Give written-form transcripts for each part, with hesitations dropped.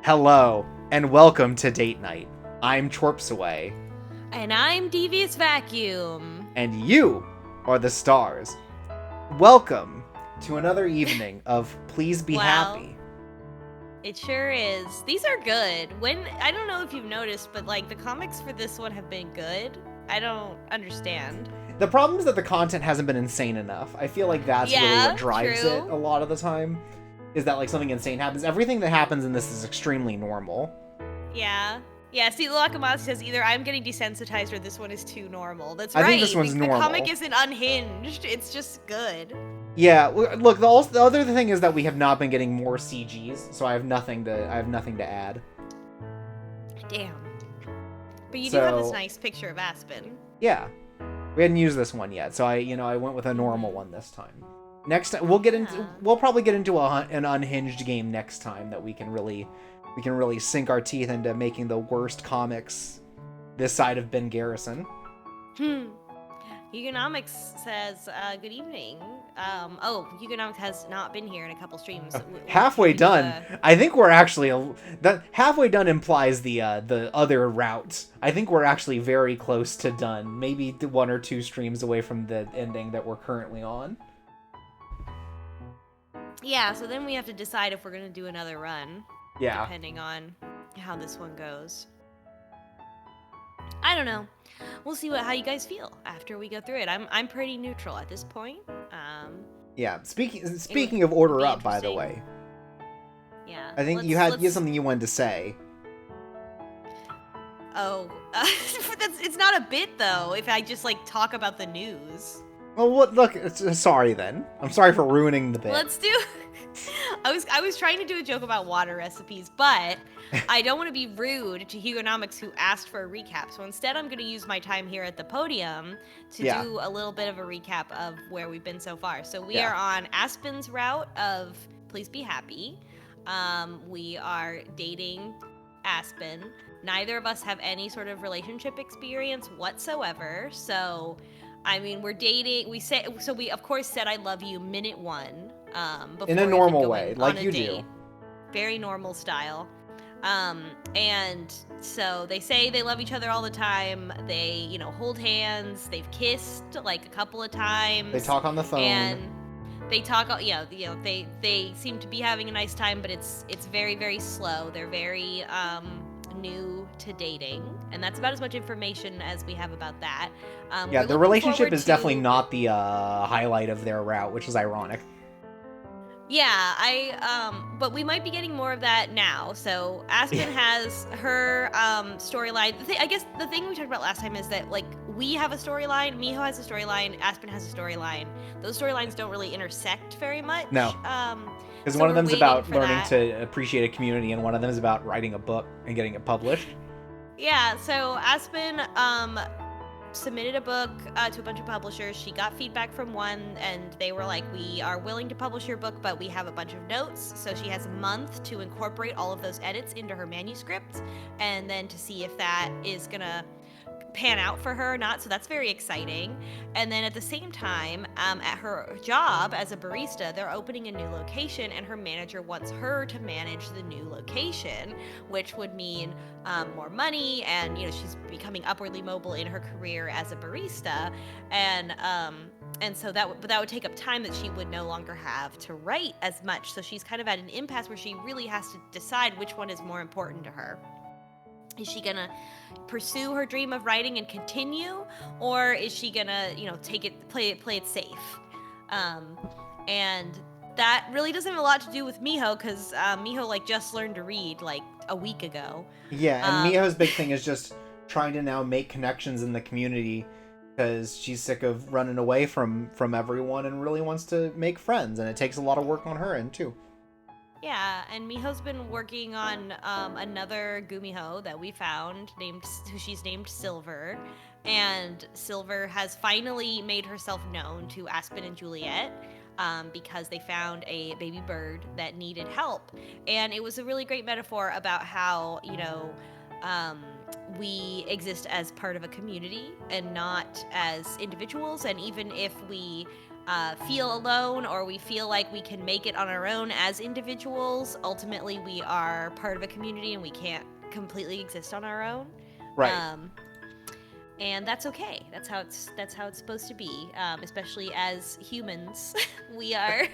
Hello, and welcome to Date Night. I'm Chorpsaway, And I'm Devious Vacuum. and you are the stars. Welcome to another evening of Please Be Happy. It sure is. These are good. I don't know if you've noticed, but like the comics for this one have been good. I don't understand. The problem is that the content hasn't been insane enough. I feel like that's really what drives true. it a lot of the time. Is that like something insane happens? Everything that happens in this is extremely normal. Yeah. Yeah, see, Lakamasi says either I'm getting desensitized or this one is too normal. That's I right. think this one's normal. The comic isn't unhinged. It's just good. Yeah, look, the other thing is that we have not been getting more CGs, so I have nothing to add. Damn. But you do have this nice picture of Aspen. Yeah. We hadn't used this one yet, so I went with a normal one this time. Next time we'll probably get into an unhinged game next time that we can really sink our teeth into making the worst comics this side of Ben Garrison. Economics says, good evening. Economics has not been here in a couple streams. Halfway done. I think we're actually that halfway done implies the other route. I think we're actually very close to done. Maybe 1 or 2 streams away from the ending that we're currently on. Yeah, so then we have to decide if we're going to do another run. Yeah. Depending on how this one goes. I don't know. We'll see how you guys feel after we go through it. I'm pretty neutral at this point. Yeah. Speaking of Order Up, by the way. Yeah. I think you had something you wanted to say. Oh, it's not a bit though. If I just like talk about the news. Well, look. Sorry then. I'm sorry for ruining the bit. Let's do. I was trying to do a joke about water recipes, but I don't want to be rude to Hugonomics who asked for a recap. So instead, I'm going to use my time here at the podium to do a little bit of a recap of where we've been so far. So we are on Aspen's route of Please Be Happy. We are dating Aspen. Neither of us have any sort of relationship experience whatsoever. So, I mean, we're dating. We of course said I love you minute 1. In a normal way, like you do. Very normal style. And so they say they love each other all the time. They, hold hands. They've kissed like a couple of times. They talk on the phone. And they talk, they seem to be having a nice time, but it's very, very slow. They're very new to dating, and that's about as much information as we have about that. The relationship is definitely not the highlight of their route, which is ironic. Yeah, but we might be getting more of that now. So Aspen has her storyline. I guess the thing we talked about last time is that like we have a storyline, Miho has a storyline, Aspen has a storyline. Those storylines don't really intersect very much. No. Because one of them is about learning to appreciate a community, and one of them is about writing a book and getting it published. Yeah, so Aspen submitted a book to a bunch of publishers. She got feedback from one, and they were like, we are willing to publish your book, but we have a bunch of notes. So she has a month to incorporate all of those edits into her manuscript, and then to see if that is going to pan out for her or not. So that's very exciting. And then at the same time, at her job as a barista, they're opening a new location, and her manager wants her to manage the new location, which would mean more money, and she's becoming upwardly mobile in her career as a barista, and so that would take up time that she would no longer have to write as much. So she's kind of at an impasse where she really has to decide which one is more important to her. Is she gonna pursue her dream of writing and continue, or is she gonna, play it safe? And that really doesn't have a lot to do with Miho, because Miho just learned to read a week ago. Yeah, and Miho's big thing is just trying to now make connections in the community, because she's sick of running away from everyone and really wants to make friends, and it takes a lot of work on her end too. Yeah, and Miho's been working on another Gumiho that we found, who she's named Silver, and Silver has finally made herself known to Aspen and Juliet because they found a baby bird that needed help. And it was a really great metaphor about how, we exist as part of a community and not as individuals, and even if we feel alone or we feel like we can make it on our own as individuals, ultimately we are part of a community and we can't completely exist on our own. Right. And that's okay. That's how it's supposed to be. Especially as humans, we are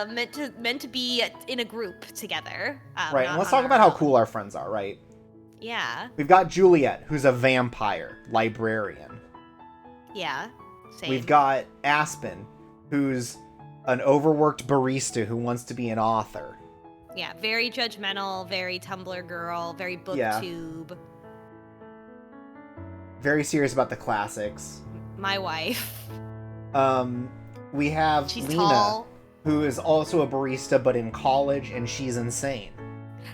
meant to be in a group together. Right. And let's talk about how cool our friends are. Right. Yeah. We've got Juliet, who's a vampire librarian. Yeah. Same. We've got Aspen, who's an overworked barista who wants to be an author. Yeah. Very judgmental. Very Tumblr girl. Very booktube. Very serious about the classics. My wife. We have She's Lena, tall. who is also a barista, but in college, and she's insane.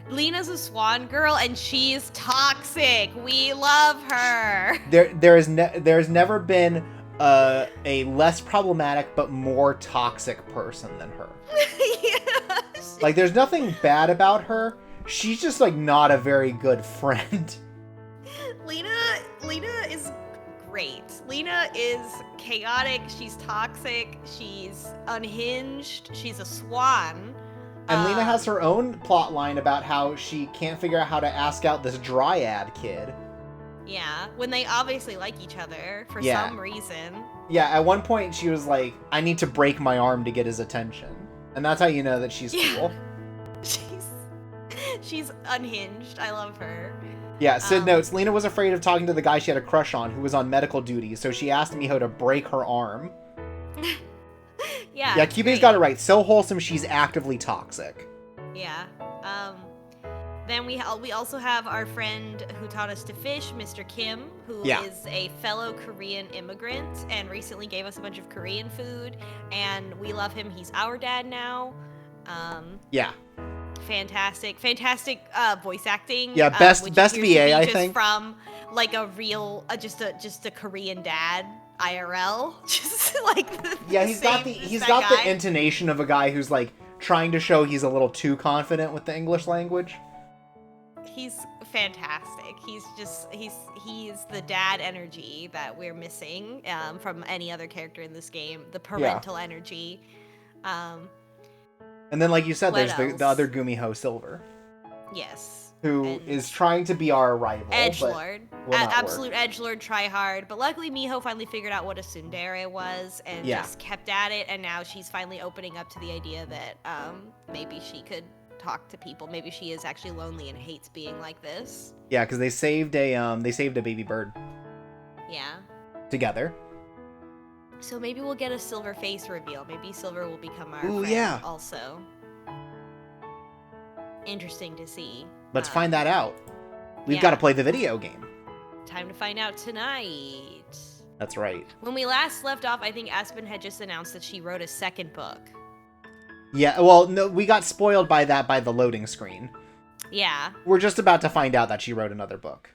Lena's a swan girl, and she's toxic. We love her. There's never been a less problematic but more toxic person than her. Yeah. Like, there's nothing bad about her. She's just, like, not a very good friend. Lena is great. Lena is chaotic. She's toxic. She's unhinged. She's a swan. And Lena has her own plot line about how she can't figure out how to ask out this dryad kid. Yeah, when they obviously like each other for some reason. Yeah, at one point she was like, I need to break my arm to get his attention. And that's how you know that she's cool. She's unhinged. I love her. Yeah, Sid notes, Lena was afraid of talking to the guy she had a crush on who was on medical duty, so she asked Miho to break her arm. Yeah, QB's got it right. So wholesome, she's actively toxic. Yeah. Then we also have our friend who taught us to fish, Mr. Kim, who is a fellow Korean immigrant and recently gave us a bunch of Korean food, and we love him. He's our dad now. Fantastic voice acting. Yeah, best VA, I think. From like a real, just a Korean dad. IRL, just like he's got the intonation of a guy who's like trying to show he's a little too confident with the English language. He's fantastic. He's the dad energy that we're missing from any other character in this game. The parental energy. And then, like you said, there's the other Gumiho Silver. Yes. Who is trying to be our rival. Edgelord. Absolute edgelord tryhard. But luckily Miho finally figured out what a tsundere was and just kept at it, and now she's finally opening up to the idea that maybe she could talk to people. Maybe she is actually lonely and hates being like this. Yeah, because they saved a baby bird. Yeah. Together. So maybe we'll get a Silver face reveal. Maybe Silver will become our friend also. Interesting to see. Let's find that out. We've got to play the video game. Time to find out tonight. That's right. When we last left off, I think Aspen had just announced that she wrote a second book. Yeah, well, no, we got spoiled by that by the loading screen. Yeah. We're just about to find out that she wrote another book.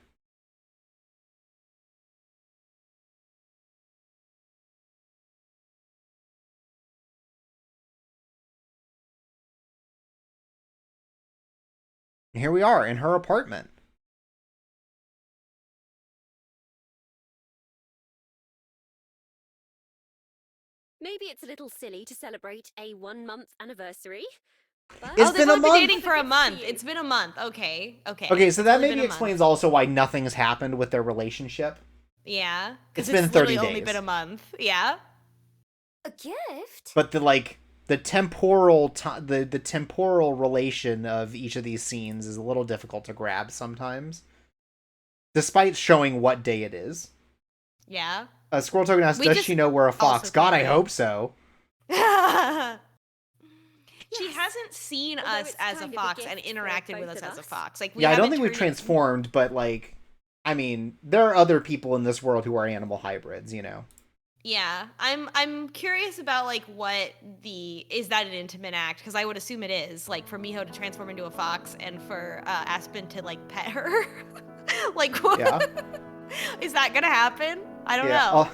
And here we are in her apartment. Maybe it's a little silly to celebrate a 1-month anniversary. But it's been a month. Been dating for a month. It's been a month. Okay. Okay, so that maybe explains also why nothing's happened with their relationship. Yeah. It's been 30 days. Only been a month. Yeah. A gift? But the temporal the temporal relation of each of these scenes is a little difficult to grab sometimes, despite showing what day it is. Yeah. Squirrel Token asks, does she know we're a fox? God, I hope so. She hasn't seen us as a fox and interacted with us as a fox. Like, I don't think we've transformed, but like, I mean, there are other people in this world who are animal hybrids, you know. Yeah, I'm curious about like is that an intimate act? Because I would assume it is, like for Miho to transform into a fox and for Aspen to like pet her. Like, what? Yeah. Is that gonna happen? I don't know.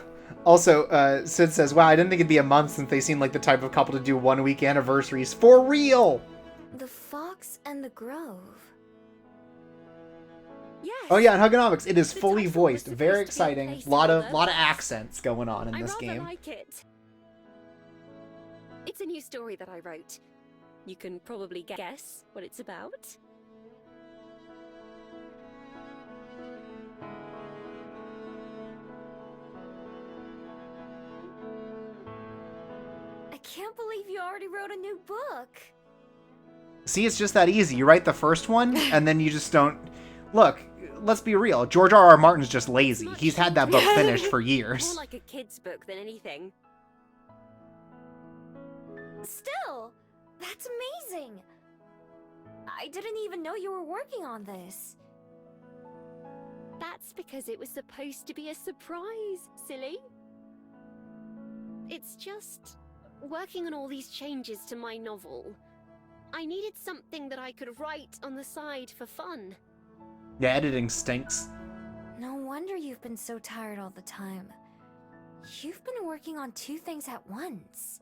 Also, Sid says, wow, I didn't think it'd be a month since they seem like the type of couple to do 1-week anniversaries. For real! The Fox and the Grove. Yes. Oh yeah, in Hugonomics, it is fully voiced. Very exciting. Lot of accents going on in this game. Like it. It's a new story that I wrote. You can probably guess what it's about. I can't believe you already wrote a new book. See, it's just that easy. You write the first one, and then you just don't... Look, let's be real. George R.R. Martin's just lazy. He's had that book finished for years. More like a kid's book than anything. Still, that's amazing. I didn't even know you were working on this. That's because it was supposed to be a surprise, silly. It's just... working on all these changes to my novel. I needed something that I could write on the side for fun. Yeah, editing stinks. No wonder you've been so tired all the time. You've been working on 2 things at once.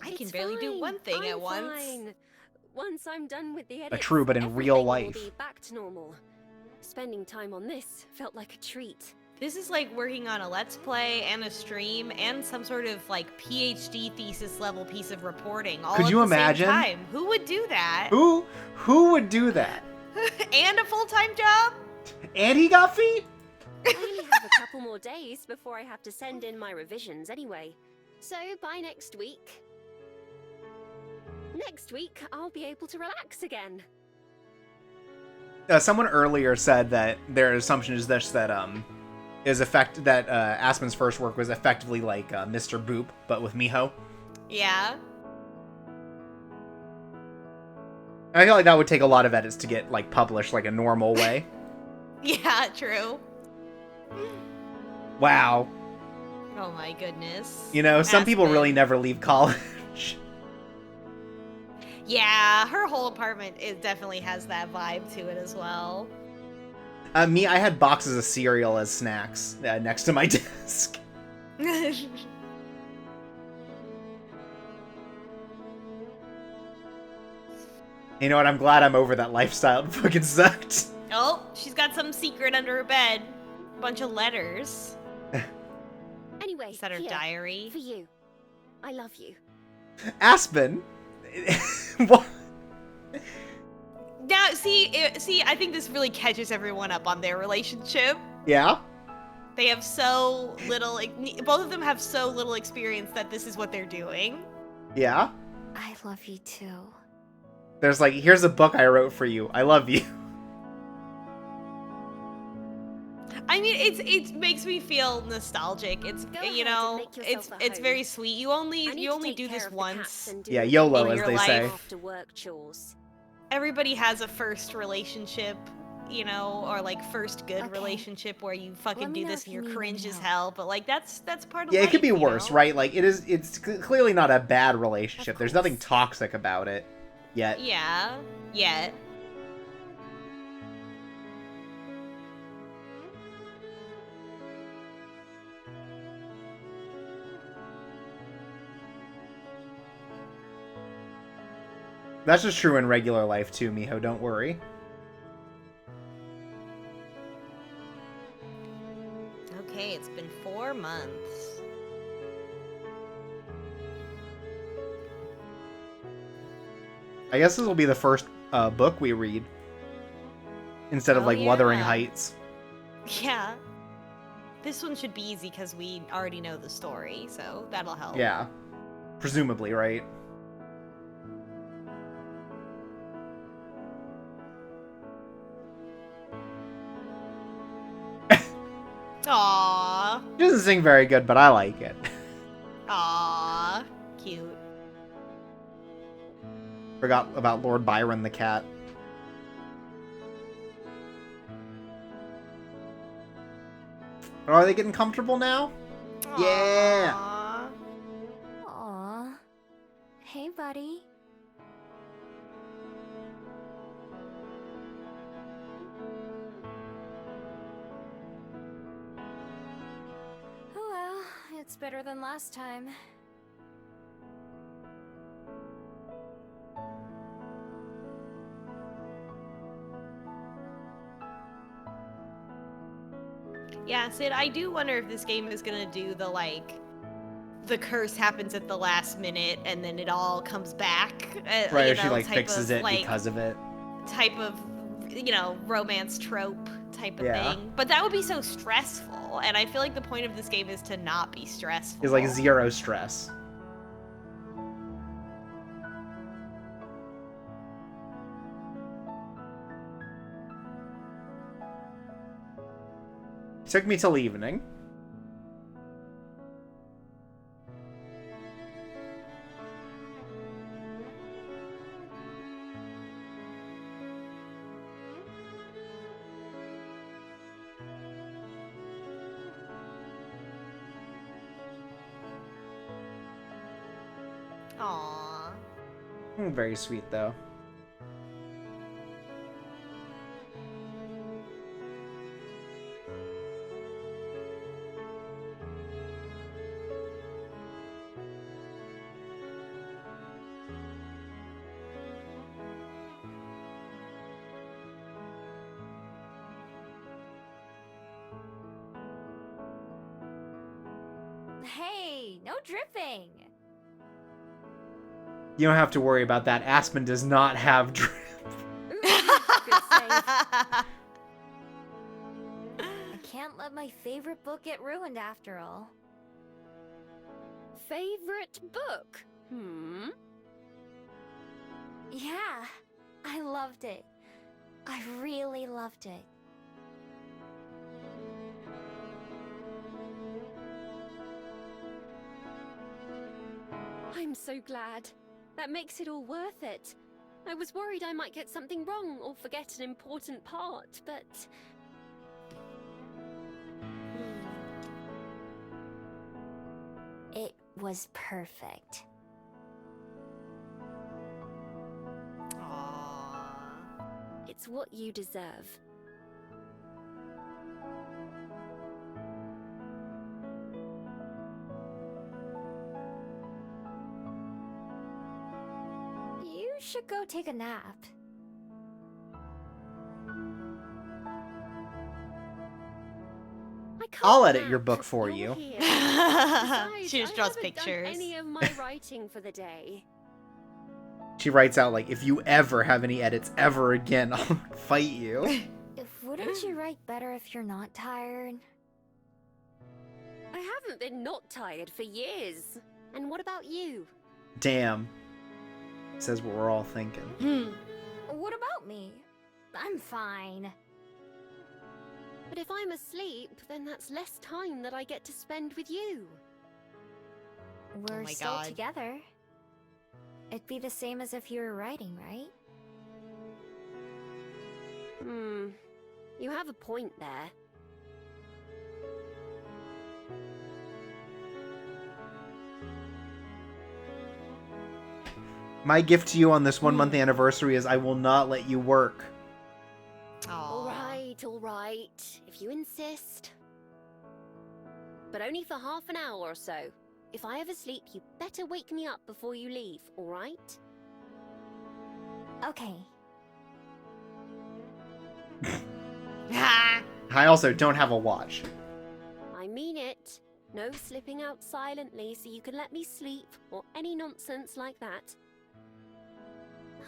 I can It's barely do fine. one thing I'm at once. fine. Once I'm done with the edits, True, but in real everything life. will be back to normal. Spending time on this felt like a treat. This is like working on a Let's Play and a stream and some sort of like PhD thesis level piece of reporting all Could at you the imagine? same time. Who would do that? Who would do that? And a full-time job? And he got feet? I only have a couple more days before I have to send in my revisions anyway. So by next week... Next week, I'll be able to relax again. Someone earlier said that their assumption is this, that Aspen's first work was effectively like Mr. Boop, but with Miho. Yeah. I feel like that would take a lot of edits to get like published like a normal way. Yeah, true. Wow. Oh my goodness. You know, some people Aspen. really never leave college. Yeah, her whole apartment definitely has that vibe to it as well. Me, I had boxes of cereal as snacks next to my desk. You know what? I'm glad I'm over that lifestyle. It fucking sucked. Oh, she's got some secret under her bed. A bunch of letters. Anyway, Is that her here, diary? for you. I love you. Aspen. What? Now, see, I think this really catches everyone up on their relationship. Yeah? They have so little, both of them have so little experience that this is what they're doing. Yeah? I love you too. There's like, here's a book I wrote for you. I love you. I mean, it makes me feel nostalgic. It's Go you ahead know, and make yourself a it's home. very sweet. You I only need to take do care this of the cats once. and do Yeah, the YOLO, in as your they life. say. after work chores. Everybody has a first relationship, you know, or like first good Okay. relationship where you fucking Let me do know this if and you you're need cringe any as help. hell. But like that's part of Yeah, life. it could be you worse, know? right? Like, it's clearly not a bad relationship. Of There's nothing course. toxic about it yet. Yeah. Yeah. That's just true in regular life too, Miho. Don't worry. Okay, it's been 4 months. I guess this will be the first book we read. Instead of Oh, like Wuthering yeah. Heights. Yeah. This one should be easy because we already know the story, so that'll help. Yeah. Presumably, right? Aww. She doesn't sing very good, but I like it. Aww. Cute. Forgot about Lord Byron the cat. Are they getting comfortable now? Yeah. Aw. Aw. Hey, buddy. Oh well, it's better than last time. Yeah, Sid, I do wonder if this game is gonna do the, like, the curse happens at the last minute and then it all comes back. Right, you or she know, like type fixes of, it like, because of it. type of, you know, romance trope type of Yeah. thing. But that would be so stressful, and I feel like the point of this game is to not be stressful. It's like 0 stress. Took me till evening. Aww. Very sweet, though. Hey, no dripping. You don't have to worry about that. Aspen does not have drip. Ooh, good save. I can't let my favorite book get ruined after all. Favorite book? Yeah, I loved it. I really loved it. I'm so glad. That makes it all worth it. I was worried I might get something wrong or forget an important part, but... It was perfect. Aww. It's what you deserve. You should go take a nap. I can't I'll edit your nap. book for You're you. here. Besides, She just I draws haven't pictures. done any of my writing for the day. She writes out, like, if you ever have any edits ever again, I'll fight you. Wouldn't you write better if you're not tired? I haven't been not tired for years. And what about you? Damn. Says what we're all thinking. What about me? I'm fine. But if I'm asleep, then that's less time that I get to spend with you. We're my still God. together. It'd be the same as if you were writing, right? You have a point there. My gift to you on this 1 month anniversary is I will not let you work. All right, if you insist. But only for half an hour or so. If I ever sleep, you better wake me up before you leave, all right? Okay. I also don't have a watch. I mean it. No slipping out silently so you can let me sleep or any nonsense like that.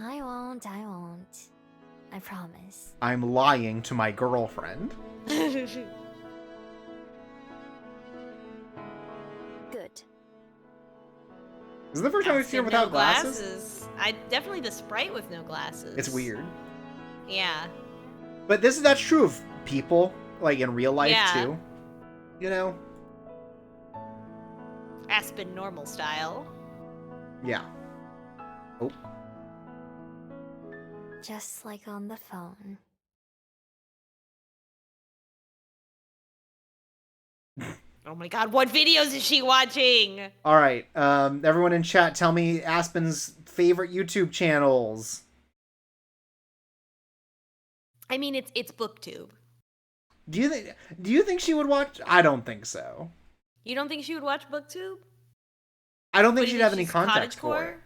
I won't. I promise. I'm lying to my girlfriend. Good. This is the first time we've seen her Aspen, no without glasses. Definitely the sprite with no glasses. It's weird. Yeah. But that's true of people, like in real life Yeah. too. You know? Aspen normal style. Yeah. Oh. Just like on the phone. Oh my god, what videos is she watching? All right. Everyone in chat, tell me Aspen's favorite YouTube channels. I mean, it's BookTube. Do you think she would watch? I don't think so. You don't think she would watch BookTube? I don't What, think do she'd you have think any she's context for cottagecore? it.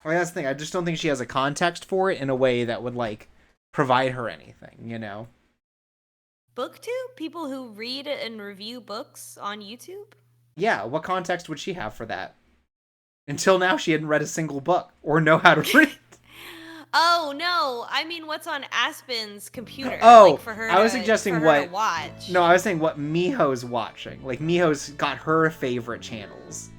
Well, that's the thing. I just don't think she has a context for it in a way that would like provide her anything, you know? Booktube? People who read and review books on YouTube? Yeah, what context would she have for that? Until now, she hadn't read a single book or know how to read. Oh no! I mean, what's on Aspen's computer? Oh, like for her I was to, suggesting for her what. to watch. No, I was saying what Miho's watching. Like Miho's got her favorite channels.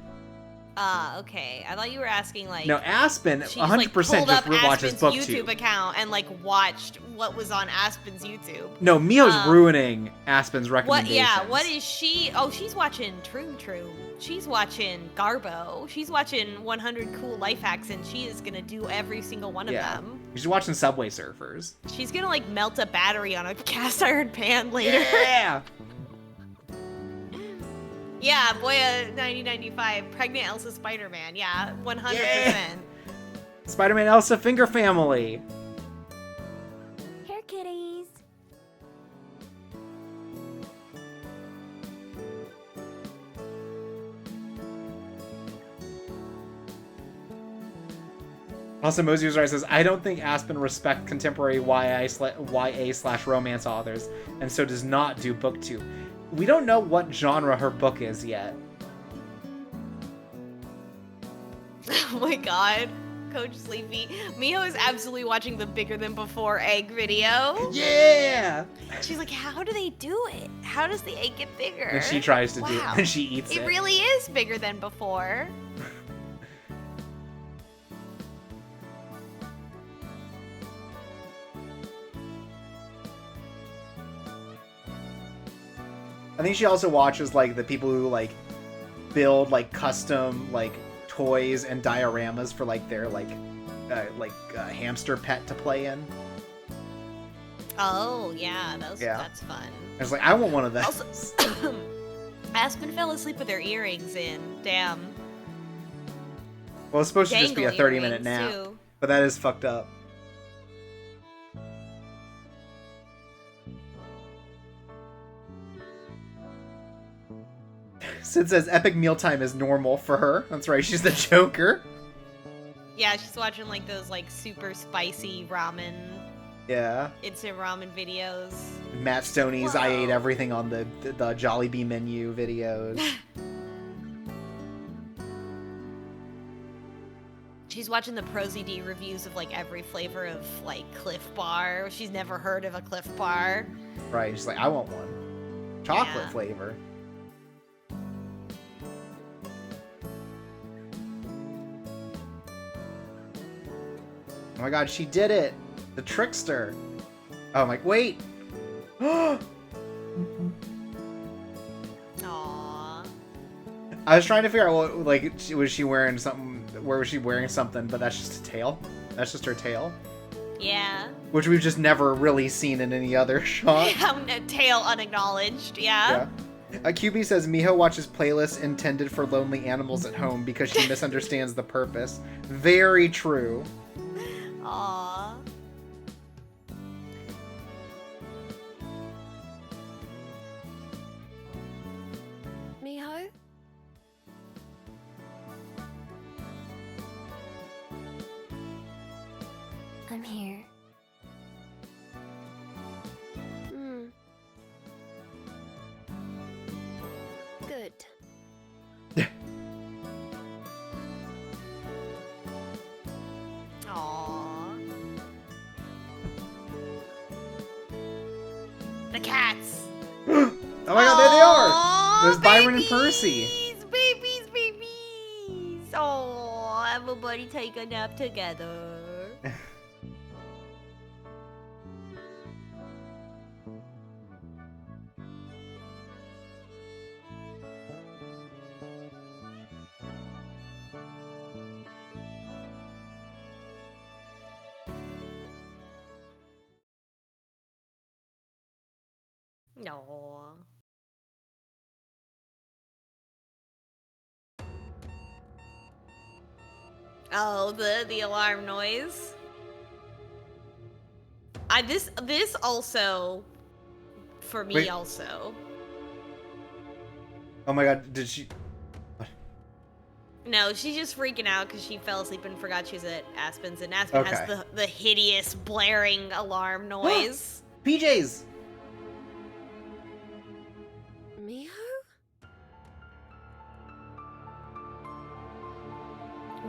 Okay. I thought you were asking like. No, Aspen she 100% pulled just up watches Aspen's BookTube. YouTube account and like watched what was on Aspen's YouTube. No, Miho's ruining Aspen's What? recommendations. Yeah. What is she? Oh, she's watching True. She's watching Garbo. She's watching 100 Cool Life Hacks, and she is gonna do every single one of them. She's watching Subway Surfers. She's gonna like melt a battery on a cast iron pan later. Yeah. Yeah, Boya 1995, pregnant Elsa Spider-Man. Yeah, 100%. Yeah. Spider-Man Elsa Finger Family. Here, kitties. Also, Mosey was right, says, I don't think Aspen respects contemporary YA/romance authors, and so does not do booktube. We don't know what genre her book is yet. Oh my god. Coach Sleepy. Miho is absolutely watching the bigger than before egg video. Yeah! She's like, how do they do it? How does the egg get bigger? And she tries to do it, Wow. and she eats it. It really is bigger than before. I think she also watches, like, the people who, like, build, like, custom, like, toys and dioramas for, like, their, hamster pet to play in. Oh, yeah, that's fun. I was like, I want one of those. Also, Aspen fell asleep with her earrings in. Damn. Well, it's supposed to just be a Dangle 30-minute earrings, nap, too. but that is fucked up. Sid says epic mealtime is normal for her. That's right, she's the Joker. Yeah, she's watching like those like super spicy ramen, Yeah. instant ramen videos. Matt Stoney's I Whoa. ate everything on the Jollibee menu videos. She's watching the ProZD reviews of like every flavor of like Cliff Bar. She's never heard of a Cliff Bar. Right, she's like, I want one. Chocolate Yeah. flavor. Oh my god, she did it! The trickster! Oh, I'm like, wait! Aww. I was trying to figure out what, like, was she wearing something, where was she wearing something, but that's just a tail. That's just her tail. Yeah. Which we've just never really seen in any other shot. Tail unacknowledged. Yeah. Yeah. QB says Miho watches playlists intended for lonely animals at home because she misunderstands the purpose. Very true. Aww. Miho? I'm here. Good. Aww. The cats. Oh my god, there they are! Aw, There's Byron and babies, Percy. Babies. Oh, everybody take a nap together. No. Oh, the alarm noise. This also for me Wait. also. Oh my god, did she... No, she's just freaking out because she fell asleep and forgot she was at Aspen's, and Aspen Okay. has the hideous blaring alarm noise. PJs!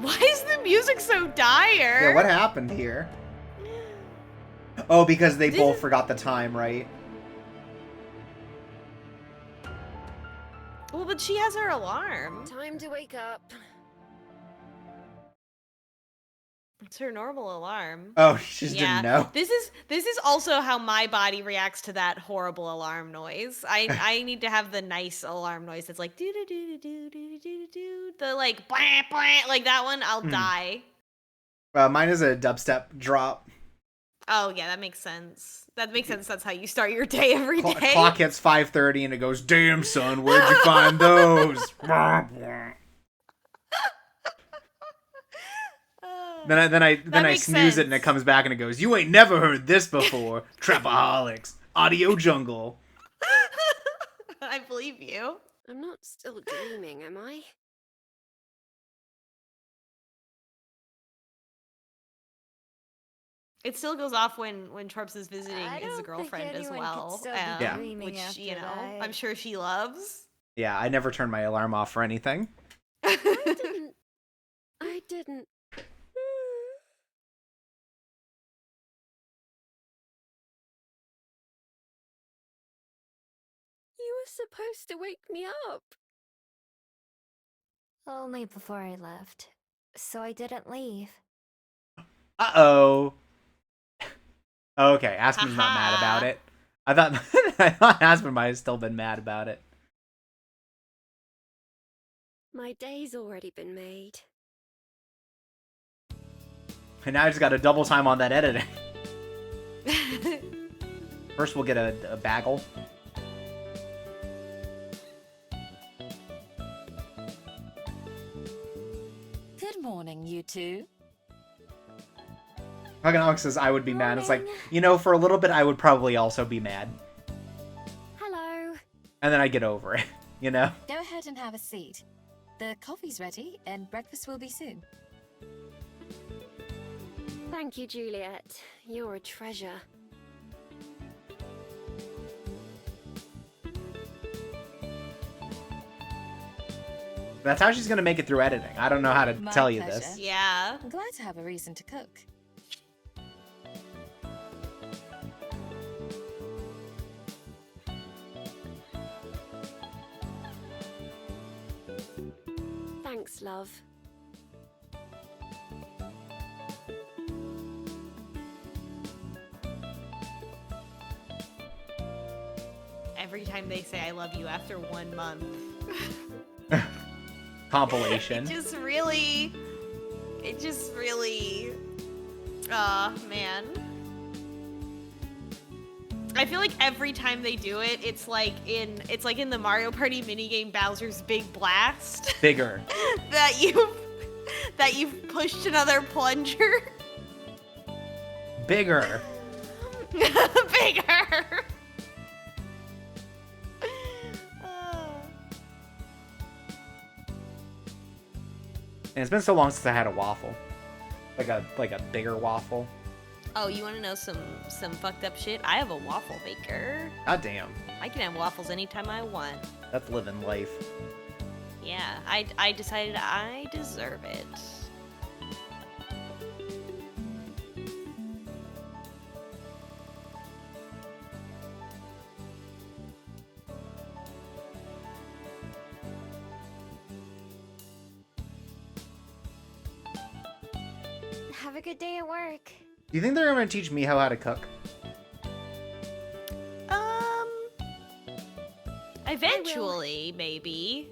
Why is the music so dire? Yeah, what happened here? Oh, because they both forgot the time, right? Well, but she has her alarm. Time to wake up. It's her normal alarm. Oh, she just didn't know. This is also how my body reacts to that horrible alarm noise. I need to have the nice alarm noise that's like do do do do do do do, the like blah blah, like that one. I'll die. Mine is a dubstep drop. Oh yeah, that makes sense. That makes sense. That's how you start your day every day. Clock hits 5:30 and it goes, "Damn son, where'd you find those?" Then I snooze it and it comes back and it goes, "You ain't never heard this before, Trapaholics, Audio Jungle." I believe you. I'm not still dreaming, am I? It still goes off when Torps is visiting his girlfriend as well, which you know I'm sure she loves. Yeah, I never turn my alarm off for anything. I didn't. You were supposed to wake me up. Only before I left, so I didn't leave. Uh-oh. Okay, Aspen's not mad about it. I thought Aspen might have still been mad about it. My day's already been made. And now I just got a double time on that editing. First we'll get a bagel. Good morning, you two. Hugginox says I would be mad. It's like, you know, for a little bit I would probably also be mad. Hello. And then I get over it, you know? Go ahead and have a seat. The coffee's ready and breakfast will be soon. Thank you, Juliet. You're a treasure. That's how she's gonna make it through editing. I don't know how to tell you pleasure. this. Yeah. I'm glad to have a reason to cook. Thanks, love. Every time they say I love you after 1 month. Compilation. It just really, man. I feel like every time they do it, it's like in the Mario Party minigame Bowser's Big Blast. Bigger. that you've pushed another plunger. Bigger. Bigger. And it's been so long since I had a waffle. Like a bigger waffle. Oh, you want to know some fucked up shit? I have a waffle maker. God damn. I can have waffles anytime I want. That's living life. Yeah, I decided I deserve it. Have a good day at work. Do you think they're going to teach Miho how to cook? Eventually, maybe.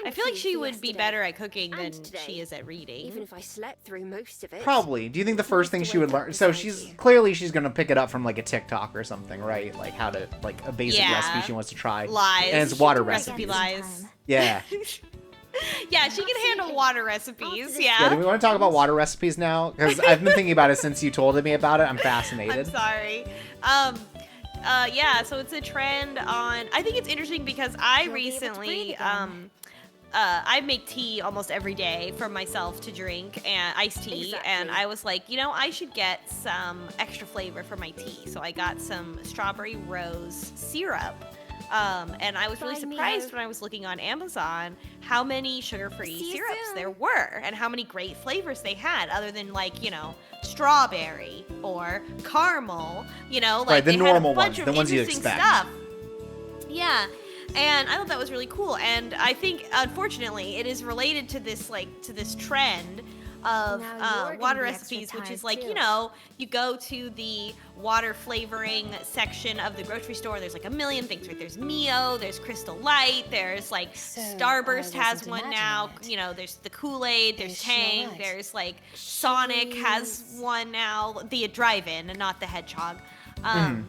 I feel like she would be better at cooking than she is at reading. Even if I slept through most of it. Probably. Do you think the first thing she would learn? So she's going to pick it up from like a TikTok or something, right? Like how to a basic recipe she wants to try. Lies. And it's water recipe recipes. lies. Yeah. Yeah, she can handle water recipes. Yeah. Do we want to talk about water recipes now? Because I've been thinking about it since you told me about it. I'm fascinated. I'm sorry. Yeah. So it's a trend on. I think it's interesting because I recently I make tea almost every day for myself to drink, and iced tea. Exactly. And I was like, I should get some extra flavor for my tea. So I got some strawberry rose syrup. And I was really Bye, surprised Miho. when I was looking on Amazon how many sugar-free See you syrups soon. there were and how many great flavors they had other than like, you know, strawberry or caramel, you know, like Right, the they normal had a bunch ones, of the ones you interesting expect. stuff. Yeah. And I thought that was really cool. And I think, unfortunately, it is related to this trend of Now you're gonna water be extra recipes, which is tired, like, too. you know, you go to the water flavoring section of the grocery store. There's like a million things, right? There's Mio, there's Crystal Light, there's like So, Starburst I has wasn't one imagining now. it. You know, there's the Kool-Aid, there's Is she Tang, alright? there's like Sonic has one now, the drive-in and not the Hedgehog. And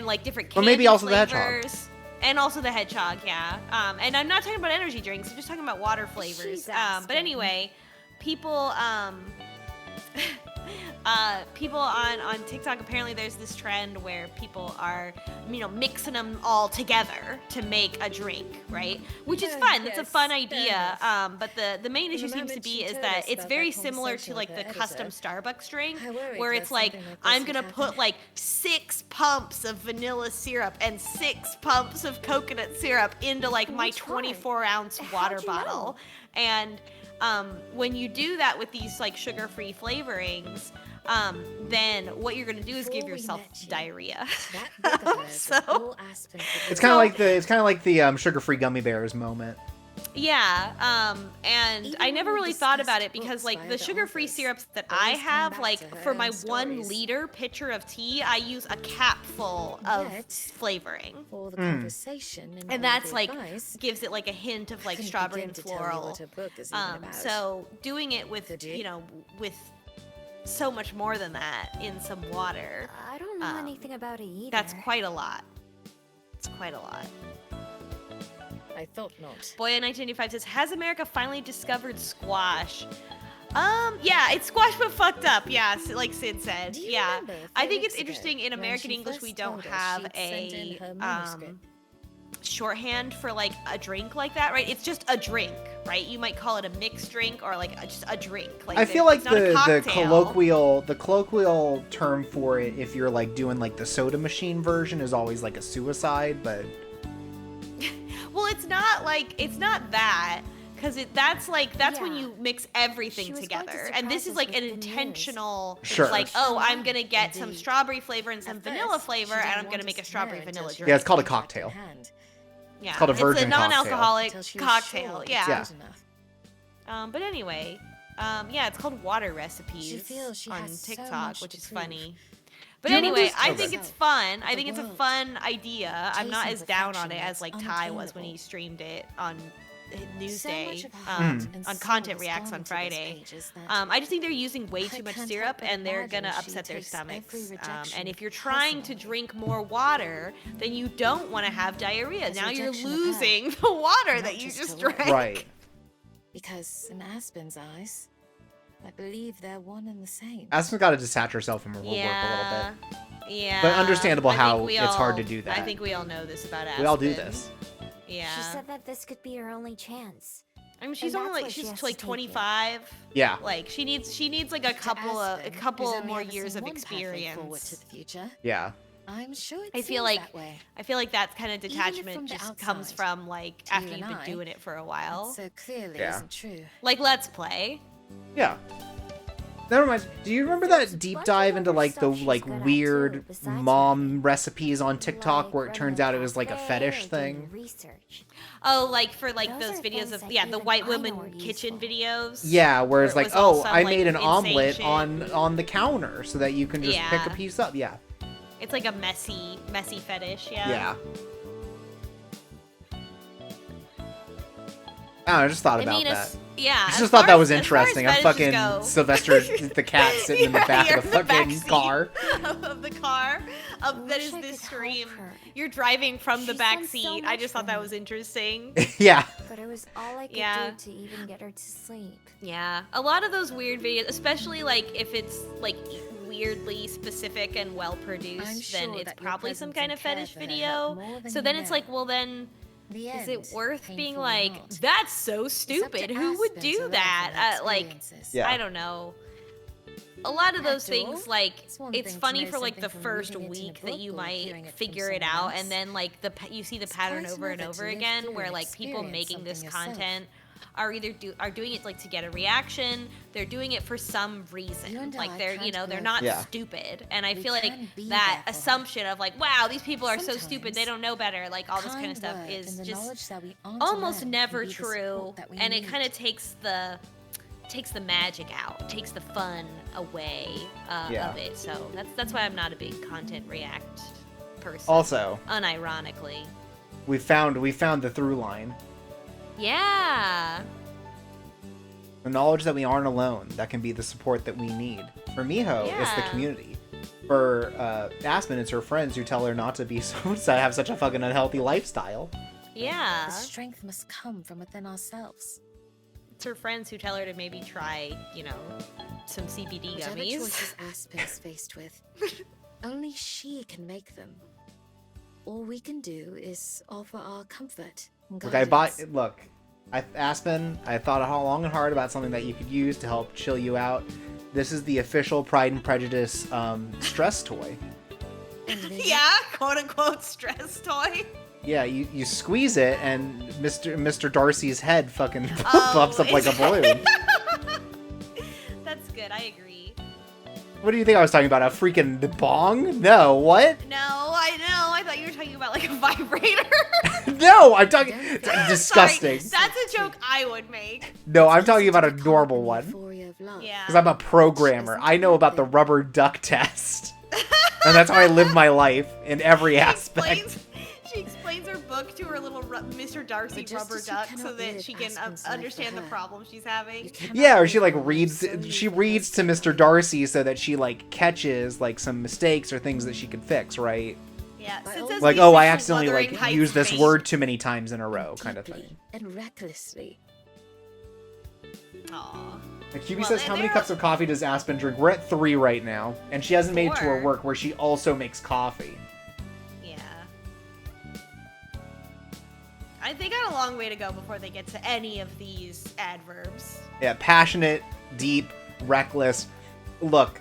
like different Or candy maybe also the Hedgehog. flavors. And also the Hedgehog, yeah. And I'm not talking about energy drinks. I'm just talking about water flavors. She's But asking. anyway, people, people on TikTok, apparently there's this trend where people are, you know, mixing them all together to make a drink, right? Which is fun. That's a Yes, fun fair idea. enough. But the main issue seems Remember to be she is told that us it's about very that similar to conversation like with the her custom editor. Starbucks drink, I worried where that it's like, something like this I'm would gonna happen. put like 6 pumps of vanilla syrup and 6 pumps of coconut syrup into like my Which one? 24-ounce How'd water you know? bottle. And when you do that with these like sugar-free flavorings, then what you're gonna do is give Before we yourself met you, diarrhea. That book of hers So- was all Aspen could It's do. kind of like the sugar-free gummy bears moment. Yeah, and Even I when never we really thought about it discussed because books like by the other sugar-free authors, syrups that they I always came have, back like to her for my own 1 stories. liter pitcher of tea, I use a cap full of Yet, flavoring. For the conversation and, all And that's the like advice, gives it like a hint of like couldn't strawberry begin and to tell you floral. what her book is even about. So doing it with Could you? you know with so much more than that in some water, I don't know Um, anything about it either. that's quite a lot. It's quite a lot. I thought not. Boya1985 says, has America finally discovered squash? Yeah, it's squash but fucked up. Yeah, like Sid said. Do you Yeah, remember a I few think it's weeks ago interesting in when American she English first we don't told us have she'd sent in a her manuscript? shorthand for like a drink like that, right? It's just a drink, right? You might call it a mixed drink or like just a drink. Like I feel like it's not a the cocktail. colloquial term for it, if you're like doing like the soda machine version, is always like a suicide, but Well, it's not that. Because that's when Yeah. you mix everything She was going to together, and this surprise is us like with an the news. intentional, Sure. like, oh, I'm gonna get some Indeed. strawberry flavor and some At vanilla first, flavor, she and didn't I'm gonna want make a us to strawberry know vanilla until she drink. Yeah, it's called a contract in cocktail. hand. Yeah, called a virgin it's a non-alcoholic Until she was cocktail. sure Yeah. it's good enough. But anyway, yeah, it's called water recipes She feels she on has so TikTok, much which to is prove. funny. But Do you remember anyway, this- I okay. think it's fun. I The think it's a world. fun idea. I'm not Chasing as down on perfection it as that's like Ty was when unattainable. he streamed it on So Newsday, much of her heart and on soul Content has Reacts gone on into these Friday. pages that I just think they're using way I too much can't syrup, help but and they're imagine gonna she upset their takes stomachs. every rejection And if you're trying to personally. drink more water, then you don't want to have diarrhea. As Now you're rejection of her, losing the water not that you just just to life. drank. right. because in Aspen's eyes, I believe they're one and the same. Aspen's got to detach herself from her work a Yeah. little bit. Yeah. But understandable I think how we it's hard to all- do that. I think we all know this about Aspen. We all do this. Yeah. She said that this could be her only chance. I mean, she's and only that's like why she she's has like to take it. 25. Yeah. Like she needs like a couple Aspen, who's only more ever years seen of one pathway forward experience. to the future, Yeah. I'm sure it I feel seems like that way. I feel like that kind of Even if detachment from the just comes outside, from like to you after and you've been I, doing it for a while. That so clearly Yeah. isn't true. Like Let's Play. Yeah. Never mind. Do you remember There's a that deep bunch of dive other into like the stuff she's like good at, weird too, besides mom writing. recipes on TikTok Like where it running turns a out it was like a cafe fetish or doing thing? research. Oh, like for like Those those are videos things of that the even white I know woman are kitchen useful. videos. Yeah, where it's Where like, it was all oh, some, I like, made an insane omelet shit. on the counter so that you can just pick a Yeah. piece up. Yeah. It's like a messy fetish. Yeah. Yeah. I just thought I about mean, that. yeah. I as just thought far that as- was as far as interesting. I'm fetishes fucking go- Sylvester the cat sitting in the Yeah, back you're of the in the back fucking seat. car. of the car that wish is I this could stream. help her. You're driving from the She's back done so seat. I much just for thought that me. was interesting. Yeah. But it was all I could Yeah. do to even get her to sleep. Yeah, a lot of those weird videos, especially like if it's like weirdly specific and well I'm produced, sure then it's that your probably some presence kind and of care fetish for her video. help more than So you then it's know. like, well then, The is end, it worth being painful or like, not, that's so is up to stupid? Who would Aspen to do learn that? from her Like, experiences. Yeah. I don't know. a lot of those After all, things, like, it's one it's thing to funny know for like the something from first reading it in a week that book you or hearing might it from figure it someone out, else. and then like you see the It's pattern quite over and another to over live again, through where and like people experience making this something yourself. content are either doing it like to get a reaction, they're doing it for some You reason, and like I they're can't they're grow not Yeah. stupid, and I We feel like can be that there for her. assumption of like, wow, these people are so stupid, they Sometimes don't know better, like all this kind kind of stuff word is and the just knowledge that we aren't almost alone never can be the support true, that we and it need. kind of takes the magic out, takes the fun away Yeah. of it. So that's why I'm not a big content react person. Also, unironically. we found the through line. Yeah. The knowledge that we aren't alone. That can be the support that we need. For Miho, it's the Yeah. community. For Aspen, it's her friends who tell her not to be to have such a fucking unhealthy lifestyle. Yeah. The strength must come from within ourselves. It's her friends who tell her to maybe try, some CBD Whatever gummies. choices Aspen is faced with, only she can make them. All we can do is offer our comfort and guidance. Aspen, I thought long and hard about something that you could use to help chill you out. This is the official Pride and Prejudice stress toy. Yeah, quote unquote stress toy. Yeah, you squeeze it and Mr. Darcy's head fucking Oh, pops up like a balloon. That's good, I agree. What do you think I was talking about? A freaking bong? No, what? No, I know. I thought you were talking about like a vibrator. No, I'm talking... Disgusting. Sorry, that's a joke I would make. No, I'm talking about a normal one. Yeah. Because I'm a programmer. I know about the rubber duck test. And that's how I live my life in every aspect. She explains her book to her little Mr. Darcy rubber duck so that she can understand the problem she's having. Yeah, or she like reads to Mr. Darcy so that she like catches like some mistakes or things that she can fix, right? Yeah, like, oh, I accidentally like used this word too many times in a row, kind of thing. And recklessly. Aww. QB says, how many cups of coffee does Aspen drink? We're at 3 right now, and she hasn't made it to her work where she also makes coffee. Yeah. They got a long way to go before they get to any of these adverbs. Yeah, passionate, deep, reckless. Look,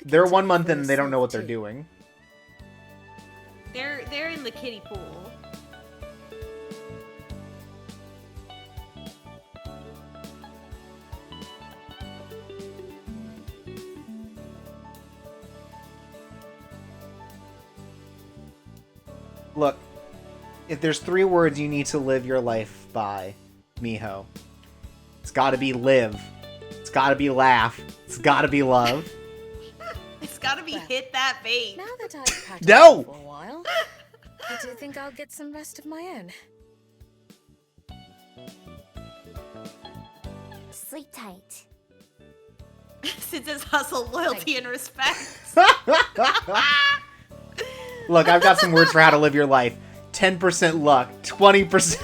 they're 1 month in and they don't know what they're doing. They're in the kiddie pool. Look, if there's 3 words you need to live your life by, Miho, it's gotta be live. It's gotta be laugh. It's gotta be love. It's gotta be hit that bait. Now that I've practiced No! for a while, I do think I'll get some rest of my own. Sleep tight. Since it's hustle, loyalty, and respect. Look, I've got some words for how to live your life. 10% luck, 20%.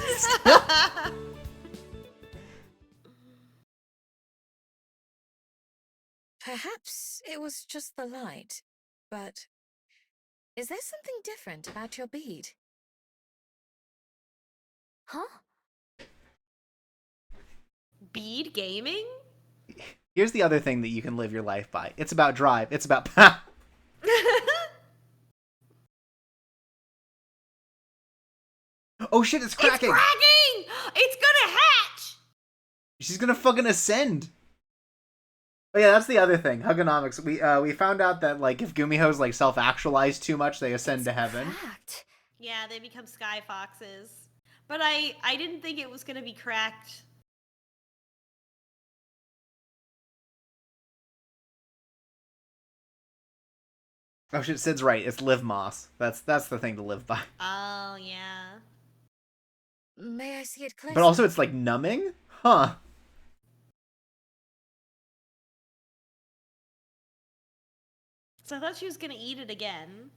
Perhaps it was just the light, but is there something different about your bead? Huh? Bead gaming? Here's the other thing that you can live your life by. It's about drive. It's about... Oh shit, it's cracking! It's cracking! It's gonna hatch! She's gonna fucking ascend. Oh yeah, that's the other thing. Hugonomics. We found out that like if Gumiho's like self-actualize too much, they ascend to heaven. Cracked. Yeah, they become sky foxes. But I didn't think it was gonna be cracked. Oh shit, Sid's right. It's live moss. That's the thing to live by. Oh, yeah. May I see it closer? But also it's like numbing? Huh. So I thought she was gonna eat it again.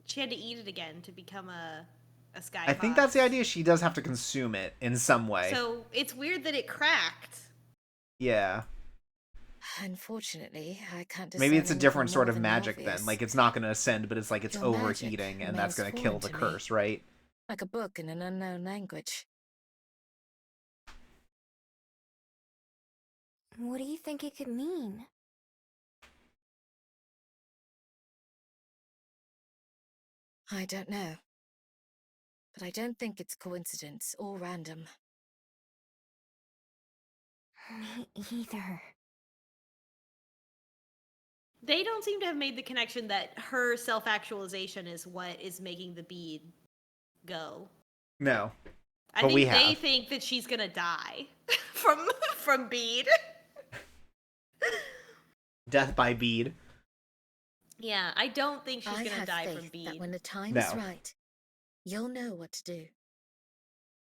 She had to eat it again to become a sky I think fox. that's the idea. She does have to consume it in some way. So it's weird that it cracked. Yeah. Unfortunately, I can't. Maybe it's a discern different anything sort more of than magic obvious. then. Like it's not going to ascend, but it's like it's Your magic overheating and that's going to remains kill the foreign to me. curse, right? Like a book in an unknown language. What do you think it could mean? I don't know. But I don't think it's coincidence or random. Me either. They don't seem to have made the connection that her self-actualization is what is making the bead go. No. I But we think they have. think that she's gonna die from bead. Death by bead. Yeah, I don't think she's I gonna have die faith from bead. that when the time is No. right, you'll know what to do.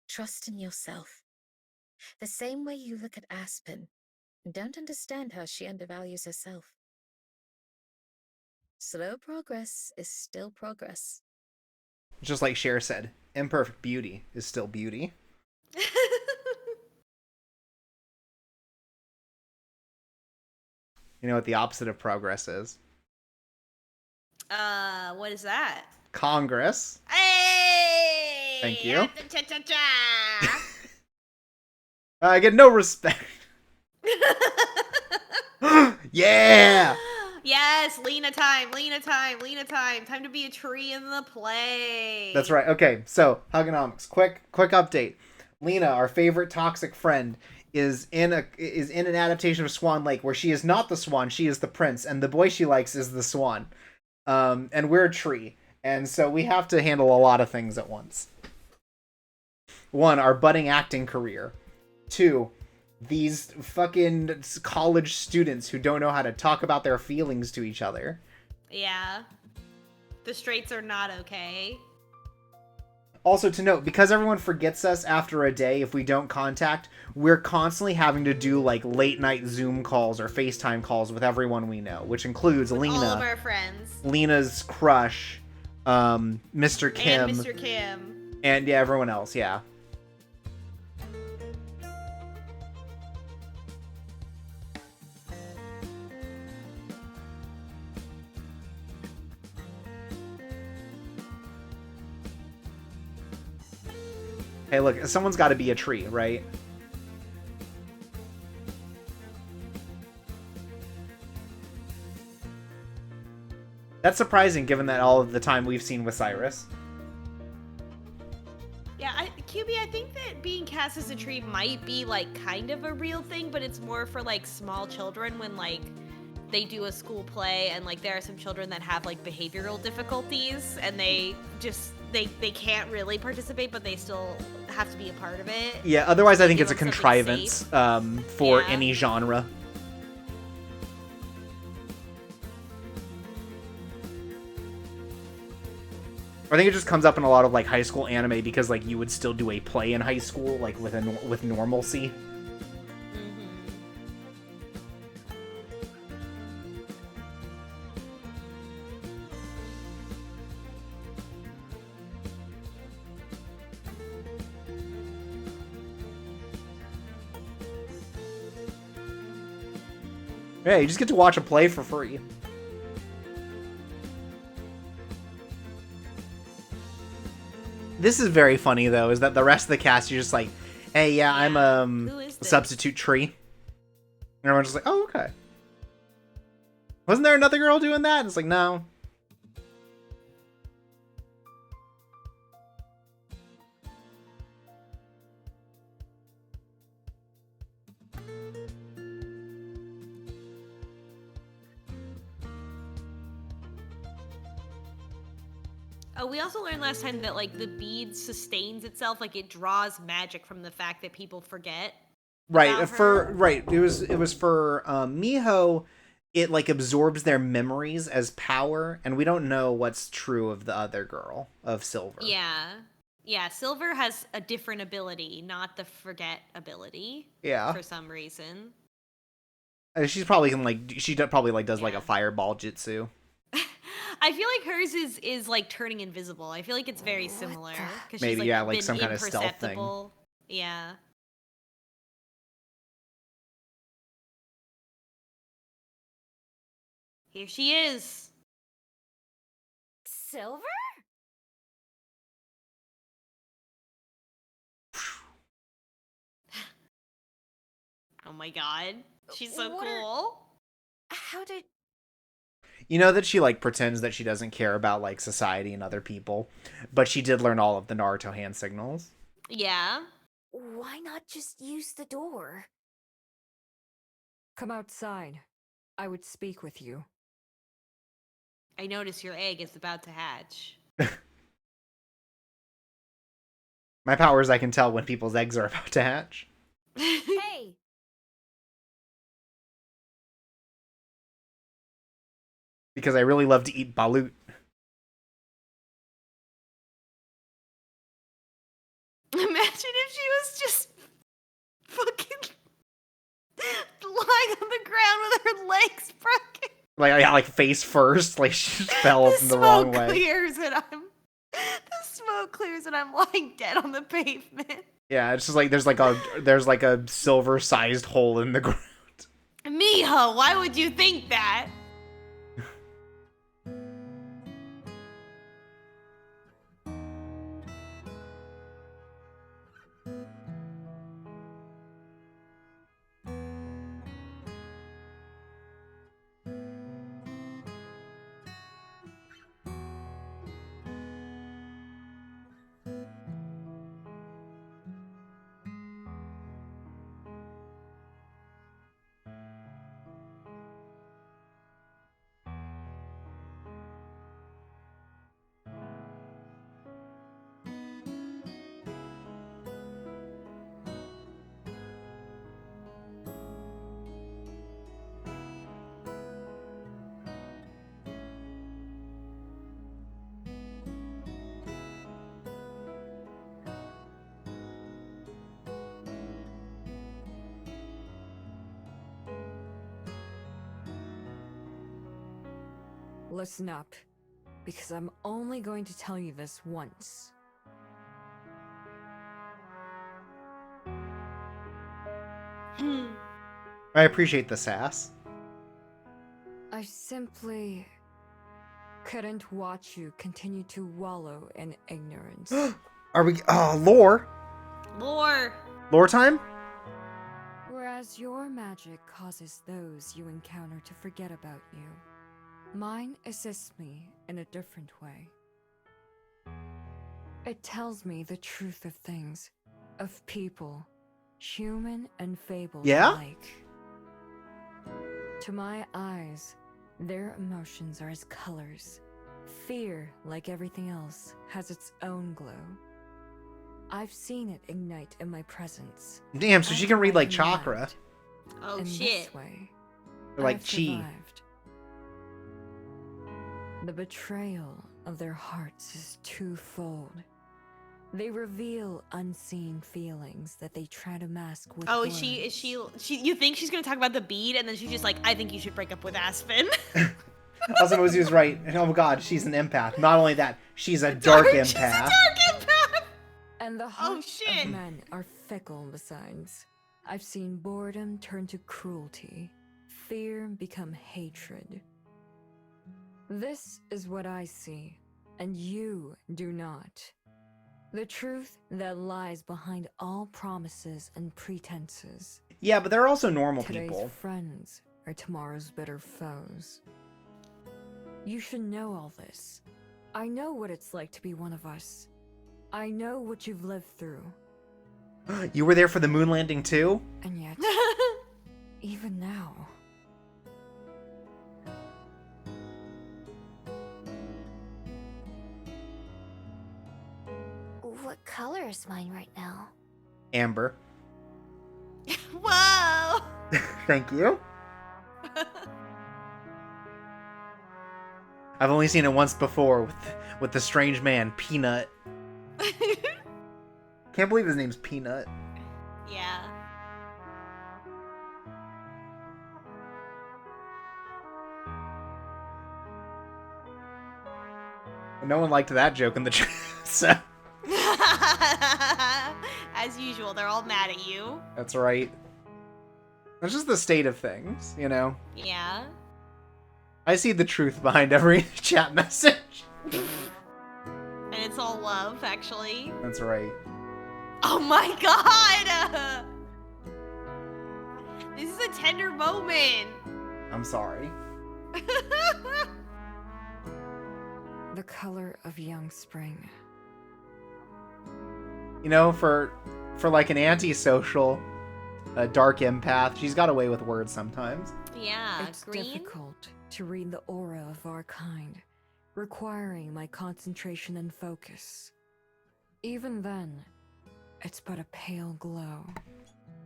Trust in yourself. The same way you look at Aspen and don't understand how she undervalues herself. Slow progress is still progress. Just like Cher said, imperfect beauty is still beauty. You know what the opposite of progress is? What is that? Congress. Hey! Thank you. Cha-cha-cha! I get no respect. Yeah! Yes, Lena time, Lena time, Lena time. Time to be a tree in the play. That's right. Okay, so Hugonomics. Quick update. Lena, our favorite toxic friend, is in an adaptation of Swan Lake where she is not the swan, she is the prince, and the boy she likes is the swan. And we're a tree, and so we have to handle a lot of things at once. 1, our budding acting career. 2, these fucking college students who don't know how to talk about their feelings to each other. Yeah. The straights are not okay. Also to note, because everyone forgets us after a day if we don't contact, we're constantly having to do like late night Zoom calls or FaceTime calls with everyone we know, which includes With Lena, all of our friends. Lena's crush, Mr. Kim, And Mr. Kim. and yeah, everyone else, yeah. Hey, look, someone's got to be a tree, right? That's surprising, given that all of the time we've seen with Cyrus. Yeah, QB, I think that being cast as a tree might be, like, kind of a real thing, but it's more for, like, small children when, like, they do a school play and, like, there are some children that have, like, behavioral difficulties and they just, they can't really participate, but they still have to be a part of it. Yeah, otherwise I think Give it's a them something contrivance safe. for Yeah. any genre. I think it just comes up in a lot of like high school anime because like you would still do a play in high school like with normalcy. Yeah, you just get to watch a play for free. This is very funny though, is that the rest of the cast you're just like, hey, yeah, I'm Who is a this? substitute tree. And everyone's just like, oh, okay. Wasn't there another girl doing that? And it's like, no. Oh, we also learned last time that, like, the bead sustains itself, like, it draws magic from the fact that people forget. Right, about for her. right. It was for Miho. It like absorbs their memories as power, and we don't know what's true of the other girl of Silver. Yeah. Yeah, Silver has a different ability, not the forget ability. Yeah. For some reason. She's probably can like probably like does like Yeah. a fireball jutsu. I feel like hers is like turning invisible. I feel like it's very similar because Maybe, she's like, yeah, like been some kind of stealth thing. imperceptible. Yeah. Here she is. Silver? Oh my god. She's so What are- cool. How did... You know that she, like, pretends that she doesn't care about, like, society and other people, but she did learn all of the Naruto hand signals. Yeah. Why not just use the door? Come outside. I would speak with you. I notice your egg is about to hatch. My power is I can tell when people's eggs are about to hatch. Hey! Because I really love to eat balut. Imagine if she was just fucking lying on the ground with her legs broken. Like face first, like she just fell in the wrong way. The smoke clears and I'm lying dead on the pavement. Yeah, it's just like there's like a silver-sized hole in the ground. Miho, why would you think that? Listen up, because I'm only going to tell you this once. I appreciate the sass. I simply couldn't watch you continue to wallow in ignorance. Are we? Lore. Lore time. Whereas your magic causes those you encounter to forget about you, mine assists me in a different way. It tells me the truth of things, of people, human and fable alike. To my eyes, their emotions are as colors. Fear, like everything else, has its own glow. I've seen it ignite in my presence. Damn, so she can read like chakra. Oh in shit. This way, Or like I've chi. survived. The betrayal of their hearts is twofold. They reveal unseen feelings that they try to mask with words. You think she's gonna talk about the bead and then she's just like, I think you should break up with Aspen. Asano's was right. And oh god, she's an empath. Not only that, she's a dark empath. She's a dark empath! And the hearts of men are fickle besides. I've seen boredom turn to cruelty, fear become hatred. This is what I see, and you do not. The truth that lies behind all promises and pretenses. Yeah, but they're also normal Today's people. friends are tomorrow's bitter foes. You should know all this. I know what it's like to be one of us. I know what you've lived through. You were there for the moon landing too? And yet, even now... What color is mine right now? Amber. Whoa! Thank you. I've only seen it once before with the strange man, Peanut. Can't believe his name's Peanut. Yeah. No one liked that joke in the chat, so... As usual, they're all mad at you. That's right. That's just the state of things, you know? Yeah. I see the truth behind every chat message. And it's all love, actually. That's right. Oh my god! This is a tender moment. I'm sorry. The color of young spring. You know, for like an antisocial, dark empath, she's got away with words sometimes. Yeah, It's green. difficult to read the aura of our kind, requiring my concentration and focus. Even then, it's but a pale glow.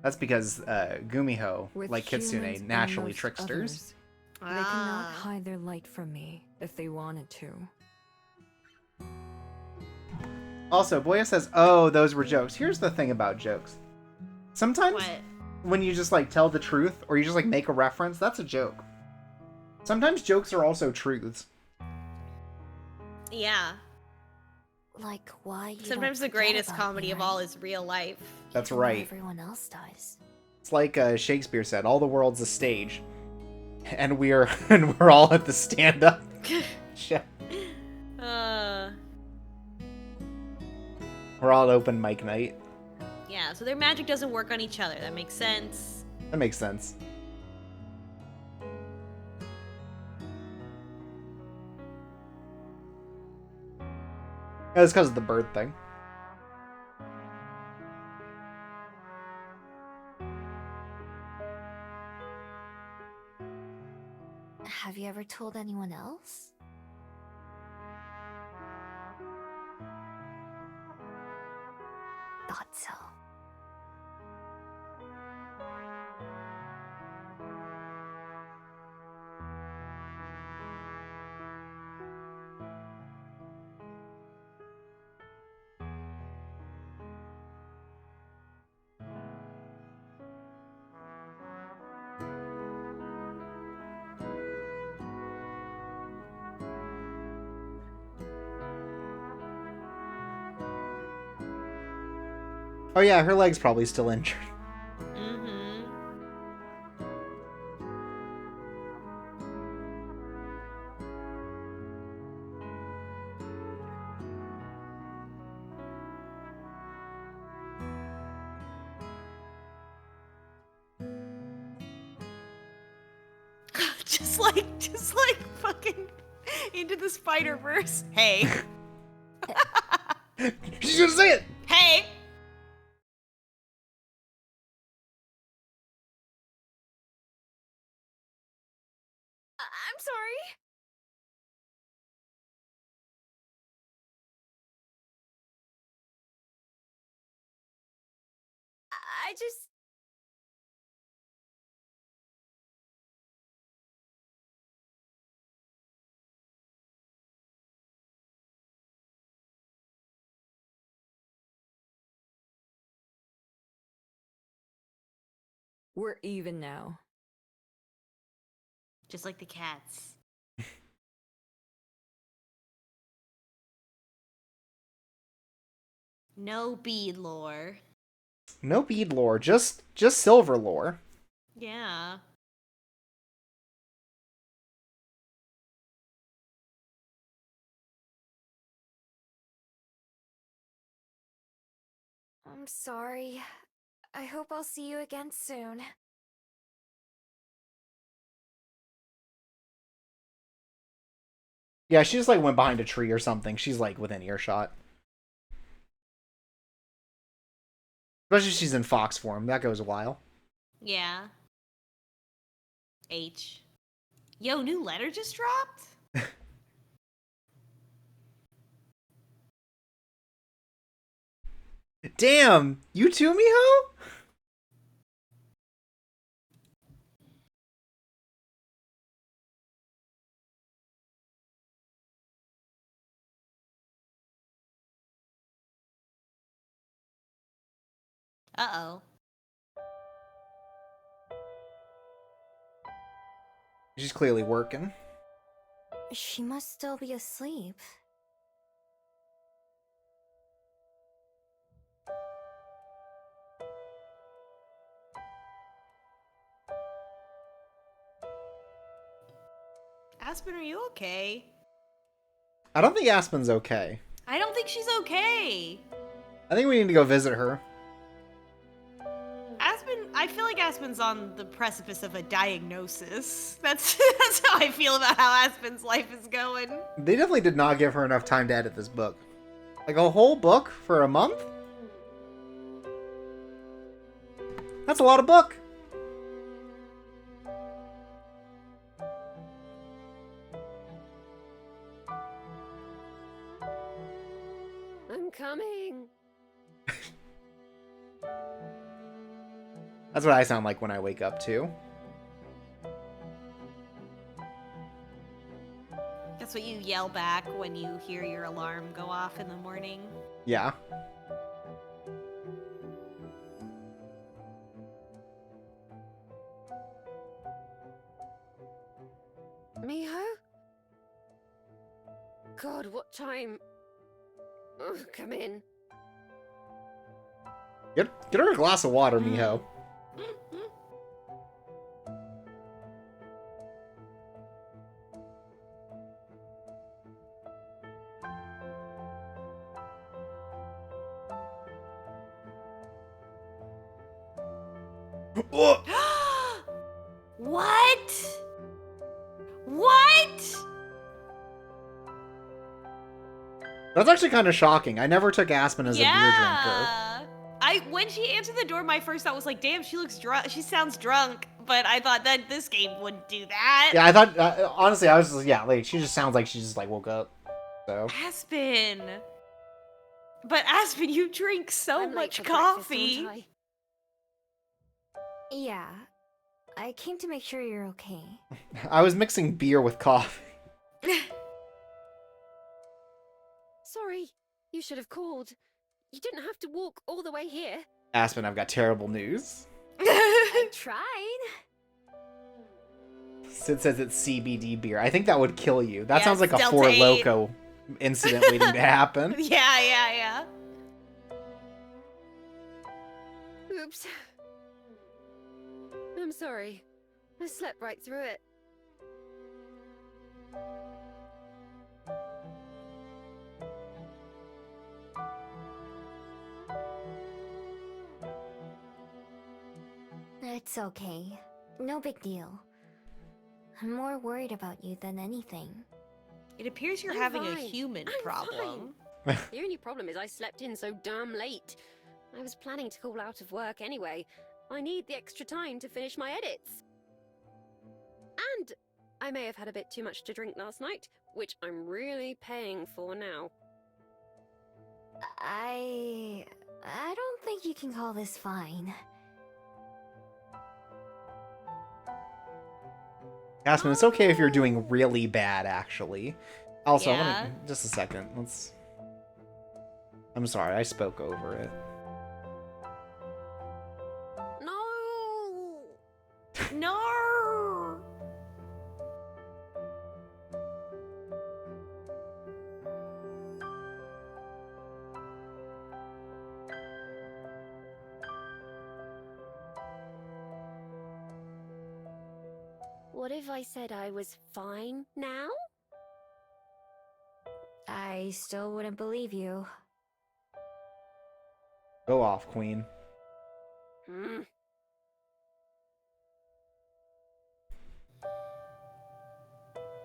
That's because Gumiho, With like humans Kitsune, and naturally most tricksters. others, they cannot hide their light from me if they wanted to. Also, Boya says, oh, those were jokes. Here's the thing about jokes. Sometimes What? when you just like tell the truth or you just like make a reference, that's a joke. Sometimes jokes are also truths. Yeah. Like why? You Sometimes the don't forget greatest about comedy me, of all right? is real life. That's Even though right. Everyone else does. It's like Shakespeare said, all the world's a stage. And we're all at the stand-up. We're all at open mic night. Yeah, so their magic doesn't work on each other. That makes sense. That makes sense. It's because of the bird thing. Have you ever told anyone else? Thought so. Oh yeah, her leg's probably still injured. Mm-hmm. just like fucking Into the Spider-Verse. Hey. She's gonna say it! Hey! I'm sorry. I just... We're even now. Just like the cats. No bead lore. No bead lore, just silver lore. Yeah. I'm sorry. I hope I'll see you again soon. Yeah, she just like went behind a tree or something. She's like within earshot. Especially if she's in fox form. That goes a while. Yeah. H. Yo, new letter just dropped? Damn! You too, Miho? Uh-oh. She's clearly working. She must still be asleep. Aspen, are you okay? I don't think Aspen's okay. I don't think she's okay. I think we need to go visit her. Aspen, I feel like Aspen's on the precipice of a diagnosis. That's how I feel about how Aspen's life is going. They definitely did not give her enough time to edit this book. Like a whole book for a month? That's a lot of book. I'm coming. That's what I sound like when I wake up too. That's what you yell back when you hear your alarm go off in the morning. Yeah. Miho? God, what time? Oh, come in. Get her a glass of water, Miho. Oh! What? What? That's actually kind of shocking. I never took Aspen as a beer drinker. When she answered the door, my first thought was like, damn, she looks drunk. She sounds drunk. But I thought that this game wouldn't do that. Yeah, I thought, honestly, I was just, yeah, like, she just sounds like she just, like, woke up. So. Aspen. But Aspen, you drink so I'm late much for breakfast, coffee. aren't I? Yeah. I came to make sure you're okay. I was mixing beer with coffee. Sorry, you should have called. You didn't have to walk all the way here. Aspen, I've got terrible news. I tried. Sid says it's CBD beer. I think that would kill you. That Yeah, sounds like a Delta Four 8. Loko incident waiting to happen. Yeah. Oops. I'm sorry. I slept right through it. It's okay. No big deal. I'm more worried about you than anything. It appears you're I'm having a fine. human I'm problem. The only problem is I slept in so damn late. I was planning to call out of work anyway. I need the extra time to finish my edits. And I may have had a bit too much to drink last night, which I'm really paying for now. I don't think you can call this fine. Aspen, it's okay if you're doing really bad, actually. Also, Yeah. just a second. I'm sorry, I spoke over it. No! No. What if I said I was fine now? I still wouldn't believe you. Go off, Queen. Hmm.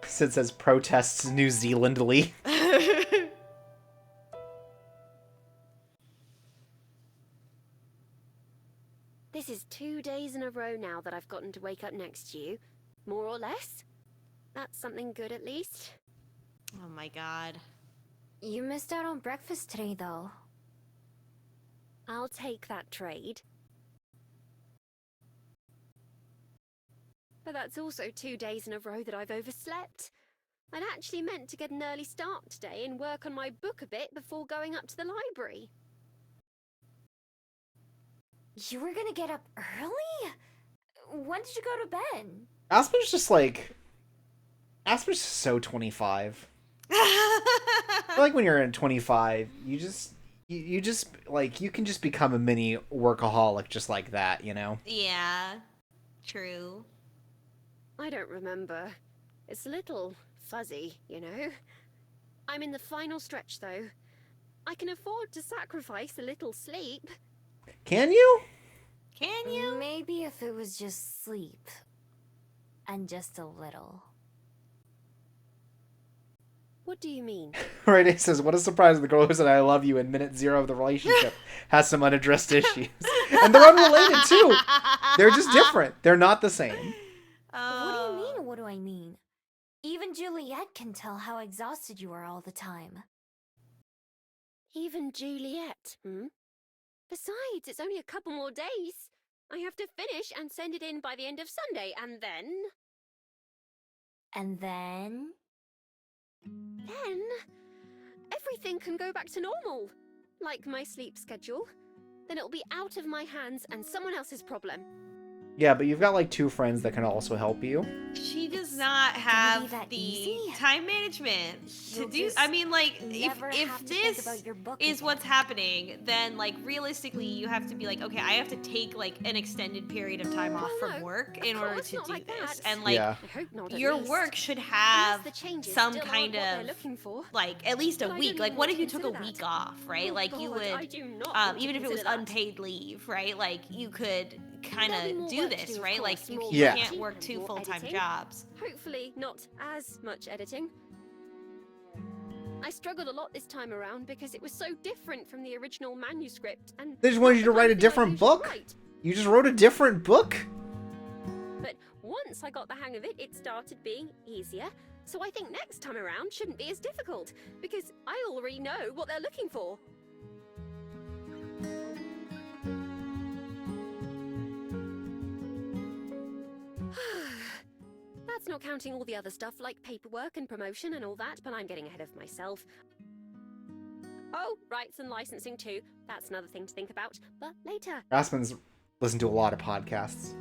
Sid says protests New Zealandly. This is 2 days in a row now that I've gotten to wake up next to you. More or less. That's something good at least. Oh my god. You missed out on breakfast today, though. I'll take that trade. But that's also 2 days in a row that I've overslept. I'd actually meant to get an early start today and work on my book a bit before going up to the library. You were gonna get up early? When did you go to bed? Aspen's just so 25. I feel like when you're in 25, you just like, you can just become a mini workaholic just like that, you know? Yeah. True. I don't remember. It's a little fuzzy, you know? I'm in the final stretch, though. I can afford to sacrifice a little sleep. Can you? Can you? Maybe if it was just sleep. And just a little. What do you mean? Right, it says, what a surprise the girl who said I love you in minute 0 of the relationship has some unaddressed issues. And they're unrelated, too. They're just different. They're not the same. What do you mean, what do I mean? Even Juliet can tell how exhausted you are all the time. Even Juliet, hmm? Besides, it's only a couple more days. I have to finish and send it in by the end of Sunday, and then... And then... Then... everything can go back to normal. Like my sleep schedule. Then it'll be out of my hands and someone else's problem. Yeah, but you've got like 2 friends that can also help you. She does not be have that the easy? time management to You'll do. just I mean, like, never if have to think this about your book is again. what's happening, then like realistically, you have to be like, okay, I have to take like an extended period of time off Well, from no, work of in order course to not do like this, that. and like Yeah. I hope not, at your least. work should Unless have the changes some still aren't kind what they're of looking for. like at least a But I week. don't Like, even what want if to you took a consider week that. off, right? Oh Like you God, I would. do not want to Even if it was consider that. unpaid leave, right? Like you could kind There'll be of more do work to this, do, of right? Like course, you more Yeah. can't writing work and 2 more full-time editing. jobs. Hopefully not as much editing. I struggled a lot this time around because it was so different from the original manuscript, and They just wanted not you the to kind write a of thing I different usually book? write. You just wrote a different book? But once I got the hang of it, it started being easier. So I think next time around shouldn't be as difficult, because I already know what they're looking for. That's not counting all the other stuff like paperwork and promotion and all that, but I'm getting ahead of myself. Oh, rights and licensing too. That's another thing to think about, but later. Aspen's listened to a lot of podcasts.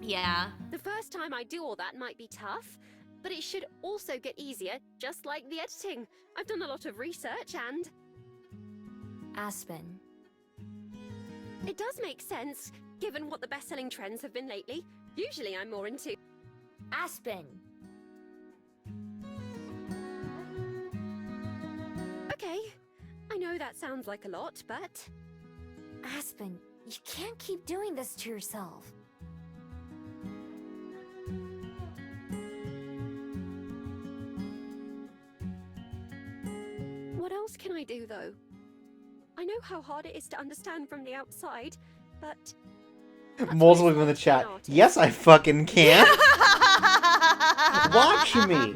Yeah. The first time I do all that might be tough, but it should also get easier, just like the editing. I've done a lot of research and... Aspen. It does make sense, given what the best-selling trends have been lately. Usually I'm more into... Aspen! Okay, I know that sounds like a lot, but... Aspen, you can't keep doing this to yourself. What else can I do, though? I know how hard it is to understand from the outside, but... Multiple people in the chat. Yes, I fucking can. Watch me.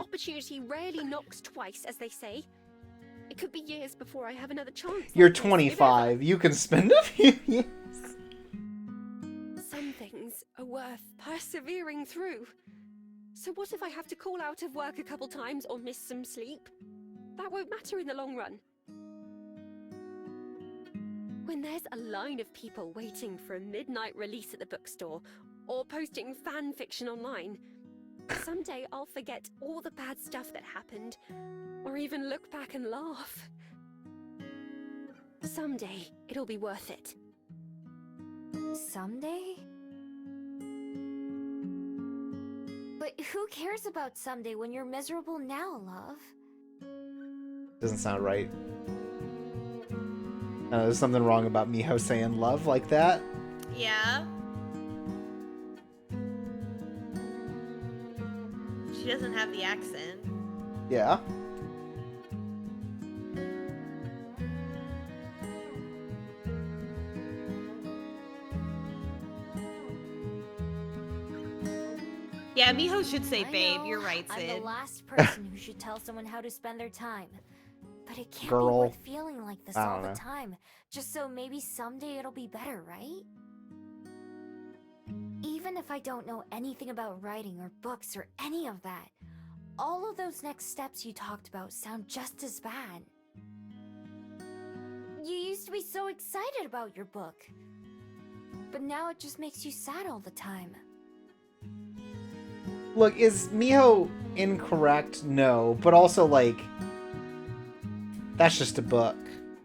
Opportunity rarely knocks twice, as they say. It could be years before I have another chance. You're like this, if 25. You can spend a few years. ever. Some things are worth persevering through. So what if I have to call out of work a couple times or miss some sleep? That won't matter in the long run. When there's a line of people waiting for a midnight release at the bookstore or posting fan fiction online, someday I'll forget all the bad stuff that happened, or even look back and laugh. Someday it'll be worth it. Someday? But who cares about someday when you're miserable now, love? Doesn't sound right. There's something wrong about Miho saying love like that. Yeah. She doesn't have the accent. Yeah. Yeah, Miho should say I babe. know, You're right, I'm Sid. the last person who should tell someone how to spend their time. But it can't Girl. be worth feeling like this I all don't the know. time, just so maybe someday it'll be better, right? Even if I don't know anything about writing or books or any of that, all of those next steps you talked about sound just as bad. You used to be so excited about your book, but now it just makes you sad all the time. Look, is Miho incorrect? No, but also like that's just a book.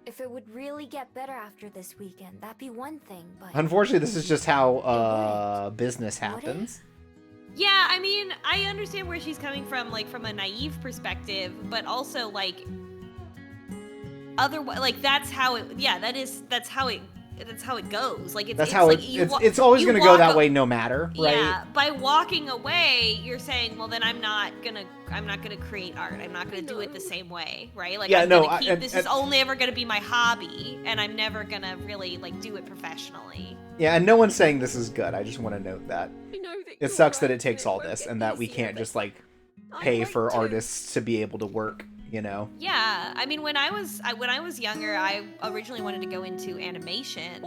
If it would really get better after this weekend, that'd be one thing, but... Unfortunately, this is just how wouldn't. business Would it? happens. Yeah, I mean, I understand where she's coming from, like from a naive perspective, but also like like that's how it. Yeah, that's how it that's how it goes. Like That's how it's always going to go that way no matter, right? Yeah, by walking away, you're saying, well, then I'm not gonna create art. I'm not gonna do it the same way, right? Like, I'm gonna keep this is only ever gonna be my hobby, and I'm never gonna really like do it professionally. Yeah, and no one's saying this is good. I just want to note that it sucks that it takes all this, and that we can't just like pay for artists to be able to work. You know? Yeah, I mean, when I was younger, I originally wanted to go into animation.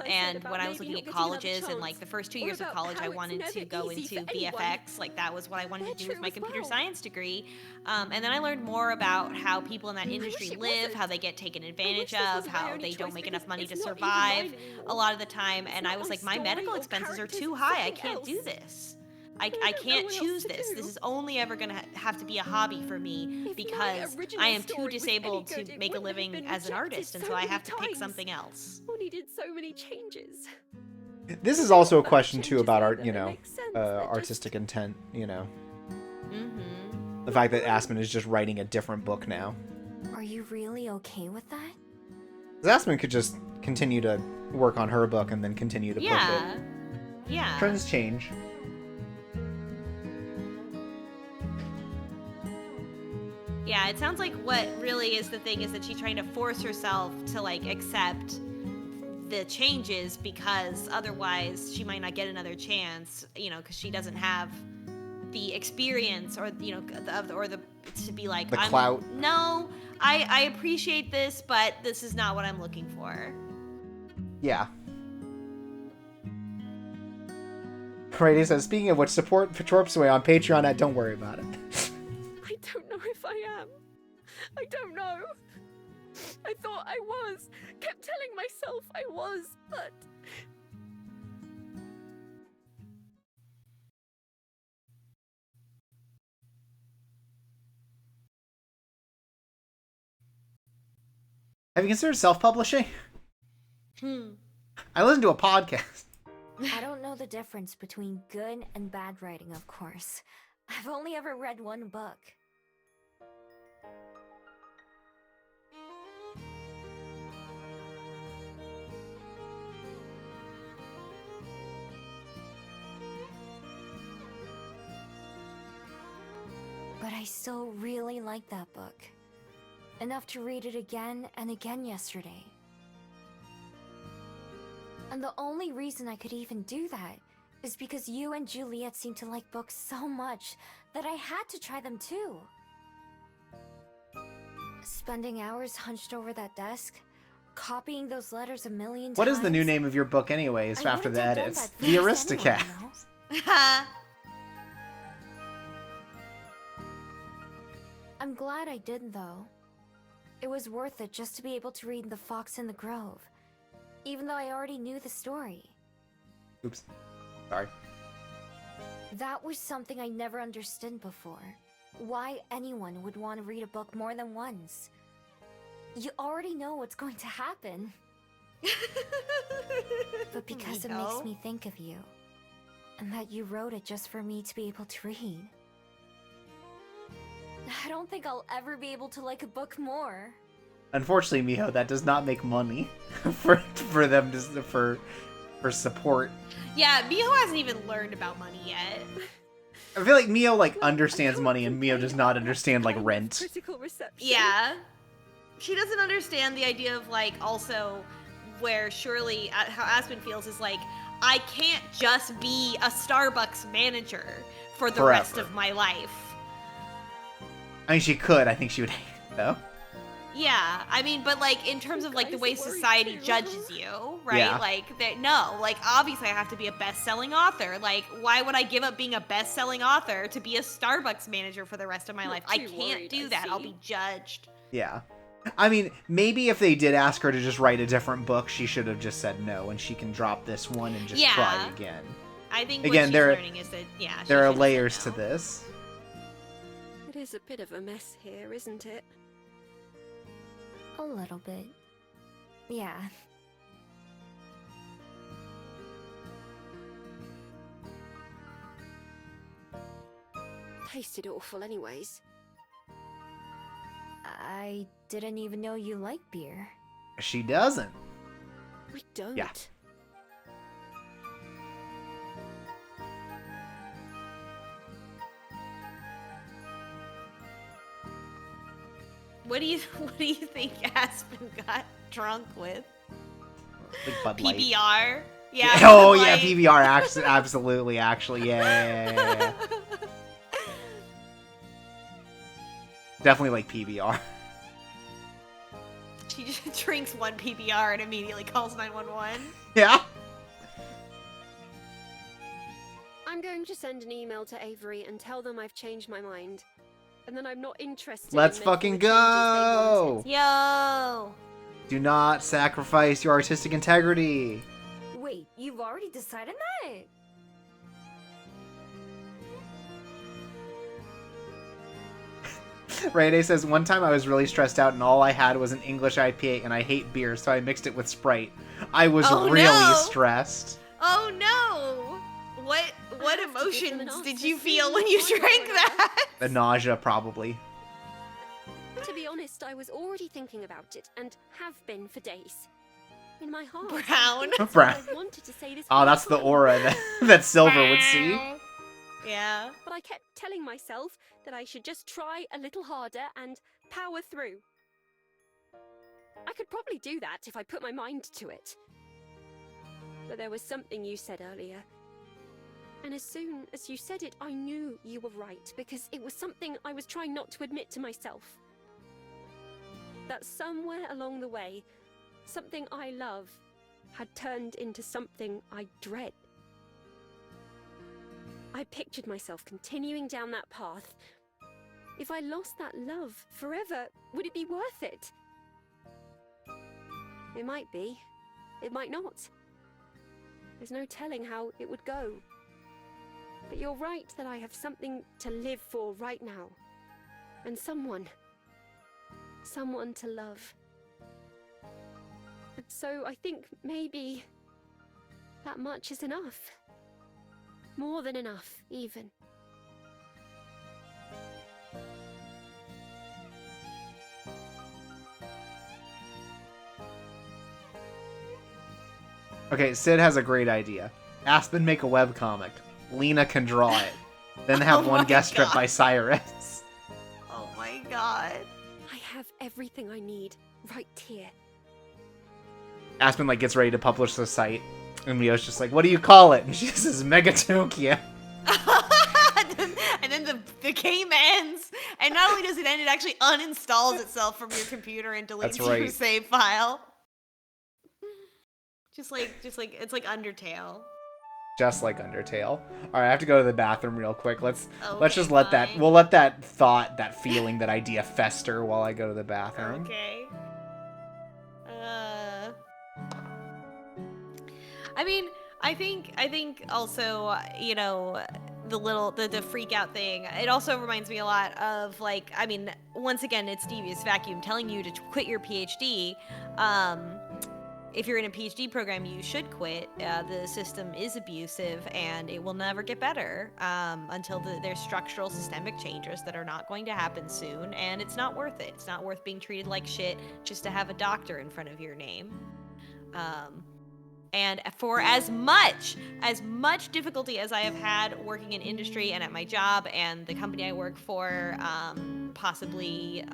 And when I was looking at colleges and like the first 2 years of college, I wanted to go into VFX. Like that was what I wanted to do with my computer science degree. And then I learned more about how people in that industry live, how they get taken advantage of, how they don't make enough money to survive a lot of the time. And I was like, my medical expenses are too high. I can't do this. I can't choose this. This is only ever going to have to be a hobby for me because I am too disabled to make a living as an artist, and so I have to pick something else. Needed so many changes. This is also a question too about art, artistic intent, Mm-hmm. The fact that Aspen is just writing a different book now. Are you really okay with that? 'Cause Aspen could just continue to work on her book and then continue to push it. Yeah. Trends change. Yeah, it sounds like what really is the thing is that she's trying to force herself to like accept the changes because otherwise she might not get another chance, because she doesn't have the experience or to be like the clout. No, I appreciate this, but this is not what I'm looking for. Yeah. Brady says, speaking of which, support Torpsway on Patreon at Don't Worry About It. I don't know if I am. I don't know. I thought I was. Kept telling myself I was, but... Have you considered self-publishing? I listened to a podcast. I don't know the difference between good and bad writing, of course. I've only ever read one book. But I still really like that book. Enough to read it again and again yesterday. And the only reason I could even do that is because you and Juliet seem to like books so much that I had to try them too. Spending hours hunched over that desk, copying those letters a million times. What is the new name of your book anyways after the edits? The Aristocat. I'm glad I did though. It was worth it just to be able to read The Fox in the Grove, even though I already knew the story. Oops. Sorry. That was something I never understood before. Why anyone would want to read a book more than once. You already know what's going to happen. But because it makes me think of you, and that you wrote it just for me to be able to read. I don't think I'll ever be able to like a book more. Unfortunately, Miho, that does not make money for them for support. Yeah, Miho hasn't even learned about money yet. I feel like Miho understands money and Miho does not understand rent. Yeah. She doesn't understand the idea of also where surely how Aspen feels is I can't just be a Starbucks manager for the rest of my life. I mean, she could. I think she would hate it, though. Yeah, I mean, but in terms of the way society judges you, right? Yeah. Obviously I have to be a best-selling author. Why would I give up being a best-selling author to be a Starbucks manager for the rest of my life? I can't do that. I'll be judged. Yeah. I mean, maybe if they did ask her to just write a different book, she should have just said no, and she can drop this one and just try again. I think what she's learning is that, there are layers to this. It is a bit of a mess here, isn't it? A little bit. Yeah. Tasted awful anyways. I didn't even know you like beer. She doesn't. I don't. Yeah. What do you think Aspen got drunk with? Like Bud Light. PBR? Yeah. Oh Bud yeah, Light. PBR. Absolutely. Actually, yeah. Definitely like PBR. She just drinks one PBR and immediately calls 911. Yeah. I'm going to send an email to Avery and tell them I've changed my mind. And then I'm not interested Let's in making fucking the changes they go! wanted. Yo! Do not sacrifice your artistic integrity. Wait, you've already decided that? Rayday says, one time I was really stressed out and all I had was an English IPA and I hate beer, so I mixed it with Sprite. I was Oh, really no. stressed. Oh no! What I have to give them an emotions did answer you feel soon, when you one way or drank another. that? The nausea, probably. To be honest, I was already thinking about it and have been for days. In my heart, Brown. that's Brown. what I wanted to say this Oh, whole that's the time. aura that Silver would see. Yeah. But I kept telling myself that I should just try a little harder and power through. I could probably do that if I put my mind to it. But there was something you said earlier. And as soon as you said it, I knew you were right, because it was something I was trying not to admit to myself. That somewhere along the way, something I love had turned into something I dread. I pictured myself continuing down that path. If I lost that love forever, would it be worth it? It might be. It might not. There's no telling how it would go. But you're right that I have something to live for right now. And someone to love. And so I think maybe that much is enough. More than enough, even. Okay, Sid has a great idea. Aspen make a webcomic. Lena can draw it. Then have Oh one my guest strip God. by Cyrus. Oh my god. I have everything I need right here. Aspen like gets ready to publish the site, and Mio's just like, "What do you call it?" And she says, "Megatokia." And then the game ends, and not only does it end, it actually uninstalls itself from your computer and deletes That's your right. save file. Just like it's like Undertale. Just like Undertale. All right, I have to go to the bathroom real quick. Let's Okay, just let that fine. we'll let that thought, that feeling, that idea fester while I go to the bathroom. Okay. I mean, I think also, you know, the freak out thing, it also reminds me a lot of, like, I mean, once again, it's Devious Vacuum telling you to quit your PhD. If you're in a PhD program, you should quit. The system is abusive, and it will never get better until there's structural systemic changes that are not going to happen soon, and it's not worth it. It's not worth being treated like shit just to have a doctor in front of your name. And for as much difficulty as I have had working in industry and at my job and the company I work for, possibly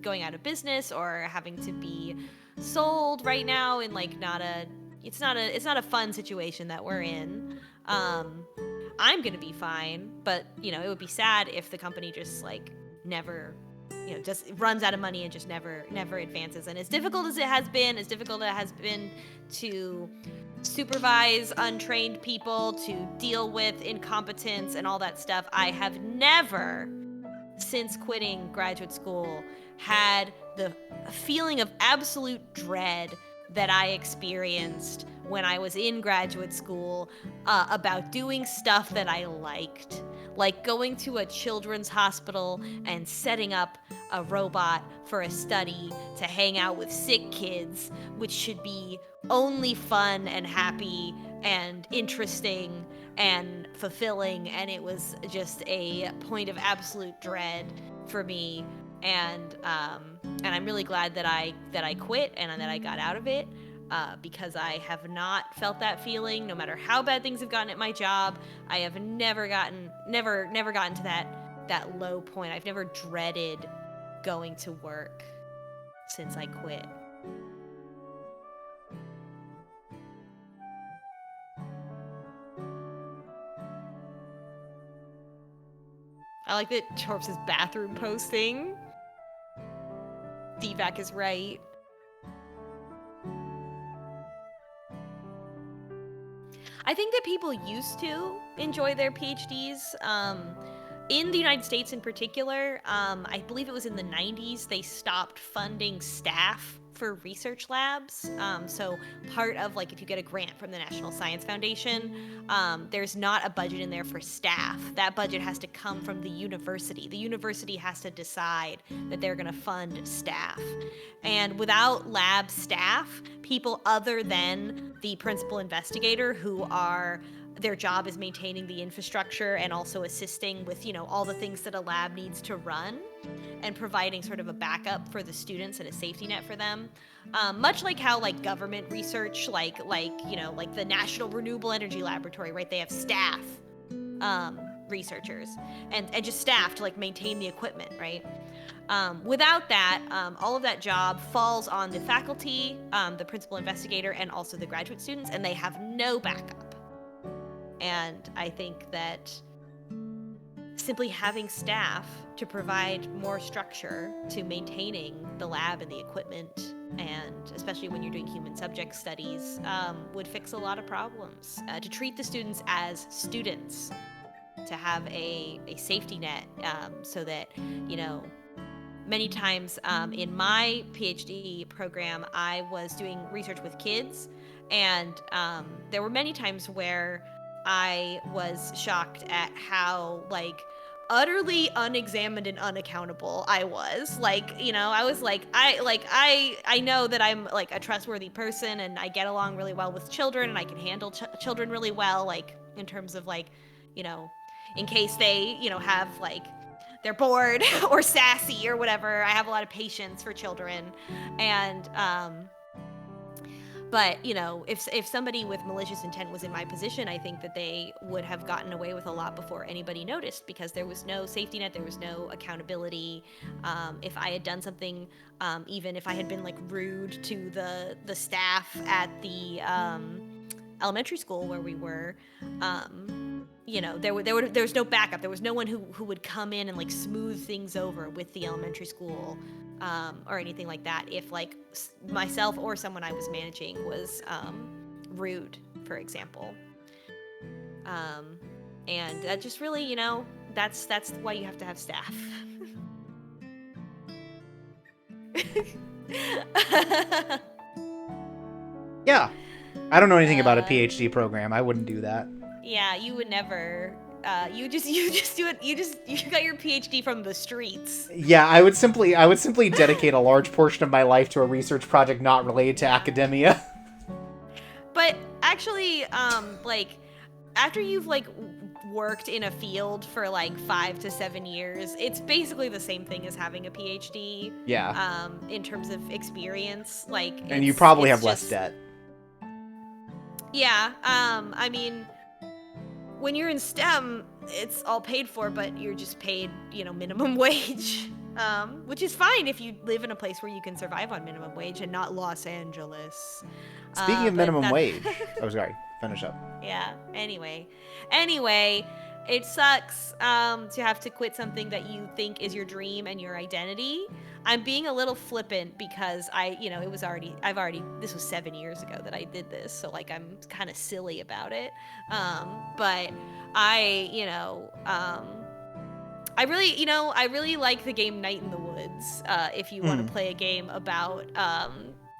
going out of business or having to be sold right now in like it's not a fun situation that we're in. I'm gonna be fine, but you know, it would be sad if the company just like never, you know, just runs out of money and just never advances. And as difficult as it has been to supervise untrained people, to deal with incompetence and all that stuff, I have never, since quitting graduate school, had the feeling of absolute dread that I experienced when I was in graduate school about doing stuff that I liked. Like going to a children's hospital and setting up a robot for a study to hang out with sick kids, which should be only fun and happy and interesting and fulfilling, and it was just a point of absolute dread for me. And I'm really glad that I quit and that I got out of it. because I have not felt that feeling. No matter how bad things have gotten at my job, I have never gotten to that low point. I've never dreaded going to work since I quit. I like that Torps' bathroom posting. DVAC is right. I think that people used to enjoy their PhDs. In the United States in particular, I believe it was in the 90s, they stopped funding staff for research labs. So part of, like, if you get a grant from the National Science Foundation, there's not a budget in there for staff. That budget has to come from the university. The university has to decide that they're going to fund staff. And without lab staff, people other than the principal investigator, who are their job is maintaining the infrastructure and also assisting with, you know, all the things that a lab needs to run and providing sort of a backup for the students and a safety net for them. Much like how, like, government research, like you know, like the National Renewable Energy Laboratory, right? They have staff researchers and just staff to, like, maintain the equipment, right? Without that, all of that job falls on the faculty, the principal investigator, and also the graduate students, and they have no backup. And I think that simply having staff to provide more structure to maintaining the lab and the equipment, and especially when you're doing human subject studies, would fix a lot of problems. To treat the students as students, to have a safety net, so that, you know, many times in my PhD program, I was doing research with kids, and there were many times where I was shocked at how, like, utterly unexamined and unaccountable I was. Like, you know, I was like, I know that I'm, like, a trustworthy person, and I get along really well with children, and I can handle children really well, like, in terms of, like, you know, in case they, you know, have, like, they're bored or sassy or whatever. I have a lot of patience for children. And but, you know, if somebody with malicious intent was in my position, I think that they would have gotten away with a lot before anybody noticed, because there was no safety net, there was no accountability. If I had done something, even if I had been, like, rude to the staff at the elementary school where we were, you know, there was no backup. There was no one who would come in and, like, smooth things over with the elementary school, or anything like that, if, like, myself or someone I was managing was rude, for example. And that just really, you know, that's why you have to have staff. Yeah. I don't know anything about a PhD program. I wouldn't do that. Yeah, you would never. You just do it. You got your PhD from the streets. Yeah, I would simply dedicate a large portion of my life to a research project not related to academia. But actually, like, after you've, like, worked in a field for, like, 5 to 7 years, it's basically the same thing as having a PhD. Yeah. In terms of experience, like, And you probably have less debt. Yeah. I mean, when you're in STEM, it's all paid for, but you're just paid, you know, minimum wage, which is fine if you live in a place where you can survive on minimum wage and not Los Angeles. Speaking of minimum wage, oh, sorry, finish up. Yeah. Anyway, it sucks to have to quit something that you think is your dream and your identity. I'm being a little flippant because this was 7 years ago that I did this, so, like, I'm kind of silly about it. But I really like the game Night in the Woods. If you want to play a game about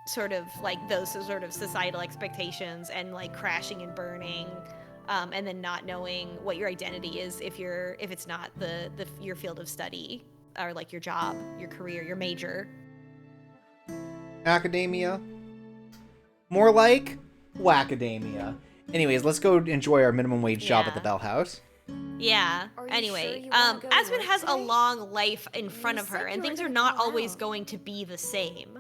sort of, like, those sort of societal expectations and, like, crashing and burning, and then not knowing what your identity is if it's not your field of study, or, like, your job, your career, your major. Academia. More like whackademia. Anyways, let's go enjoy our minimum wage job at the Bell House. Yeah. Anyway, Aspen has a long life in front of her, and things are not always going to be the same.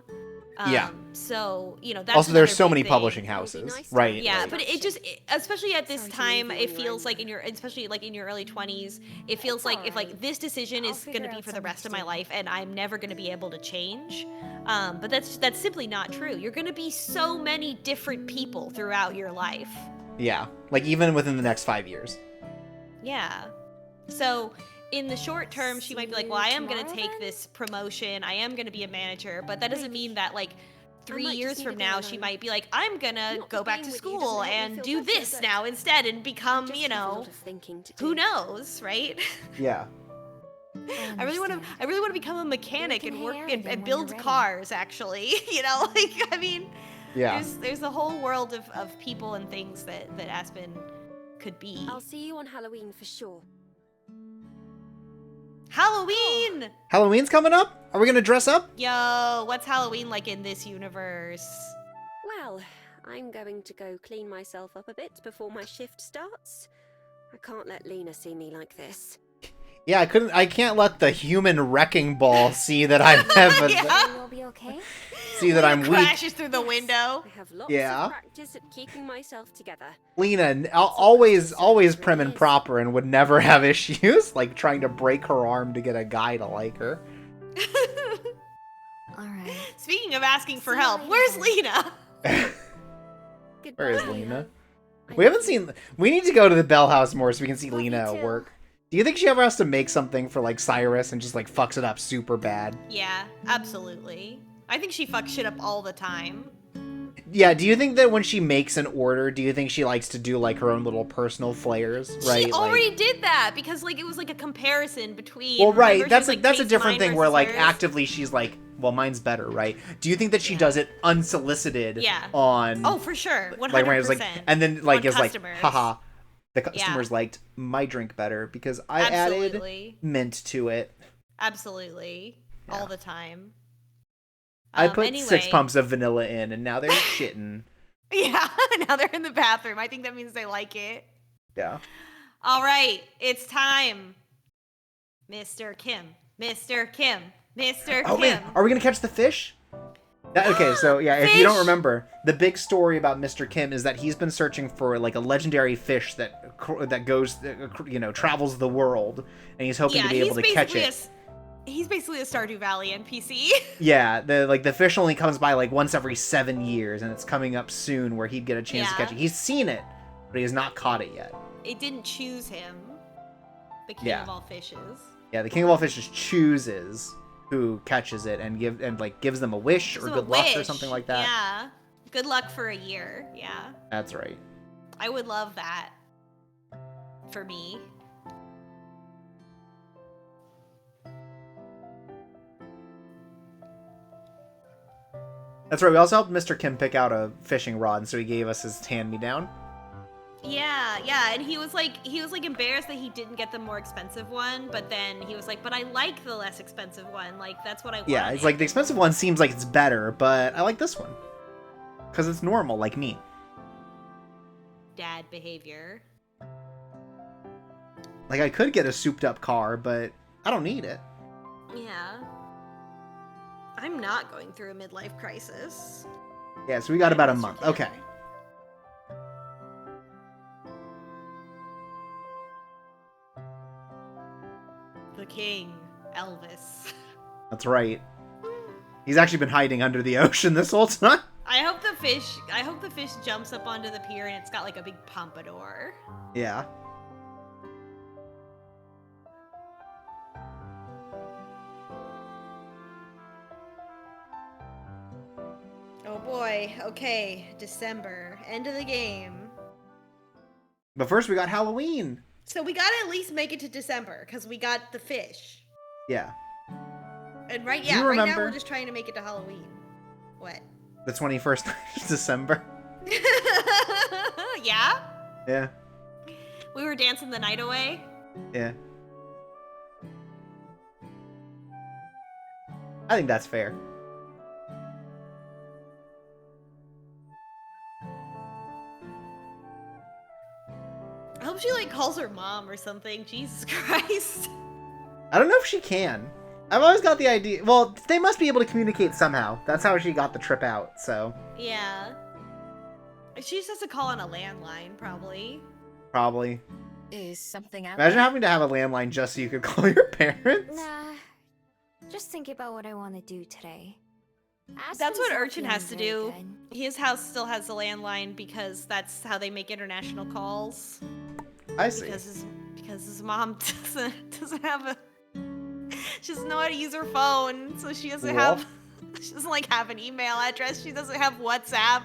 Yeah. So, that's Also, there's another so big many thing. publishing It would be houses, nice to right? have Yeah, like- but especially at this Sorry to time, leave you it on your feels own like there. especially like in your early 20s, it feels It's like if alright. this decision I'll is figure going to be out for the something rest to of my do. life and I'm never going to be able to change. But that's simply not true. You're going to be so many different people throughout your life. Yeah, like even within the next 5 years. Yeah. So in the short term, she might be like, See well, I you am going to tomorrow take then? this promotion. I am going to be a manager. But that doesn't Maybe. mean that, like, I 3 might just years need from a day now, she alone. might be like, I'm going to Not go that back being to with you doesn't school help me and feel do better, this but now instead and I become, just have a lot of thinking to do. who knows, right? Yeah. I really want to. understand. I really want to become a mechanic can and work hang out and, again and when you're build ready. cars. Actually, like I mean, Yeah. there's a whole world of people and things that Aspen could be. I'll see you on Halloween for sure. Halloween! Halloween's coming up? Are we gonna dress up? Yo, what's Halloween like in this universe? Well, I'm going to go clean myself up a bit before my shift starts. I can't let Lena see me like this. Yeah, I can't let the human wrecking ball see that I have Yeah. You'll be okay? see that I'm weak. Crashes through the Yes, window. I have lots Yeah. of practice at keeping myself together. Lena, always prim and proper and would never have issues, like trying to break her arm to get a guy to like her. Alright. Speaking of asking for See you help, later where's then. Lena? Goodbye, Where is Miho. Lena? I We love haven't you. seen... We need to go to the Bell House more so we can see Love you Lena at too. work. Do you think she ever has to make something for, like, Cyrus and just, like, fucks it up super bad? Yeah, absolutely. I think she fucks shit up all the time. Yeah, do you think that when she makes an order, do you think she likes to do, like, her own little personal flares, right? She already did that because like it was like a comparison between. Well, right, remember, she that's was, a, like, that's a taste different mine thing where, versus like, hers? actively she's like, well, mine's better, right? Do you think that she Yeah. does it unsolicited Yeah. on... Oh, for sure, 100%. Like, when it's like, and then, like, On is like, customers. haha, the customers liked my drink better because I added Absolutely. mint to it. Absolutely, Yeah. all the time. I put 6 anyway. pumps of vanilla in, and now they're shitting. Yeah, now they're in the bathroom. I think that means they like it. Yeah. All right, it's time. Mr. Kim. Mr. Kim. Mr. Oh Kim. man, are we gonna catch the fish? Okay, so yeah, if you don't Fish! remember, the big story about Mr. Kim is that he's been searching for like a legendary fish that goes, travels the world, and he's hoping to be able to catch it. He's basically a Stardew Valley NPC. Yeah, the fish only comes by like once every 7 years, and it's coming up soon where he'd get a chance to catch it. He's seen it, but he has not caught it yet. It didn't choose him. The king Yeah. of all fishes. Yeah, the king of all fishes chooses who catches it and gives them a wish Gives or him a good luck or wish. something like that. Yeah. Good luck for a year. Yeah. That's right. I would love that. For me. That's right. We also helped Mr. Kim pick out a fishing rod, and so he gave us his hand-me-down. Yeah, and he was like embarrassed that he didn't get the more expensive one, but then he was like, but I like the less expensive one, like that's what I want. Yeah, it's like the expensive one seems like it's better, but I like this one. Because it's normal, like me. Dad behavior. Like, I could get a souped-up car, but I don't need it. Yeah. I'm not going through a midlife crisis. Yeah, so we got about a Mr. month. Kim. Okay. The king, Elvis. That's right. He's actually been hiding under the ocean this whole time. I hope the fish jumps up onto the pier and it's got like a big pompadour. Yeah. Oh boy, okay, December, end of the game. But first we got Halloween. So we gotta at least make it to December, because we got the fish. Yeah. And right Do you now remember- we're just trying to make it to Halloween. What? The 21st of December. Yeah? Yeah. We were dancing the night away? Yeah. I think that's fair. I hope she like calls her mom or something. Jesus Christ. I don't know if she can. I've always got the idea. Well, they must be able to communicate somehow. That's how she got the trip out. So Yeah. She just has to call on a landline, probably. probably. Is something out Imagine there? having to have a landline just so you could call your parents. Nah, just thinking about what I want to do today. That's Aspen's what not Urchin has to feeling do. very good. His house still has a landline because that's how they make international calls. I see. Because his mom doesn't have a she doesn't know how to use her phone, so she doesn't have an email address. She doesn't have WhatsApp.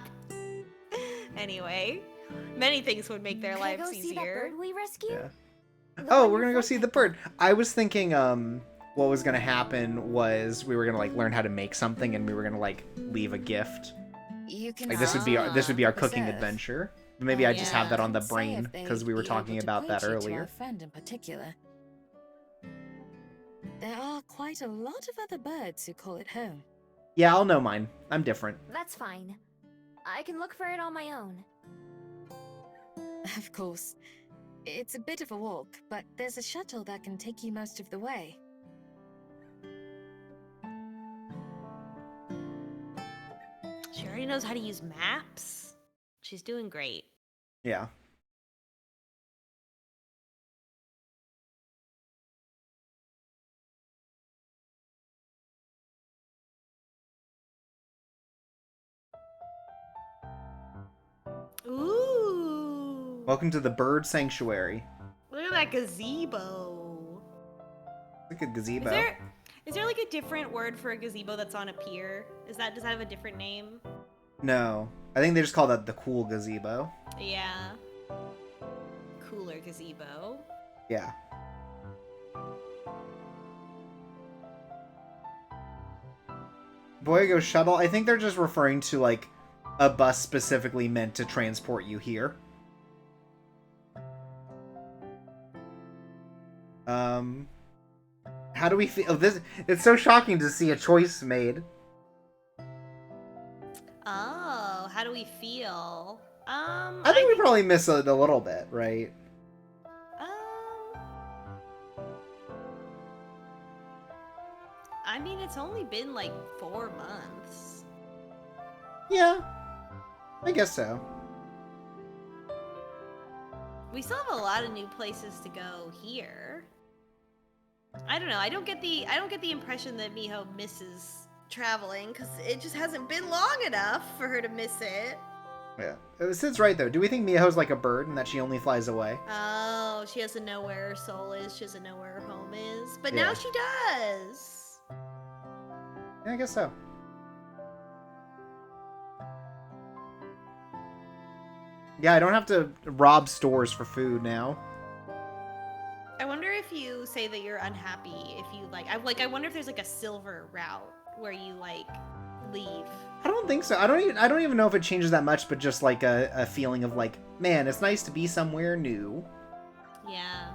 Anyway, many things would make their Can I lives go see that easier. bird we rescued? Yeah. The Oh, one we're your gonna go friend see the picked bird. up. I was thinking, what was gonna happen was we were gonna like learn how to make something, and we were gonna like leave a gift. You can Like this would be our cooking preserve. adventure. Maybe I just have that on the Can't say brain if because they'd we were be talking able to about that point you to earlier. our friend in particular. There are quite a lot of other birds who call it home. Yeah, I'll know mine. I'm different. That's fine. I can look for it on my own. Of course. It's a bit of a walk, but there's a shuttle that can take you most of the way. She already knows how to use maps. She's doing great. Yeah. Ooh. Welcome to the bird sanctuary. Look at that gazebo. Look at gazebo. Is there like a different word for a gazebo that's on a pier? Does that have a different name? No, I think they just call that the cool gazebo. Yeah. Cooler gazebo. Yeah. Boygo shuttle. I think they're just referring to like a bus specifically meant to transport you here. How do we feel? This it's so shocking to see a choice made. Oh, how do we feel? I think we probably miss it a little bit, right? I mean, it's only been like 4 months. Yeah, I guess so. We still have a lot of new places to go here. I don't know. I don't get the impression that Miho misses traveling because it just hasn't been long enough for her to miss it. Yeah, Sid's right though. Do we think Miho's like a bird and that she only flies away? Oh, she doesn't know where her soul is. She doesn't know where her home is. But Yeah. now she does. Yeah, I guess so. Yeah, I don't have to rob stores for food now. I wonder if you say that you're unhappy, if you I wonder if there's like a silver route where you like leave. I don't think so. I don't even know if it changes that much, but just like a feeling of like, man, it's nice to be somewhere new. Yeah.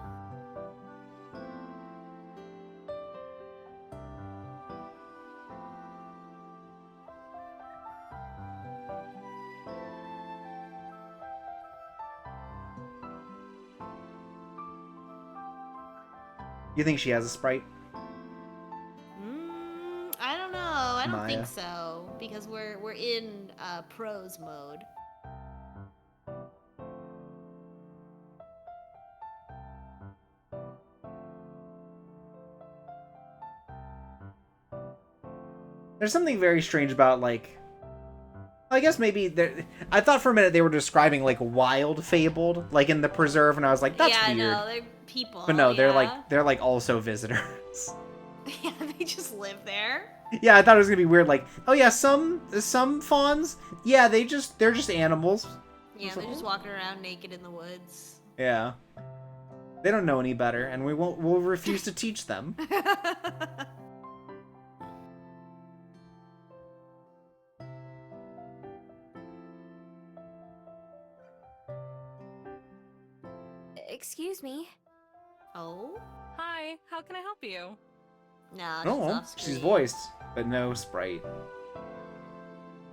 You think she has a sprite? I don't know. I don't Maya. think so because we're in prose mode. There's something very strange about like, I guess maybe I thought for a minute they were describing like wild fabled, like in the preserve, and I was like, that's yeah, weird. no, they're people. But no, yeah. they're like also visitors. Yeah, they just live there. Yeah, I thought it was gonna be weird. Like, oh yeah, some fawns. Yeah, they're just animals. Yeah, they're just walking around naked in the woods. Yeah, they don't know any better, and we'll refuse to teach them. Excuse me. Oh? Hi, how can I help you? No, she's No, off she's screen. voiced, but no sprite.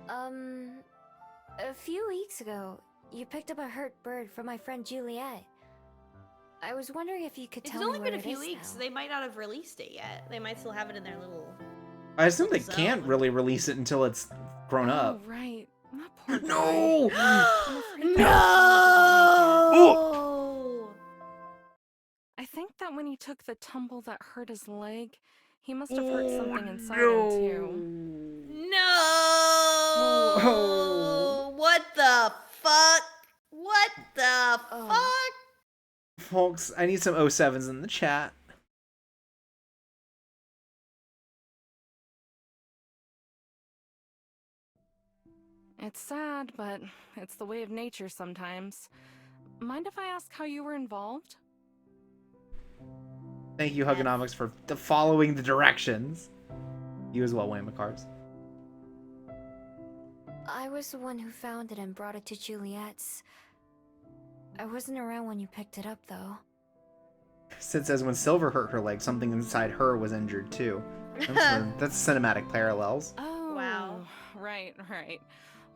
A few weeks ago, you picked up a hurt bird from my friend Juliet. I was wondering if you could It's tell me only where been a it few is weeks. now. They might not have released it yet. They might still have it in their little. I assume they Little can't zone. really release it until it's grown up. Oh, right. That poor guy. No! I'm afraid that No! I think that when he took the tumble that hurt his leg, he must have hurt something inside him too. No! What the fuck? What the fuck? Folks, I need some 07s in the chat. It's sad, but it's the way of nature sometimes. Mind if I ask how you were involved? Thank you, Hugonomics, for following the directions. You as well, Wayne McCarbs. I was the one who found it and brought it to Juliet's. I wasn't around when you picked it up, though. Sid says when Silver hurt her leg, something inside her was injured too. That's cinematic parallels. Oh, Wow. Right.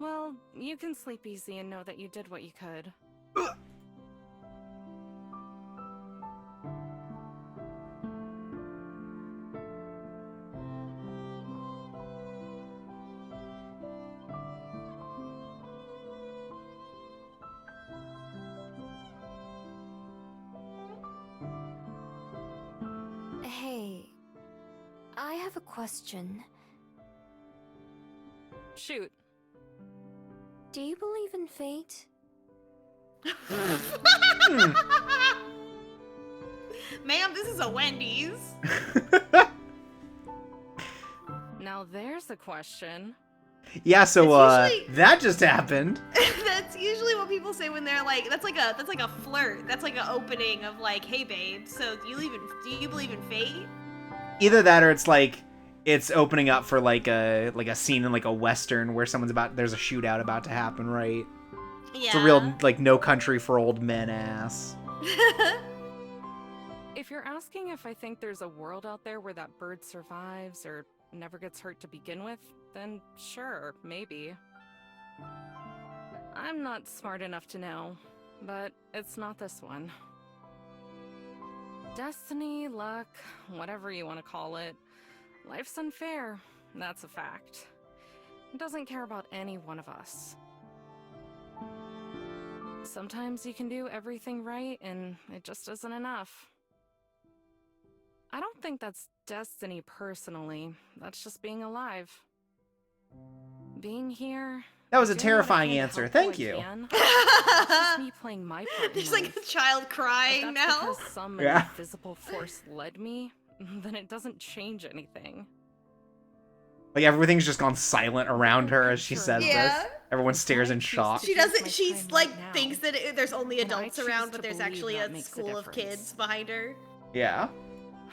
Well, you can sleep easy and know that you did what you could. Hey, I have a question. Shoot. Do you believe in fate? Ma'am, this is a Wendy's. Now there's a question. Yeah, so It's usually- that just happened. That's usually what people say when they're like, that's like a flirt. That's like an opening of like, hey babe, so do you believe in fate? Either that or it's like it's opening up for like a scene in like a western where there's a shootout about to happen, right? Yeah. It's a real like No Country for Old Men ass. If you're asking if I think there's a world out there where that bird survives or never gets hurt to begin with, then sure, maybe. I'm not smart enough to know, but it's not this one. Destiny, luck, whatever you want to call it. Life's unfair, that's a fact. It doesn't care about any one of us. Sometimes you can do everything right, and it just isn't enough. I don't think that's destiny personally. That's just being alive. Being here. That was a doing what I terrifying can to answer. help Thank who I you. can. It's just me playing my part in There's like life. a child If crying that's now. because some Yeah. invisible force led me, then it doesn't change anything. Like everything's just gone silent around her as she says Yeah. this. Everyone stares in I choose shock. to She use doesn't. my She's time like right now. thinks that there's only And I adults choose around, to but there's believe actually that a makes a school of difference. kids behind her. Yeah.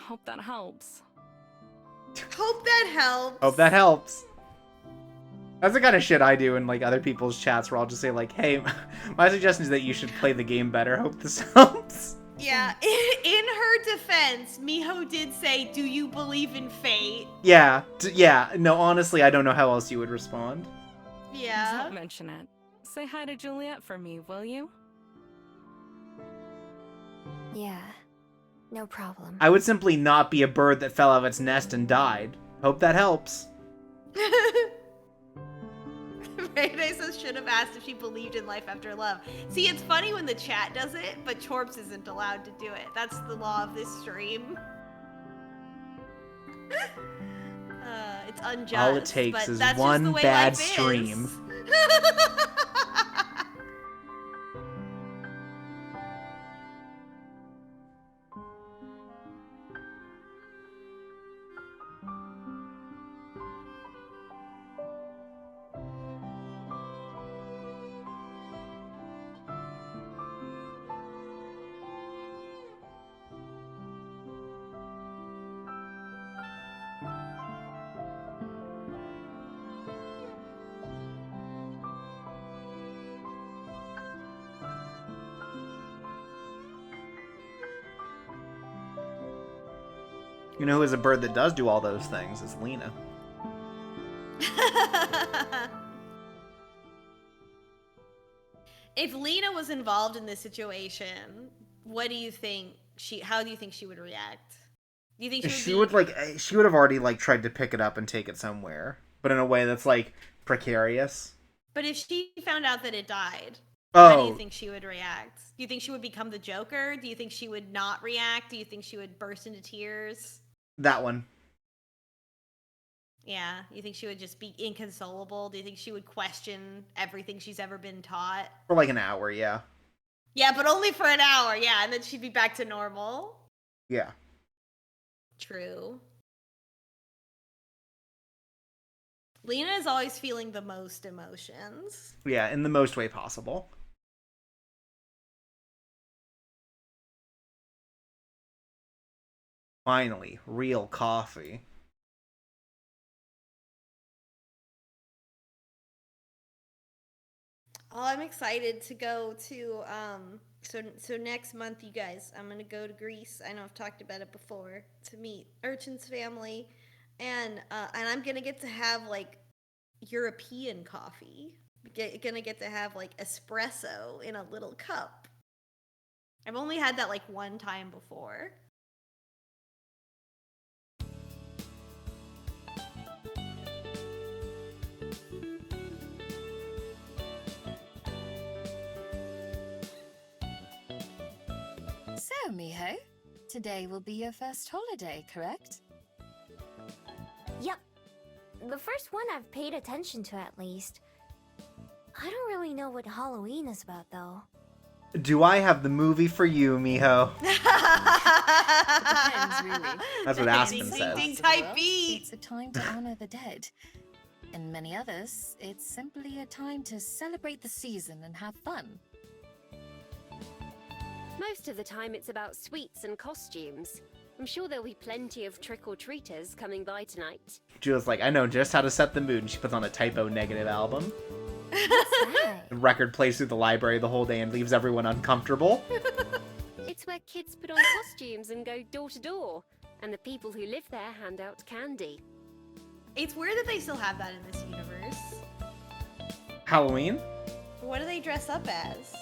Hope that helps. Hope that helps. Hope that helps. That's the kind of shit I do in like other people's chats where I'll just say like, hey, my suggestion is that you should play the game better. Hope this helps. Yeah. In her defense, Miho did say, "Do you believe in fate?" Yeah. Yeah. No, honestly, I don't know how else you would respond. Yeah. Don't mention it. Say hi to Juliet for me, will you? Yeah, no problem. I would simply not be a bird that fell out of its nest and died. Hope that helps. Mayday says should have asked if she believed in life after love. See, it's funny when the chat does it, but Chorps isn't allowed to do it. That's the law of this stream. It's unjust. All it takes but is that's just one the way bad life stream. is. You know who is a bird that does do all those things? It's Lena. If Lena was involved in this situation, what do you think how do you think she would react? Do you think She would she would have already like tried to pick it up and take it somewhere, but in a way that's like precarious. But if she found out that it died, Oh, how do you think she would react? Do you think she would become the Joker? Do you think she would not react? Do you think she would burst into tears? that one. Yeah, you think she would just be inconsolable? Do you think she would question everything she's ever been taught? For like an hour, yeah. Yeah, but only for an hour, yeah, and then she'd be back to normal. Yeah. True. Lena is always feeling the most emotions. Yeah, in the most way possible. Finally, real coffee. Oh, I'm excited to go to so next month, you guys, I'm gonna go to Greece. I know I've talked about it before, to meet Urchin's family, and I'm gonna get to have like European coffee. Gonna get to have like espresso in a little cup. I've only had that like one time before. So, Miho, today will be your first holiday, correct? Yep. The first one I've paid attention to, at least. I don't really know what Halloween is about, though. Do I have the movie for you, Miho? Depends, really. That's what Aspen Ding, says. ding, ding, type beat. It's a time to honor the dead. In many others, it's simply a time to celebrate the season and have fun. Most of the time it's about sweets and costumes. I'm sure there'll be plenty of trick-or-treaters coming by tonight. Jules like, I know just how to set the mood, and she puts on a typo negative album. What's that? The record plays through the library the whole day and leaves everyone uncomfortable. It's where kids put on costumes and go door to door, and the people who live there hand out candy. It's weird that they still have that in this universe. Halloween? What do they dress up as?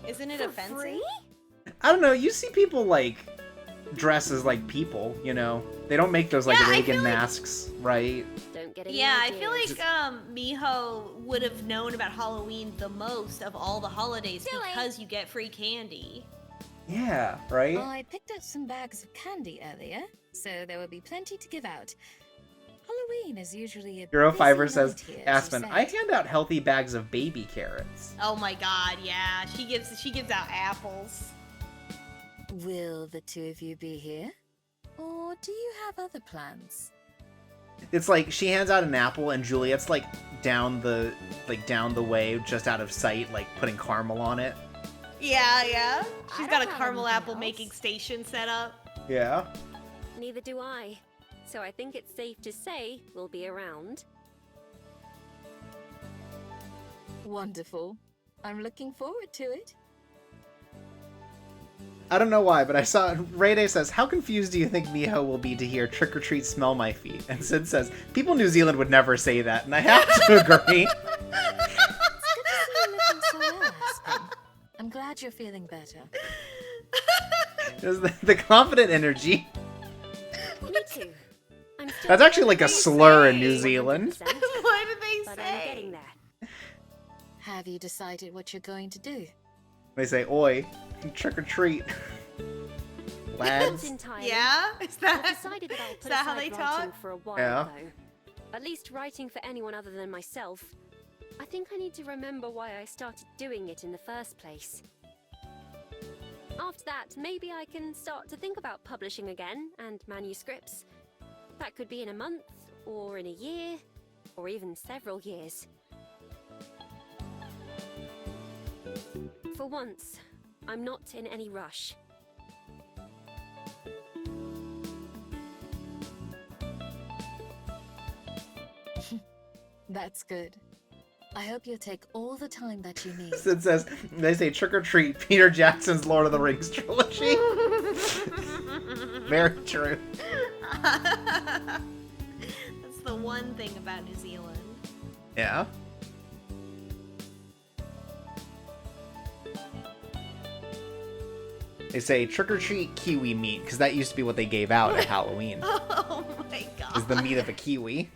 Isn't it For offensive? free? I don't know, you see people like dress as like people, you know? They don't make those like Yeah, I Reagan feel like- masks, right? Don't get any Yeah, I ideas. feel like Miho would have known about Halloween the most of all the holidays Silly. because you get free candy. Yeah, right? I picked up some bags of candy earlier, so there will be plenty to give out. Halloween is usually a Hero busy Fiver night says, here, as you Aspen, said. I hand out healthy bags of baby carrots. Oh my god, yeah. She gives out apples. Will the two of you be here? Or do you have other plans? It's like she hands out an apple and Juliet's like down the way, just out of sight, like putting caramel on it. Yeah, yeah. I She's don't got a have caramel anything apple else. making station set up. Yeah. Neither do I. So I think it's safe to say we'll be around. Wonderful. I'm looking forward to it. I don't know why, but I saw Ray Day says, how confused do you think Miho will be to hear trick or treat smell my feet? And Sid says, people in New Zealand would never say that, and I have to agree. It's good to see you looking so well, Aspen. I'm glad you're feeling better. There's the confident energy. Me too. I'm still That's actually like a They slur in say. New Zealand. 100%, What did they but I'm say? getting there. Have you decided what you're going to do? They say, oi, trick or treat. Depends Lads. entirely. Yeah? Is I've that decided that I'll put that how aside they writing talk? for a while, Yeah. though. At least writing for anyone other than myself. I think I need to remember why I started doing it in the first place. After that, maybe I can start to think about publishing again and manuscripts. That could be in a month, or in a year, or even several years. For once, I'm not in any rush. That's good. I hope you'll take all the time that you need. Sid says, they say trick or treat, Peter Jackson's Lord of the Rings trilogy. Very true. That's the one thing about New Zealand. Yeah. They say trick or treat kiwi meat because that used to be what they gave out at Halloween. Oh my god. Is the meat of a kiwi.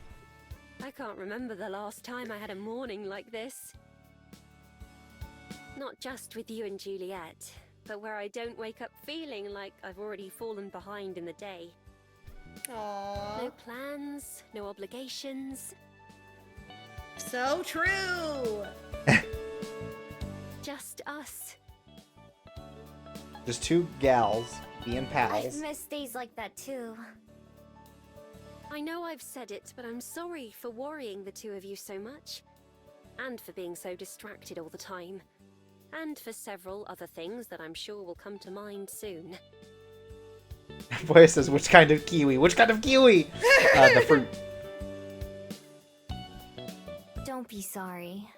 I can't remember the last time I had a morning like this. Not just with you and Juliet, but where I don't wake up feeling like I've already fallen behind in the day. Aww. No plans, no obligations. So true. Just us. Just two gals being I've pals. missed days like that too. I know I've said it, but I'm sorry for worrying the two of you so much. And for being so distracted all the time. And for several other things that I'm sure will come to mind soon. Boy says, which kind of kiwi? Which kind of kiwi? The fruit. Don't be sorry.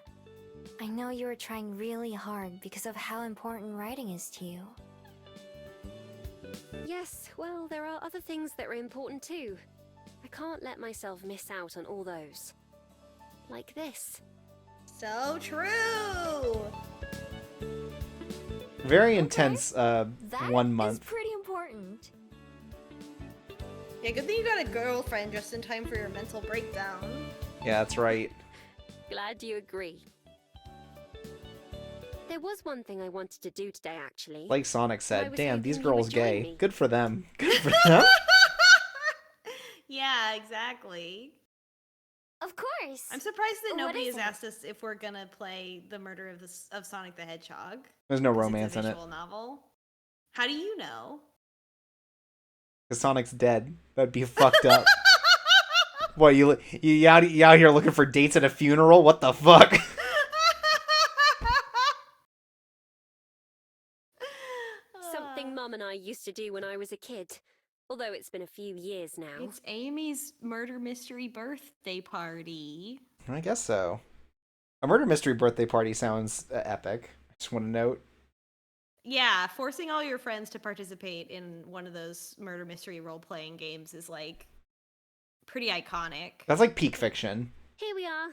I know you were trying really hard because of how important writing is to you. Yes, well, there are other things that are important too. I can't let myself miss out on all those. Like this. So true. Very intense, That 1 month. is pretty important. Yeah, good thing you got a girlfriend just in time for your mental breakdown. Yeah, that's right. Glad you agree. There was one thing I wanted to do today, actually. Like Sonic I said, was damn, hoping these you girls would join gay. me." Good for them. Good for them. Yeah, exactly. Of course. I'm surprised that What nobody is has it? asked us if we're gonna play the murder of Sonic the Hedgehog. There's no 'Cause romance it's in a it. visual novel. How do you know? Because Sonic's dead. That'd be fucked up. What, you out here looking for dates at a funeral? What the fuck? Something Mum and I used to do when I was a kid. Although it's been a few years now. It's Amy's murder mystery birthday party. I guess so. A murder mystery birthday party sounds epic. I just want to note. Yeah, forcing all your friends to participate in one of those murder mystery role-playing games is like pretty iconic. That's like peak fiction. Here we are.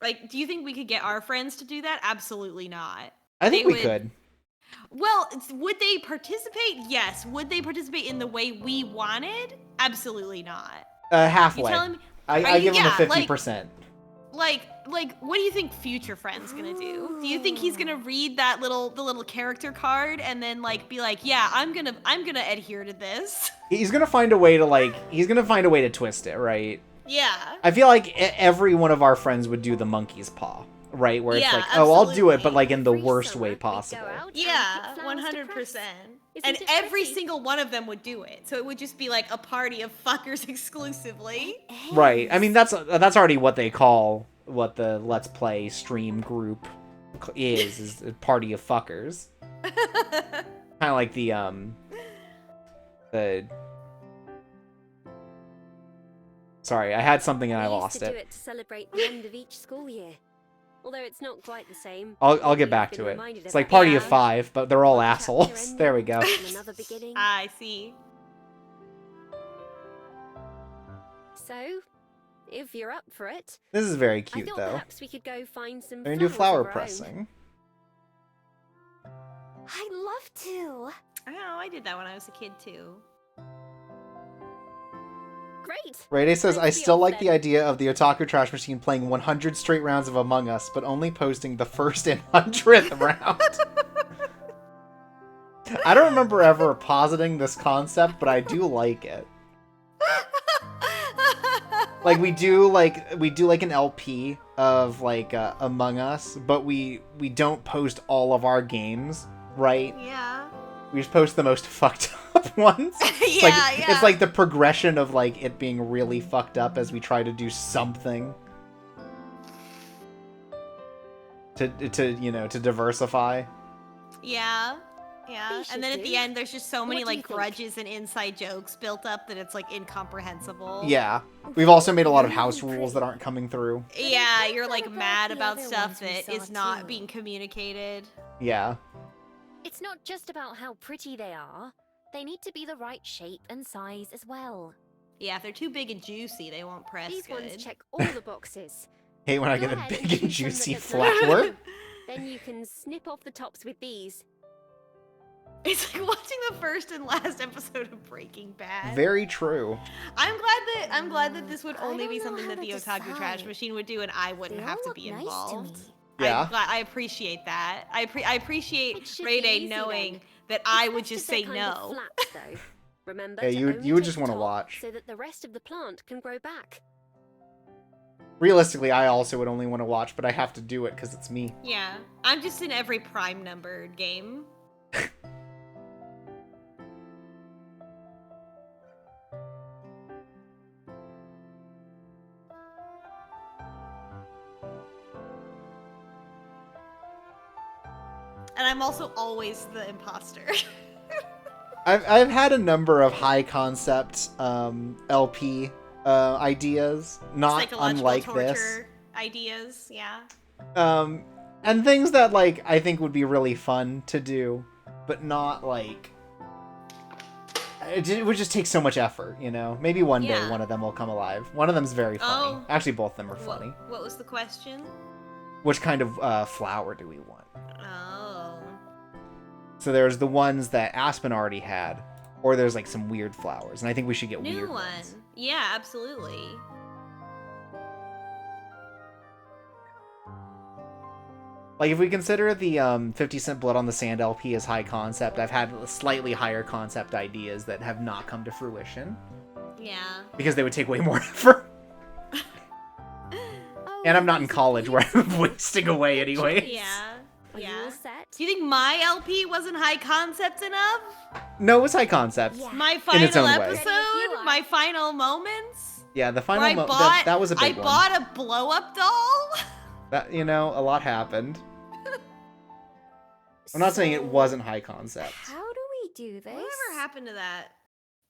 Like, do you think we could get our friends to do that? Absolutely not. I think They we would- could. Well, would they participate? Yes. Would they participate in the way we wanted? Absolutely not. Halfway. You telling me? I Are you- give him a yeah, 50%. Like, what do you think future friend's gonna do? Do you think he's gonna read the little character card and then like be like, yeah, I'm gonna adhere to this? He's gonna find a way to twist it, right? Yeah. I feel like every one of our friends would do the monkey's paw, right? Where it's Yeah, like, oh, I'll do it, but absolutely. like in the Every worst summer way we'd go possible. out and Yeah, pick flowers to press. 100%. Isn't And it every pretty? single one of them would do it. So it would just be like a party of fuckers exclusively. Right. I mean, that's already what they call what the Let's Play stream group is a party of fuckers. Kind of like the Sorry, I had something and I lost We used to do it. it to celebrate the end of each school year. Although it's not quite the same. I'll Lately get I've back been to it. reminded It's of like that. Party of Yeah. 5, but they're all One chapter assholes. ending There we go. and another beginning. I see. So, if you're up for it, This is very I cute thought though. perhaps we could go find some We're gonna do flowers flower of our own. pressing. I'd love to. Oh, I did that when I was a kid too. Great. Rayday says, I Let's be still off like the then." idea of the Otaku Trash Machine playing 100 straight rounds of Among Us, but only posting the first and 100th round. I don't remember ever positing this concept, but I do like it. Like we do like an LP of like Among Us, but we don't post all of our games, right? Yeah. We just post the most fucked up ones. It's Yeah, like, yeah. It's like the progression of like it being really fucked up as we try to do something to diversify. Yeah. Yeah. We should And then at do. the end there's just so many What do you like think? grudges and inside jokes built up that it's like incomprehensible. Yeah. We've also made a lot of house rules that aren't coming through. Yeah, you're What like about mad the about other stuff ones we that saw, is not too? being communicated. Yeah. It's not just about how pretty they are. They need to be the right shape and size as well. Yeah, if they're too big and juicy, they won't press These good. ones check all the boxes. Hate when I Go get a ahead and big and choose some that juicy look nice. flower. Then you can snip off the tops with these. It's like watching the first and last episode of Breaking Bad. Very true. I'm glad that this would I only don't be know something how that to the Otaku Trash decide. Machine would do, and I wouldn't They have all to look be nice involved. to me. Yeah. I appreciate that. I appreciate It should be Ray Day easy knowing then. that It's I would best just if they're say kind of no. flat, though. Remember Yeah, to you would only just take wanna top watch. so that the rest of the plant can grow back. Realistically, I also would only want to watch, but I have to do it because it's me. Yeah, I'm just in every prime numbered game. And I'm also always the imposter. I've had a number of high concept LP ideas, not Psychological unlike torture this. ideas, yeah. And things that like I think would be really fun to do, but not like it would just take so much effort, you know. Maybe one day Yeah. one of them will come alive. One of them's very funny. Oh. Actually, both of them are funny. What was the question? Which kind of flower do we want? Oh. So there's the ones that Aspen already had, or there's like some weird flowers, and I think we should get New weird one. ones. Yeah, absolutely. Like if we consider the 50 Cent Blood on the Sand LP as high concept, I've had slightly higher concept ideas that have not come to fruition Yeah. because they would take way more effort. Oh, And I'm not in these are college where beautiful. I'm wasting away anyway. Yeah. Are you Yeah. all set? Do you think my LP wasn't high concept enough? No, it was high concept. Yeah. My In final its own way. Ready if you episode? are. My final moments? Yeah, the Where I final bought, that was a big I one. bought a blow-up doll? That, you know, a lot happened. I'm not saying it So, wasn't high concept. How do we do this? Whatever happened to that?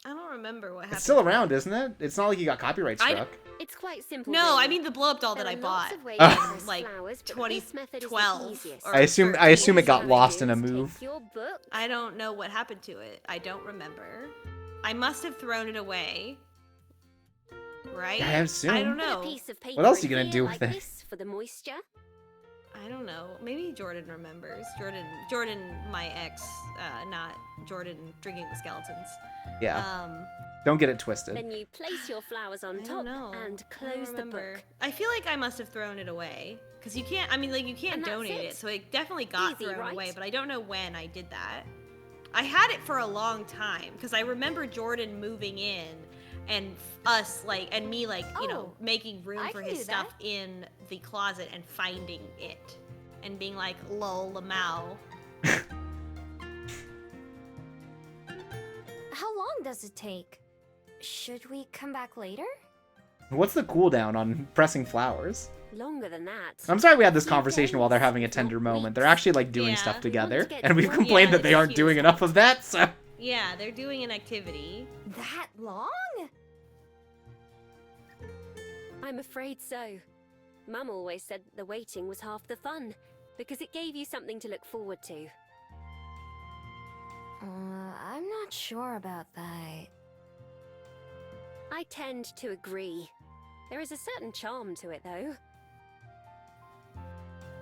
I don't remember what happened. It's still to around, it. isn't it? It's not like you got copyright I- struck. It's quite simple. No, I really. mean the blow-up doll There that I are lots bought. of ways Ah. to press Like, flowers, but this method is the 2012 easiest. or I assume it got 13. lost in a Take move. your book. I don't know what happened to it. I don't remember. I must have thrown it away. Right? I assume. I don't Put a know. piece of paper What else are in you gonna here do like with it? this for the moisture. I don't know. Maybe Jordan remembers. Jordan, my ex, not Jordan drinking the skeletons. Yeah. Don't get it twisted. Then you place your flowers on I top don't know. and I don't close the remember. book. I feel like I must have thrown it away. Because you can't, I mean, like, you can't And that's donate it. it. So it definitely got Easy, thrown right? away, but I don't know when I did that. I had it for a long time. Because I remember Jordan moving in and us, like, and me, like, you know, Oh, making room I for can his do stuff that. in the closet and finding it. And being like, lol, lamau. How long does it take? Should we come back later? What's the cooldown on pressing flowers? Longer than that. I'm sorry we had this Few conversation while they're days, having a if not tender moment. weeks. They're actually like doing Yeah. stuff We want together, to get and we've more- complained Yeah, that they it's aren't cute doing as enough of that. So Yeah, they're doing an activity. That long? I'm afraid so. Mum always said the waiting was half the fun, because it gave you something to look forward to. I'm not sure about that. I tend to agree. There is a certain charm to it, though.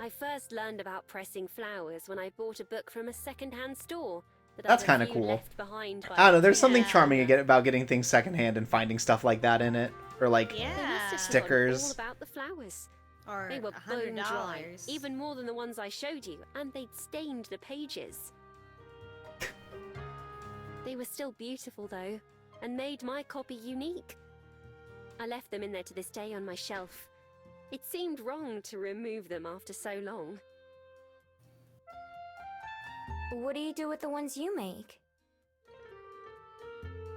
I first learned about pressing flowers when I bought a book from a second-hand store. That's kind kinda of cool. Left behind by I don't know. There's something Yeah. charming about getting things secondhand and finding stuff like that in it, or like They must Yeah. have Stickers. forgotten all about the flowers. Or They were bone dry, $100. even more than the ones I showed you, and they'd stained the pages. They were still beautiful, though, and made my copy unique. I left them in there to this day on my shelf. It seemed wrong to remove them after so long. What do you do with the ones you make?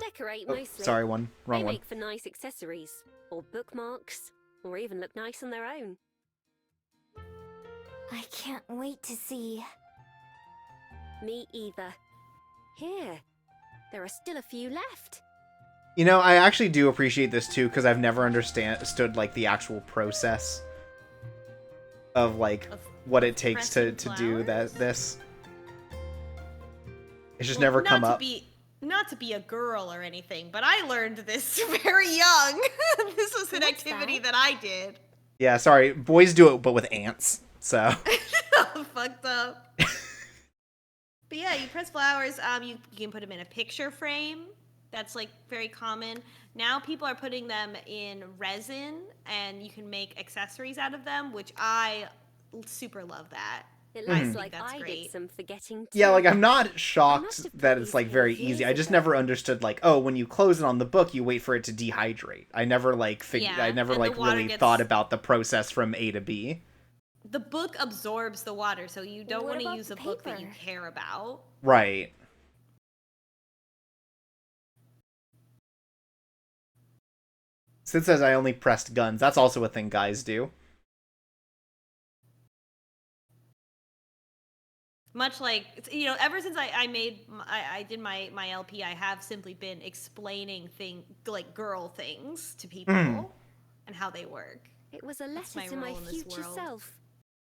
Decorate oh, mostly. sorry, wrong They one. make for nice accessories, or bookmarks, or even look nice on their own. I can't wait to see. Me either. Here, there are still a few left. You know, I actually do appreciate this too because I've never understood like the actual process of like Of what it takes to pressing do flowers? this. It's just Well, never come not up. Not to be a girl or anything, but I learned this very young. This was an What's activity that? that I did. Yeah, sorry, boys do it, but with ants. So Fucked up. But yeah, you press flowers. You can put them in a picture frame. That's like very common. Now people are putting them in resin, and you can make accessories out of them, which I super love that. It I looks think like that's I great. did some forgetting too. Yeah, like I'm not must shocked have put that it's these like here very years easy. I just ago. never understood like, oh, when you close it on the book, you wait for it to dehydrate. I never like Yeah, I never and the like water really gets- thought about the process from A to B. The book absorbs the water, so you don't What want to about use the a book that you paper? care about. Right. Sid says I only pressed guns. That's also a thing guys do. Much like, you know, ever since I did my LP, I have simply been explaining like girl things to people and how they work. It was a That's letter my to my role in this future world. self.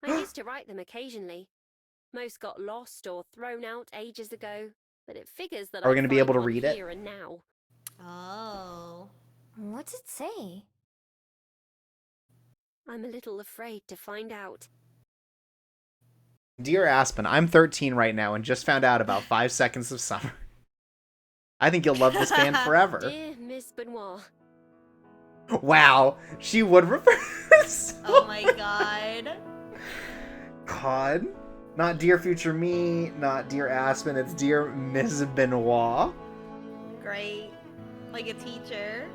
I used to write them occasionally. Most got lost or thrown out ages ago, but it figures that Are we I'd gonna be find able to one read it? here and now. Oh. What's it say? I'm a little afraid to find out. Dear Aspen, I'm 13 right now and just found out about 5 Seconds of Summer. I think you'll love this band forever. Dear Miss Benoit, Wow, she would refer. Oh my god. God. Not Dear Future Me, not Dear Aspen, it's Dear Miss Benoit. Great. Like a teacher.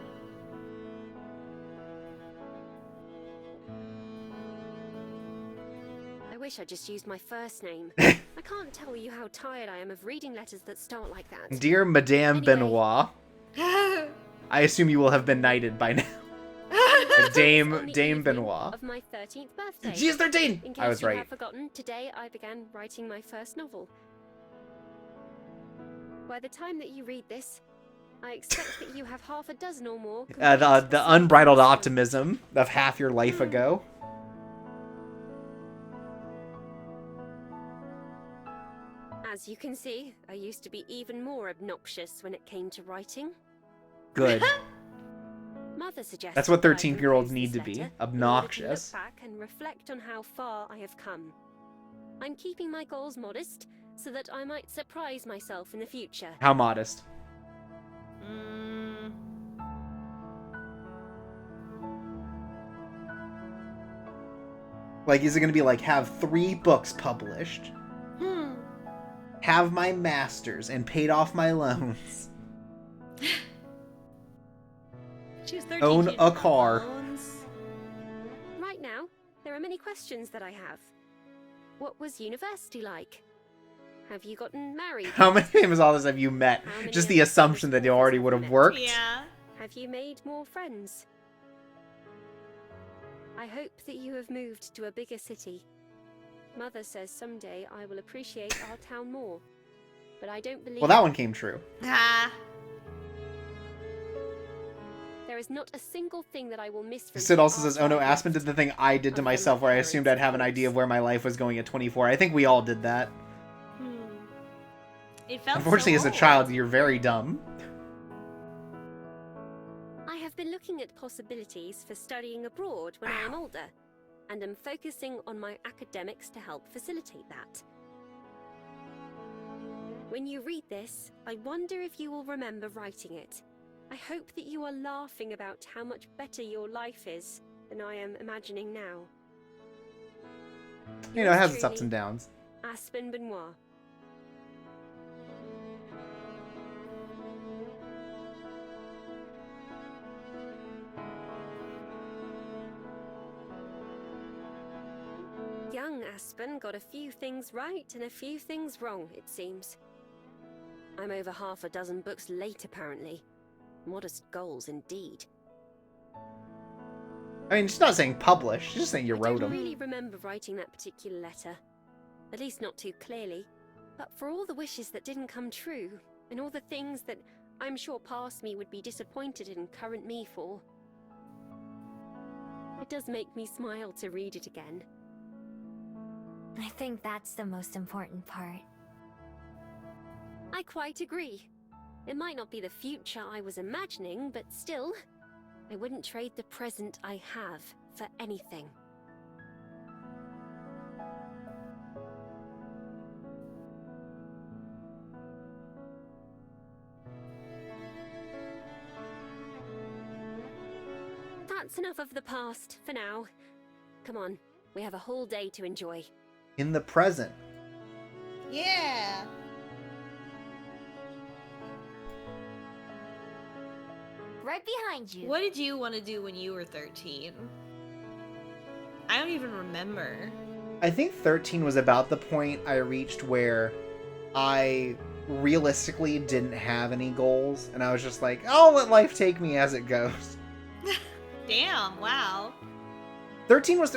I wish I just used my first name. I can't tell you how tired I am of reading letters that start like that. Dear Madame Anyway. Benoit. I assume you will have been knighted by now. On Dame the Dame evening Benoit. of my 13th birthday. She is 13! In case I was you right. have forgotten, today I began writing my first novel. By the time that you read this, I expect that you have half a dozen or more. The unbridled optimism of half your life ago. As you can see, I used to be even more obnoxious when it came to writing. Good. Mother suggested That's what that I 13-year-olds compose need this to be. letter in order to Obnoxious. look back and reflect on how far I have come. I'm keeping my goals modest so that I might surprise myself in the future. How modest. Mm. Like, is it gonna be like, have 3 books published, have my masters, and paid off my loans, She was 13. own she didn't a have car. loans. Right now, there are many questions that I have. What was university like? Have you gotten married? How many famous authors have you met? How many Just of the your assumption that famous you already authors would have have you met? worked. Yeah. Have you made more friends? I hope that you have moved to a bigger city. Mother says someday I will appreciate our town more, but I don't believe. Well, that one came true. Ah. There is not a single thing that I will miss from Sid here also says, after oh no, I've Aspen left." did the thing I did to Other than myself my where I parents, assumed I'd of have an idea of course. where my life was going at 24. I think we all did that. It felt Unfortunately, so as a old. child, you're very dumb. I have been looking at possibilities for studying abroad when I am older, and am focusing on my academics to help facilitate that. When you read this, I wonder if you will remember writing it. I hope that you are laughing about how much better your life is than I am imagining now. You know, it has Yours its ups and truly, downs. Aspen Benoit. Young Aspen got a few things right and a few things wrong, it seems. I'm over half a dozen books late, apparently. Modest goals, indeed. I mean, she's not saying publish. She's just saying you I wrote don't them. really remember writing that particular letter. At least not too clearly. But for all the wishes that didn't come true, and all the things that I'm sure past me would be disappointed in current me for, it does make me smile to read it again. I think that's the most important part. I quite agree. It might not be the future I was imagining, but still, I wouldn't trade the present I have for anything. That's enough of the past for now. Come on, we have a whole day to enjoy. In the present. Yeah. Right behind you. What did you want to do when you were 13? I don't even remember. I think 13 was about the point I reached where I realistically didn't have any goals, and I was just like, I'll let life take me as it goes. Damn, wow. 13 was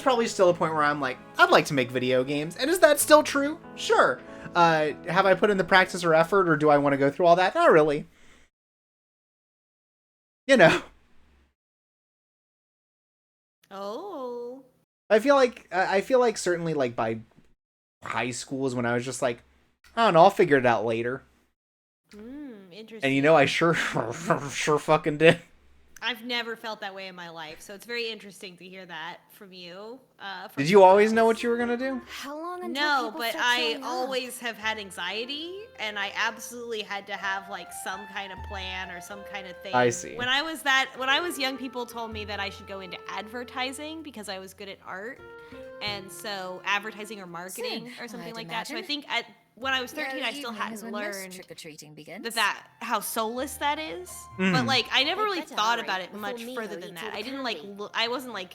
probably still a point where I'm like, I'd like to make video games. And is that still true? Sure. Have I put in the practice or effort, or do I want to go through all that? Not really. You know. Oh. I feel like certainly like by high school is when I was just like, I don't know, I'll figure it out later. Interesting. And you know, I sure fucking did. I've never felt that way in my life, so it's very interesting to hear that from you. Did you always know what you were gonna do? How long until No, people but start I showing up? always have had anxiety, and I absolutely had to have like some kind of plan or some kind of thing. I see. When I was young, people told me that I should go into advertising because I was good at art, and so advertising or marketing Same, or something I'd like that. So I imagine. think when I was 13, The I still evening is hadn't when most learned trick-or-treating begins. that how soulless that is. Mhm. But like I never They'd really better thought hurry about it before much Miho further than eats that. all I the didn't like candy. I wasn't like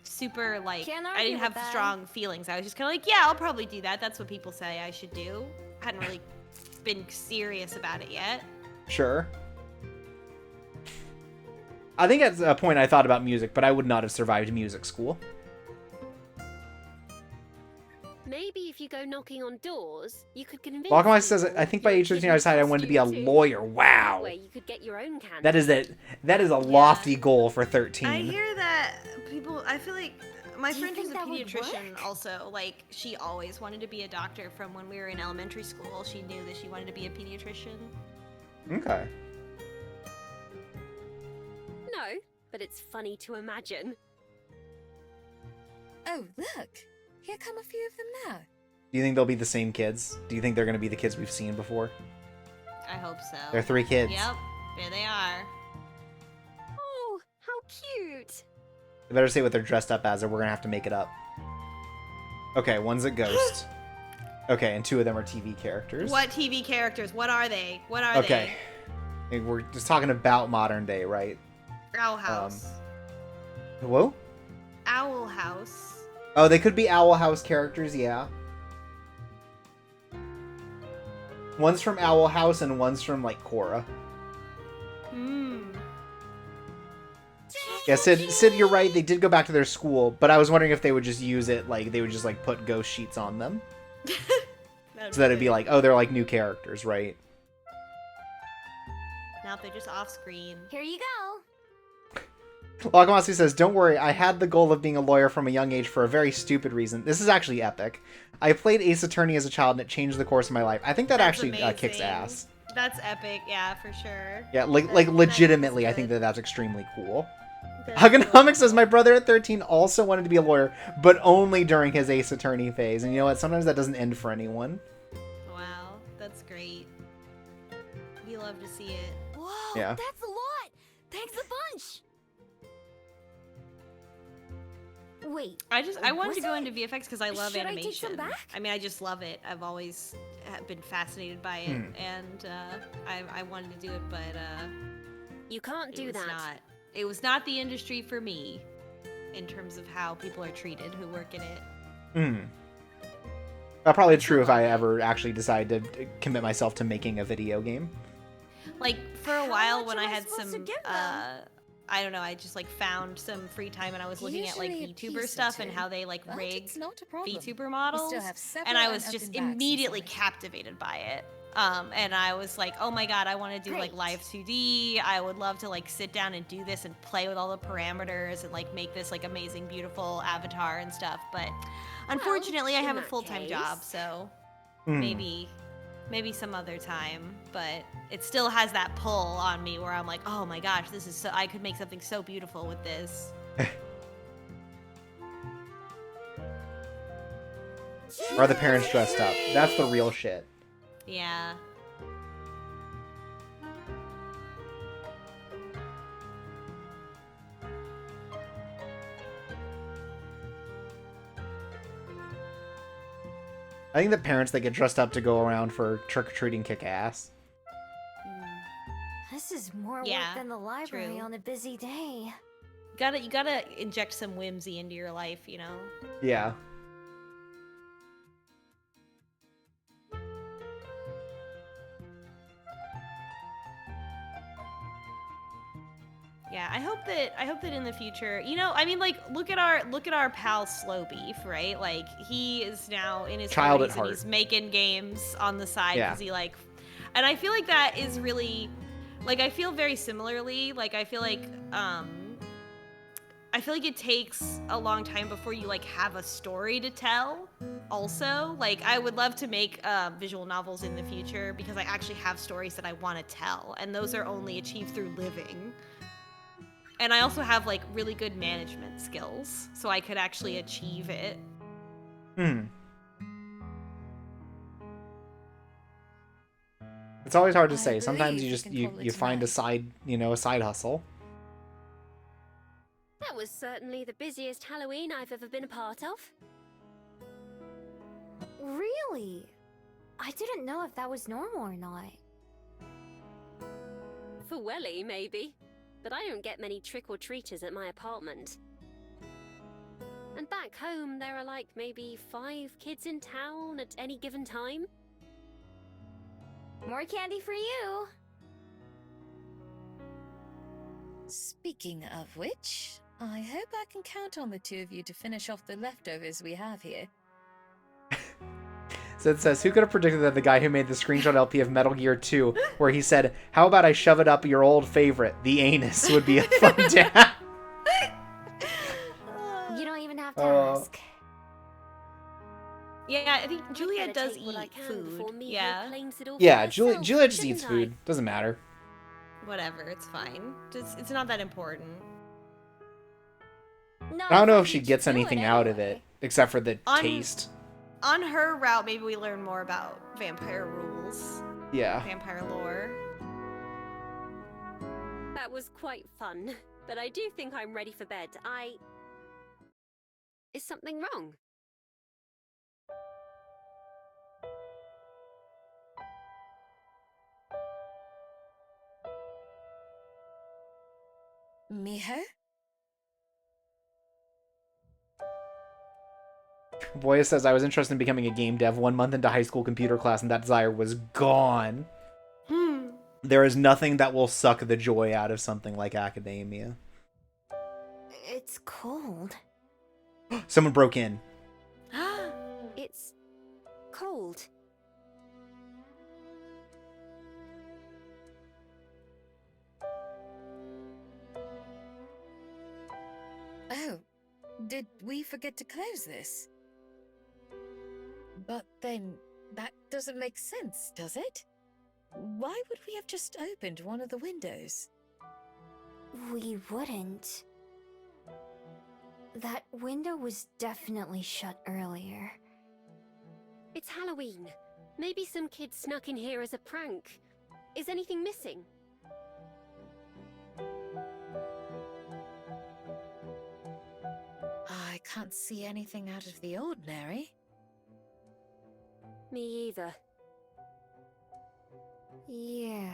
super like Can't I argue didn't have with that. strong feelings. I was just kind of like, yeah, I'll probably do that. That's what people say I should do. I hadn't really been serious about it yet. Sure. I think at a point I thought about music, but I would not have survived music school. Maybe if you go knocking on doors, you could convince Walkamai says, people I think by you're a age 13 kid I in decided I wanted to be a costume too. lawyer. That Wow. way you could get your own candy. That is a lofty goal for 13. I hear that people. I feel like my Do you friend who's a think that would pediatrician work? also like she always wanted to be a doctor from when we were in elementary school. She knew that she wanted to be a pediatrician. Okay. No, but it's funny to imagine. Oh, look! Here come a few of them now. Do you think they'll be the same kids? Do you think they're going to be the kids we've seen before? I hope so. They're 3 kids. Yep, there they are. Oh, how cute! They better say what they're dressed up as, or we're going to have to make it up. Okay, one's a ghost. Okay, and 2 of them are TV characters. What TV characters? What are they? What are Okay. And we're just talking about modern day, right? they? Owl House. Whoa? Owl House. Oh, they could be Owl House characters, yeah. One's from Owl House and one's from, like, Korra. Yeah, Sid, you're right. They did go back to their school, but I was wondering if they would just use it, like, they would just, like, put ghost sheets on them. So that it'd be like, oh, they're, like, new characters, right? Now they're just off screen. Here you go. Wakamasi says, don't worry, I had the goal of being a lawyer from a young age for a very stupid reason. This is actually epic. I played Ace Attorney as a child and it changed the course of my life. I think that That's actually kicks amazing. ass. That's epic, yeah, for sure. Yeah, like That- legitimately, that I is think good. that's extremely cool. That's Hugonomics says, cool. my brother at 13 also wanted to be a lawyer, but only during his Ace Attorney phase. And you know what? Sometimes that doesn't end for anyone. Wow, that's great. We love to see it. Whoa, Yeah. that's a lot. Thanks a bunch. Wait, I wanted was to go it? into VFX because I love Should I take animation. some back? I mean, I just love it. I've always been fascinated by it, and I wanted to do it, but You can't do it was that. not. It was not the industry for me, in terms of how people are treated who work in it. That's probably true if I ever actually decide to commit myself to making a video game. Like for a How while much when am I I had supposed to some give them? I don't know, I just like found some free time and I was looking at like Usually a VTuber piece or stuff and two, how they like but rig it's not a problem. VTuber We models, still have several and I was unopened just bags immediately inside. captivated by it. And I was like, oh my god, I want to do like Great. live 2D. I would love to like sit down and do this and play with all the parameters and like make this like amazing, beautiful avatar and stuff. But unfortunately, I in have a that full-time job, case- so Hmm. maybe some other time. But it still has that pull on me where I'm like, oh my gosh, this is so. I could make something so beautiful with this. Or are the parents dressed up? That's the real shit. Yeah. I think the parents that get dressed up to go around for trick-or-treating kick ass. This is more Yeah, work than the library true. on a busy day. You gotta inject some whimsy into your life, you know? Yeah. Yeah, I hope that in the future, you know, I mean, like, look at our pal Slow Beef, right? Like, he is now in his Child 40s at and heart. he's making games on the side Yeah. because he like, and I feel like that is really, like, I feel very similarly. Like, I feel like it takes a long time before you like have a story to tell. Also, like, I would love to make visual novels in the future because I actually have stories that I want to tell, and those are only achieved through living. And I also have like really good management skills, so I could actually achieve it. It's always hard to I say. Sometimes believe you we can call you it find a night. side, a side hustle. That was certainly the busiest Halloween I've ever been a part of. Really? I didn't know if that was normal or not. For Welly, maybe. But I don't get many trick-or-treaters at my apartment. And back home, there are like maybe 5 kids in town at any given time. More candy for you. Speaking of which, I hope I can count on the two of you to finish off the leftovers we have here. So it says, who could have predicted that the guy who made the screenshot LP of Metal Gear 2, where he said, how about I shove it up your old favorite, the anus, would be a fun dad? You don't even have to ask. Yeah, I think I'd Julia better does take what I eat can before food. Miho Yeah, claims it all for Yeah, herself, Julia just shouldn't eats I? food. Doesn't matter. whatever, it's fine. It's not that important. Not I don't know if I she need to gets do anything out of it, anyway. except for the taste. On her route, maybe we learn more about vampire rules, Yeah. vampire lore. That was quite fun, but I do think I'm ready for bed. Is something wrong? Miho? Boya says, I was interested in becoming a game dev 1 month into high school computer class, and that desire was gone. There is nothing that will suck the joy out of something like academia. It's cold. Someone broke in. It's cold. Oh, did we forget to close this? But then, that doesn't make sense, does it? Why would we have just opened one of the windows? We wouldn't. That window was definitely shut earlier. It's Halloween. Maybe some kid snuck in here as a prank. Is anything missing? I can't see anything out of the ordinary. Me either. Yeah.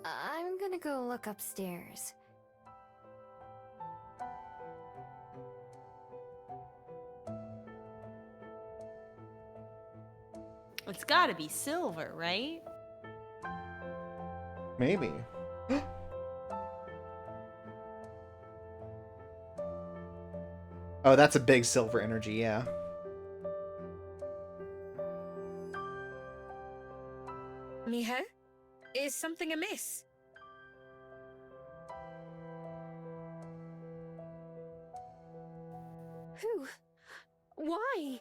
I'm gonna go look upstairs. It's gotta be silver, right? Maybe. Oh, that's a big silver energy, yeah. Miho? Is something amiss? Who? Why?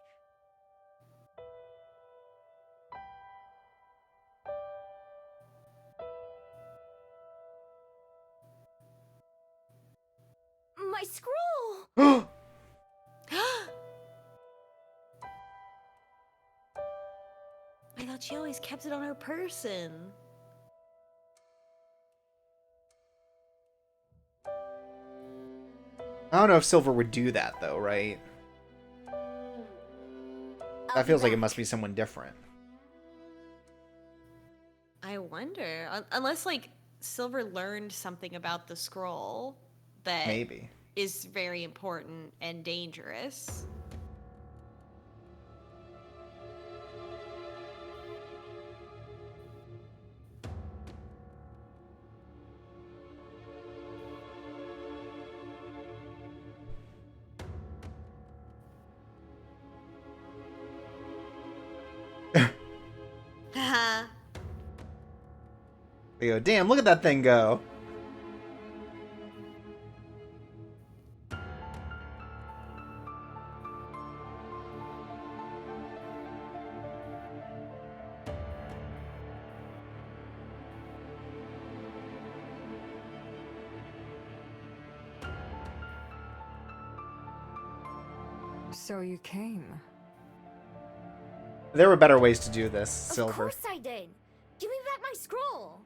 My scroll! I thought she always kept it on her person. I don't know if Silver would do that, though, right? That feels like it must be someone different. I wonder. Unless, like, Silver learned something about the scroll that Maybe. is very important and dangerous. Haha. They go, damn, look at that thing go. So you came. There were better ways to do this, Silver. Of course I did. Give me back my scroll.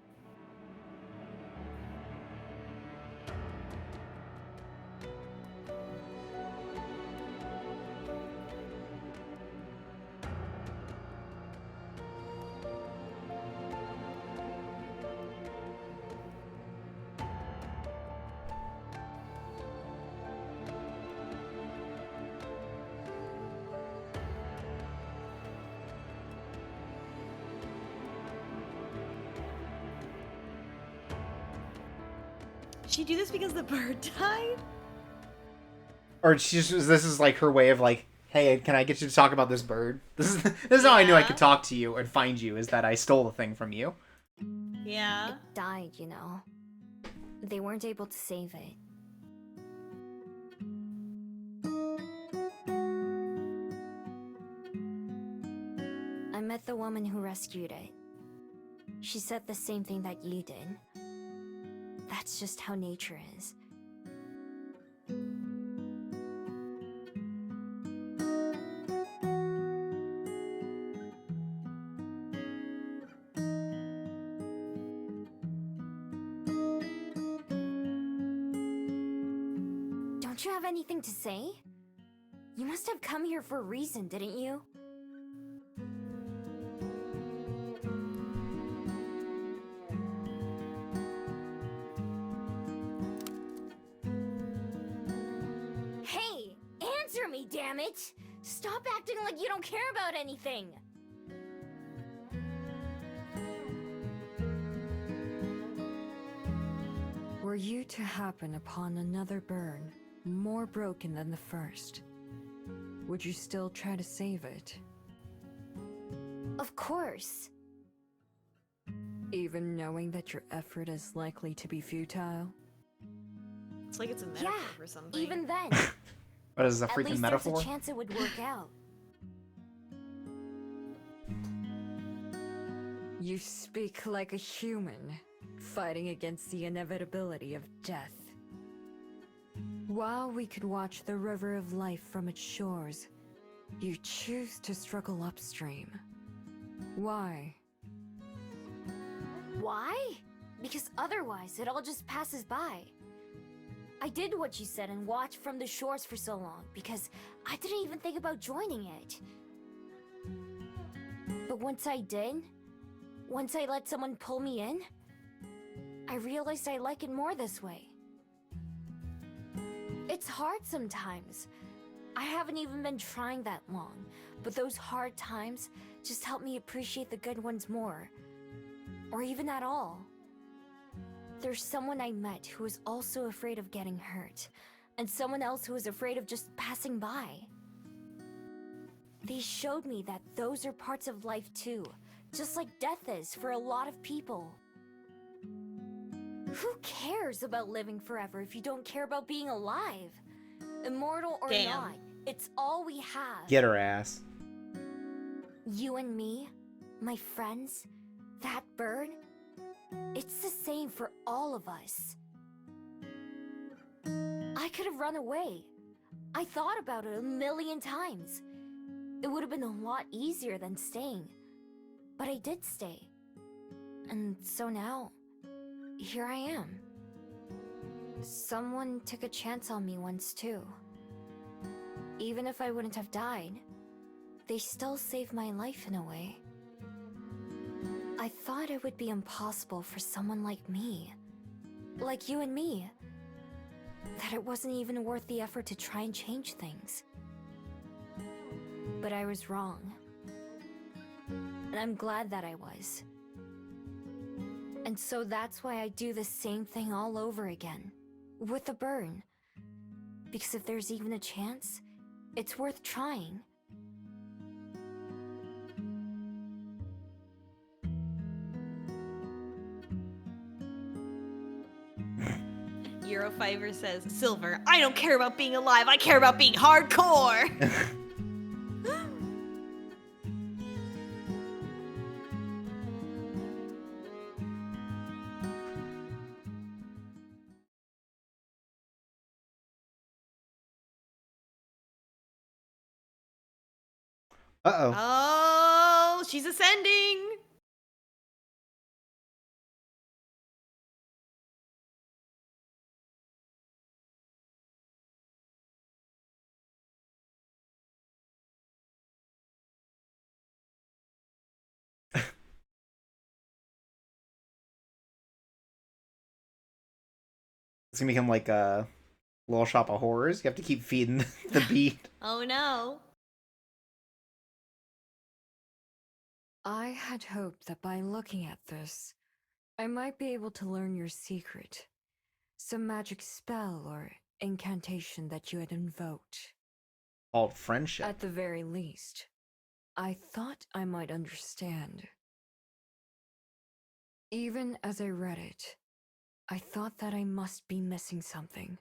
Did she do this because the bird died? Or this is like her way of like, hey, can I get you to talk about this bird? This is how I knew I could talk to you and find you, is that I stole the thing from you. Yeah. It died, you know. They weren't able to save it. I met the woman who rescued it. She said the same thing that you did. That's just how nature is. Don't you have anything to say? You must have come here for a reason, didn't you? Hey, answer me, damn it! Stop acting like you don't care about anything! Were you to happen upon another burn, more broken than the first, would you still try to save it? Of course. Even knowing that your effort is likely to be futile? It's like it's a metaphor for something. Even then. What is this, a At freaking least metaphor? there's a chance it would work out. You speak like a human, fighting against the inevitability of death. While we could watch the river of life from its shores, you choose to struggle upstream. Why? Why? Because otherwise it all just passes by. I did what you said and watched from the shores for so long because I didn't even think about joining it. But once I did, once I let someone pull me in, I realized I like it more this way. It's hard sometimes. I haven't even been trying that long, but those hard times just help me appreciate the good ones more. Or even at all. There's someone I met who was also afraid of getting hurt, and someone else who was afraid of just passing by. They showed me that those are parts of life too, just like death is for a lot of people. Who cares about living forever if you don't care about being alive? Immortal or not, it's all we have. Get her ass. You and me, my friends, that bird, it's the same for all of us. I could have run away. I thought about it a million times. It would have been a lot easier than staying. But I did stay. And so now, here I am. Someone took a chance on me once too. Even if I wouldn't have died, they still saved my life in a way. I thought it would be impossible for someone like me, like you and me, that it wasn't even worth the effort to try and change things. But I was wrong. And I'm glad that I was. And so that's why I do the same thing all over again, with a burn. Because if there's even a chance, it's worth trying. Eurofiber says, Silver, I don't care about being alive, I care about being hardcore! Uh-oh. Oh, she's ascending! It's gonna become like a little shop of horrors. You have to keep feeding the beat. Oh no. I had hoped that by looking at this, I might be able to learn your secret. Some magic spell or incantation that you had invoked. Called friendship. At the very least, I thought I might understand. Even as I read it, I thought that I must be missing something.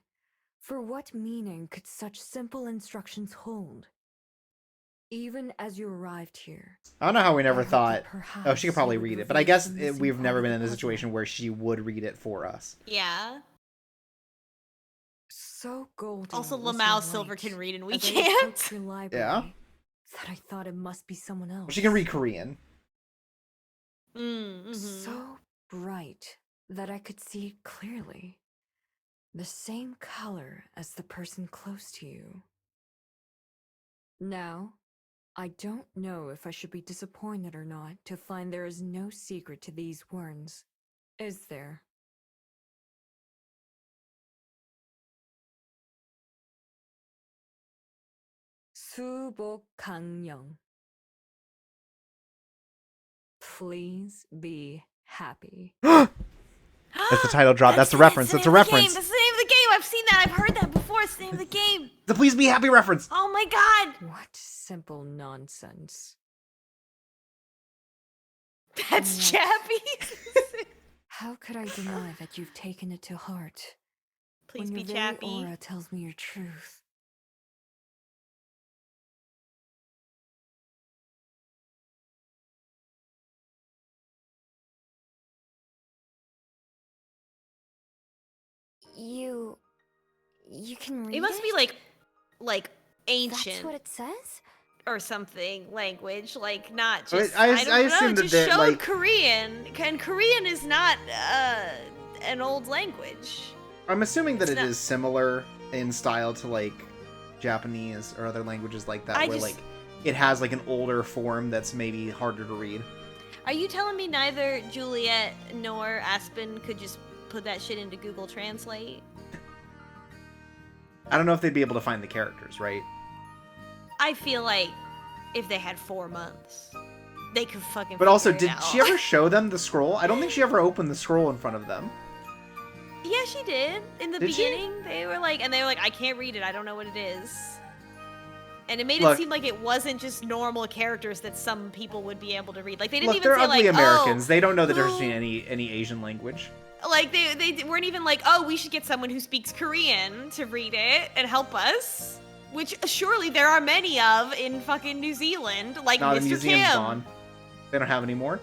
For what meaning could such simple instructions hold? Even as you arrived here, I don't know how we never I hope thought. that perhaps Oh, she could probably you would read it, but I reveal guess the missing we've part never of been the in a puzzle. situation where she would read it for us. Yeah. So golden. Also, was Lamau your Silver light can read and we as I can't. approached your library, Yeah. that I thought it must be someone else. She can read Korean. Mm-hmm. So bright that I could see it clearly. The same color as the person close to you. Now, I don't know if I should be disappointed or not to find there is no secret to these words. Is there? 수복강령. Please be happy. That's the title drop. That's the reference. That's a reference. That's the name of the game. I've seen that. I've heard that before. It's the name of the game. The Please Be Happy reference. Oh my god. What simple nonsense. That's Yes. Chappie. How could I deny that you've taken it to heart? Please when be your very Chappie. aura tells me your truth. You can read it? It must be like ancient That's what it says? or something language, like not I- just. I I, don't assume know. that Just they're, showed like- Korean, and Korean is not an old language. I'm assuming that It's it not- is similar in style to like Japanese or other languages like that, I where just- like it has like an older form that's maybe harder to read. Are you telling me neither Juliet nor Aspen could just put that shit into Google Translate? I don't know if they'd be able to find the characters, right? I feel like if they had 4 months, they could fucking. But also, figure it did out. she ever show them the scroll? I don't think she ever opened the scroll in front of them. Yeah, she did. In the Did she? beginning, they were like, I can't read it. I don't know what it is. And it made Look- it seem like it wasn't just normal characters that some people would be able to read. Like they didn't Look, even they're say ugly like, Americans. oh, They don't know the difference who- between any Asian language. like they weren't even like, oh, we should get someone who speaks Korean to read it and help us. Which surely there are many of in fucking New Zealand, like No, the Mr. museum's Kim. gone. They don't have any more.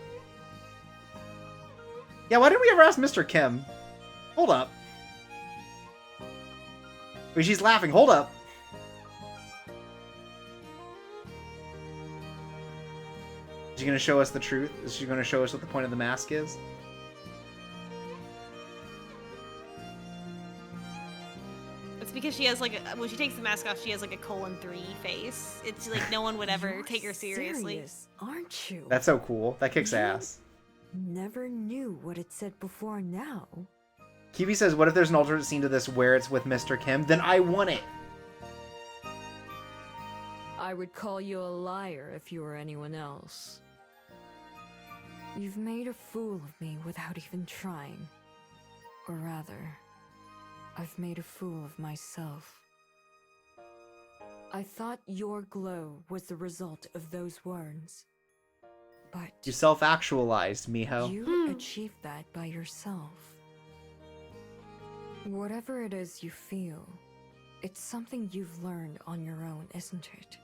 Yeah, why didn't we ever ask Mr. Kim? Hold up. Wait, she's laughing. Hold up. Is she gonna show us the truth? Is she gonna show us what the point of the mask is? It's because she has like when she takes the mask off, she has like a :3 face. It's like no one would ever You're take her seriously. serious, aren't you? That's so cool. That kicks ass. Never knew what it said before now. Kiwi says, what if there's an alternate scene to this where it's with Mr. Kim? Then I want it. I would call you a liar if you were anyone else. You've made a fool of me without even trying. Or rather, I've made a fool of myself. I thought your glow was the result of those words. But You self-actualized, Miho. you achieved that by yourself. Whatever it is you feel, it's something you've learned on your own, isn't it?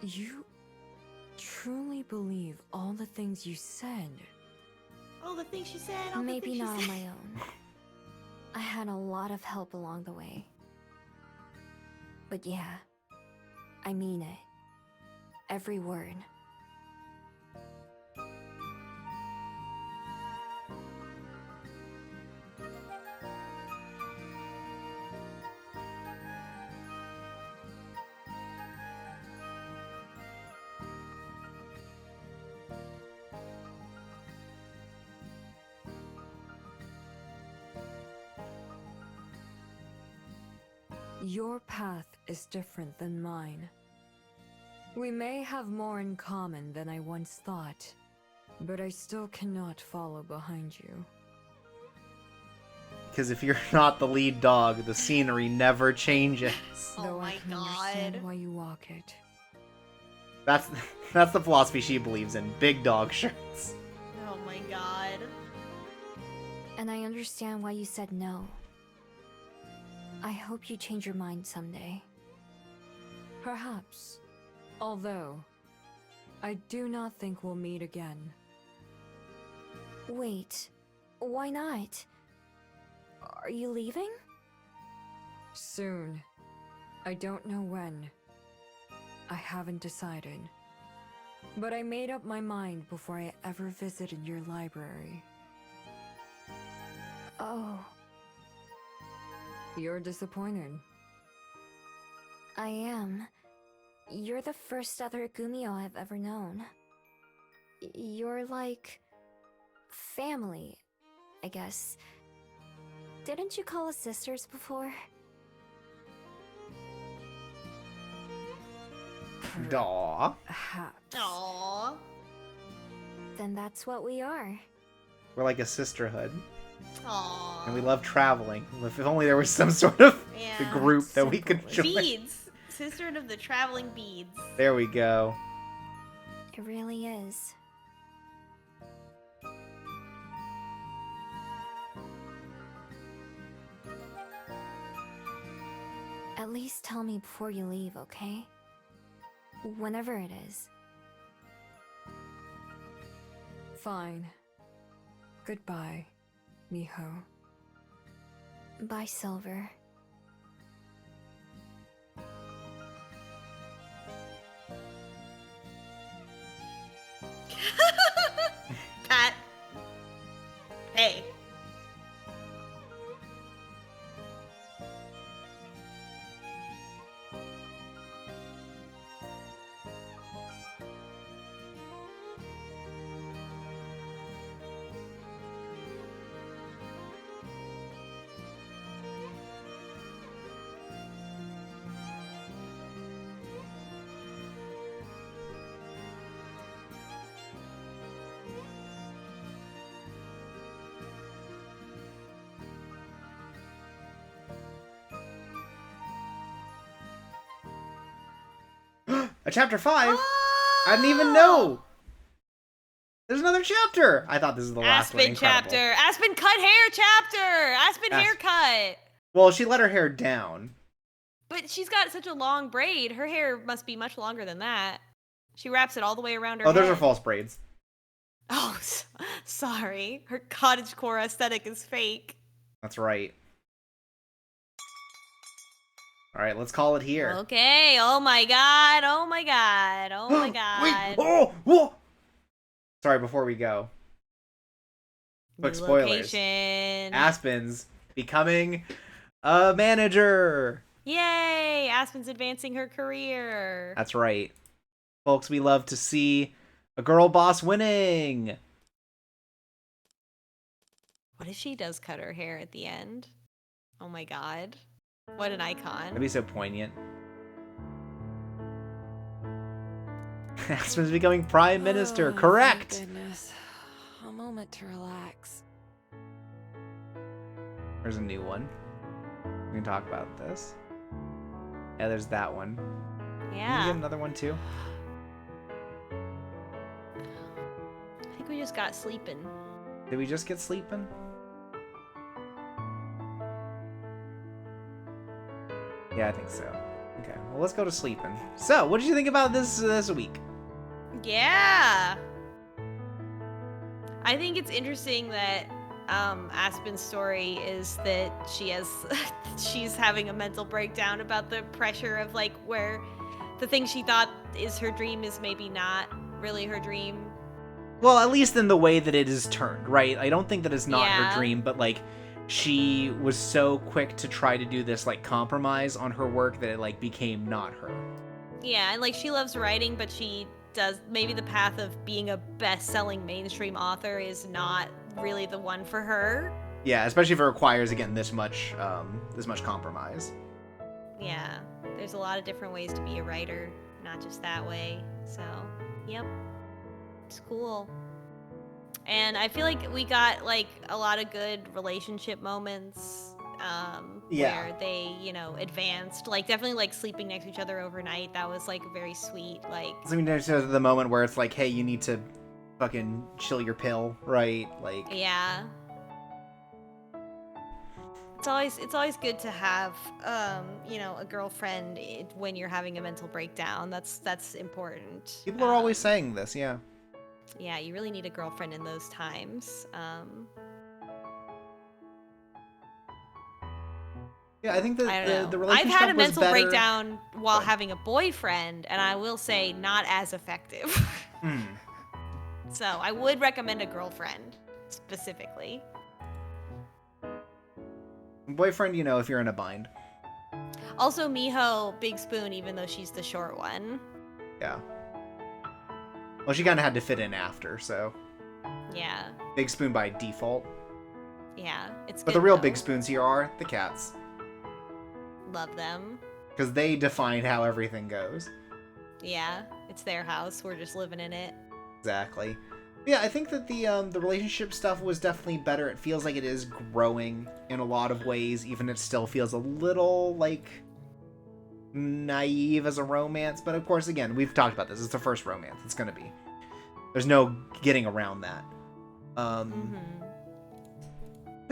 You truly believe all the things you said. All the things she said. All Maybe the things not she on said. my own. I had a lot of help along the way. But yeah, I mean it. Every word. Your path is different than mine. We may have more in common than I once thought, but I still cannot follow behind you. Because if you're not the lead dog, the scenery never changes. Oh Though my I can understand God. why you walk it. That's the philosophy she believes in. Big dog shirts. Oh my god. And I understand why you said no. I hope you change your mind someday. Perhaps. Although, I do not think we'll meet again. Wait, why not? Are you leaving? Soon. I don't know when. I haven't decided. But I made up my mind before I ever visited your library. Oh, You're disappointed. I am. You're the first other Gumio I've ever known. You're like... family, I guess. Didn't you call us sisters before? Daw. Perhaps. Aww. Then that's what we are. We're like a sisterhood. Aww. And we love traveling. If only there was some sort of Yeah. group that we could Simple. join. Beads. Sisterhood of the Traveling Beads. There we go. It really is. At least tell me before you leave, okay? Whenever it is. Fine. Goodbye, Miho. Bye, Silver. Pat. Hey. A chapter 5? I didn't even know! There's another chapter! I thought this was the last one. Aspen Incredible. chapter. Aspen cut hair chapter. Aspen haircut. Well, she let her hair down. But she's got such a long braid. Her hair must be much longer than that. She wraps it all the way around her Oh, those head. are false braids. Oh, sorry. Her cottagecore aesthetic is fake. That's right. Alright, let's call it here. Okay. Oh my god. Oh my god. Oh my god. Wait! Oh! Whoa! Sorry, before we go. Quick New spoilers. location. Aspen's becoming A manager! Yay! Aspen's advancing her career. That's right. Folks, we love to see a girl boss winning! What if she does cut her hair at the end? Oh my god. What an icon. That'd be so poignant. Aspen's becoming Prime Minister. Correct! Thank goodness. A moment to relax. There's a new one. We can talk about this. Yeah, there's that one. Can you Yeah. get another one too? I think we just got sleeping. Did we just get sleeping? Yeah, I think so. Okay, well, let's go to sleeping. So, what did you think about this week? Yeah. I think it's interesting that Aspen's story is that she's having a mental breakdown about the pressure of like where the thing she thought is her dream is maybe not really her dream. Well, at least in the way that it is turned, right? I don't think that it's not Yeah. her dream, but like she was so quick to try to do this like compromise on her work that it like became not her. Yeah, and like she loves writing, but she does maybe the path of being a best-selling mainstream author is not really the one for her. Yeah, especially if it requires again this much compromise. Yeah, there's a lot of different ways to be a writer, not just that way. So, yep, it's cool. And I feel like we got like a lot of good relationship moments Yeah. where they, you know, advanced. Like definitely like sleeping next to each other overnight. That was like very sweet. Like I mean, there's the moment where it's like, hey, you need to fucking chill your pill, right? Like, yeah. It's always good to have you know, a girlfriend when you're having a mental breakdown. That's important. people are always saying this, yeah. Yeah, you really need a girlfriend in those times. Yeah, I think that I don't know. the I've relationship had a was mental better. breakdown while Good. having a boyfriend, and I will say not as effective. Hmm. So I would recommend a girlfriend specifically. Boyfriend, you know, if you're in a bind. Also, Miho, big spoon, even though she's the short one. Yeah. Well, she kind of had to fit in after, so Yeah, big spoon by default. yeah, it's. But good the real though. big spoons here are the cats, Love them. because they define how everything goes. Yeah, it's their house. We're just living in it. Exactly. Yeah, I think that the relationship stuff was definitely better. It feels like it is growing in a lot of ways, even it still feels a little like naive as a romance. But of course, again, we've talked about this. It's the first romance. It's gonna be. There's no getting around that. But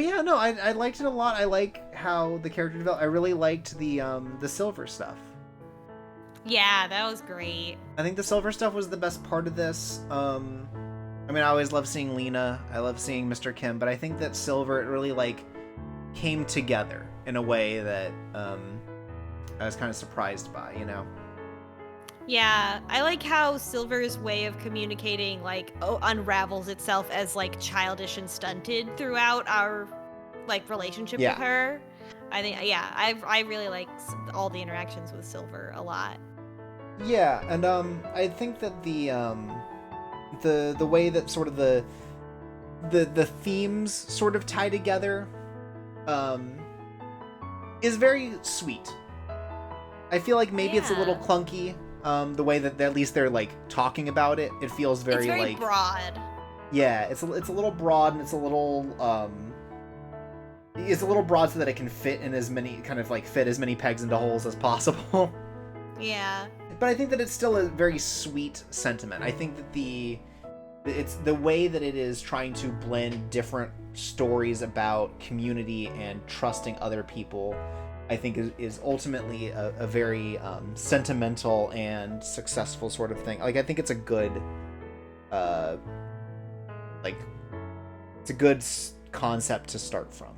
yeah, no, I liked it a lot. I like how the character developed. I really liked the silver stuff. Yeah, that was great. I think the silver stuff was the best part of this. I mean, I always love seeing Lena. I love seeing Mr. Kim, but I think that silver, it really like came together in a way that I was kind of surprised by, you know? Yeah, I like how Silver's way of communicating like unravels itself as like childish and stunted throughout our like relationship Yeah. with her. I think I really like all the interactions with Silver a lot. Yeah, and I think that the way that sort of the themes sort of tie together is very sweet. I feel like maybe it's a little Yeah. clunky, the way that at least they're like talking about it. It feels It's very very like broad. yeah, it's a little broad, and it's a little broad so that it can fit in as many fit as many pegs into holes as possible. Yeah. But I think that it's still a very sweet sentiment. I think that it's the way that it is trying to blend different stories about community and trusting other people, I think is ultimately a very sentimental and successful sort of thing. Like, I think it's a good concept to start from.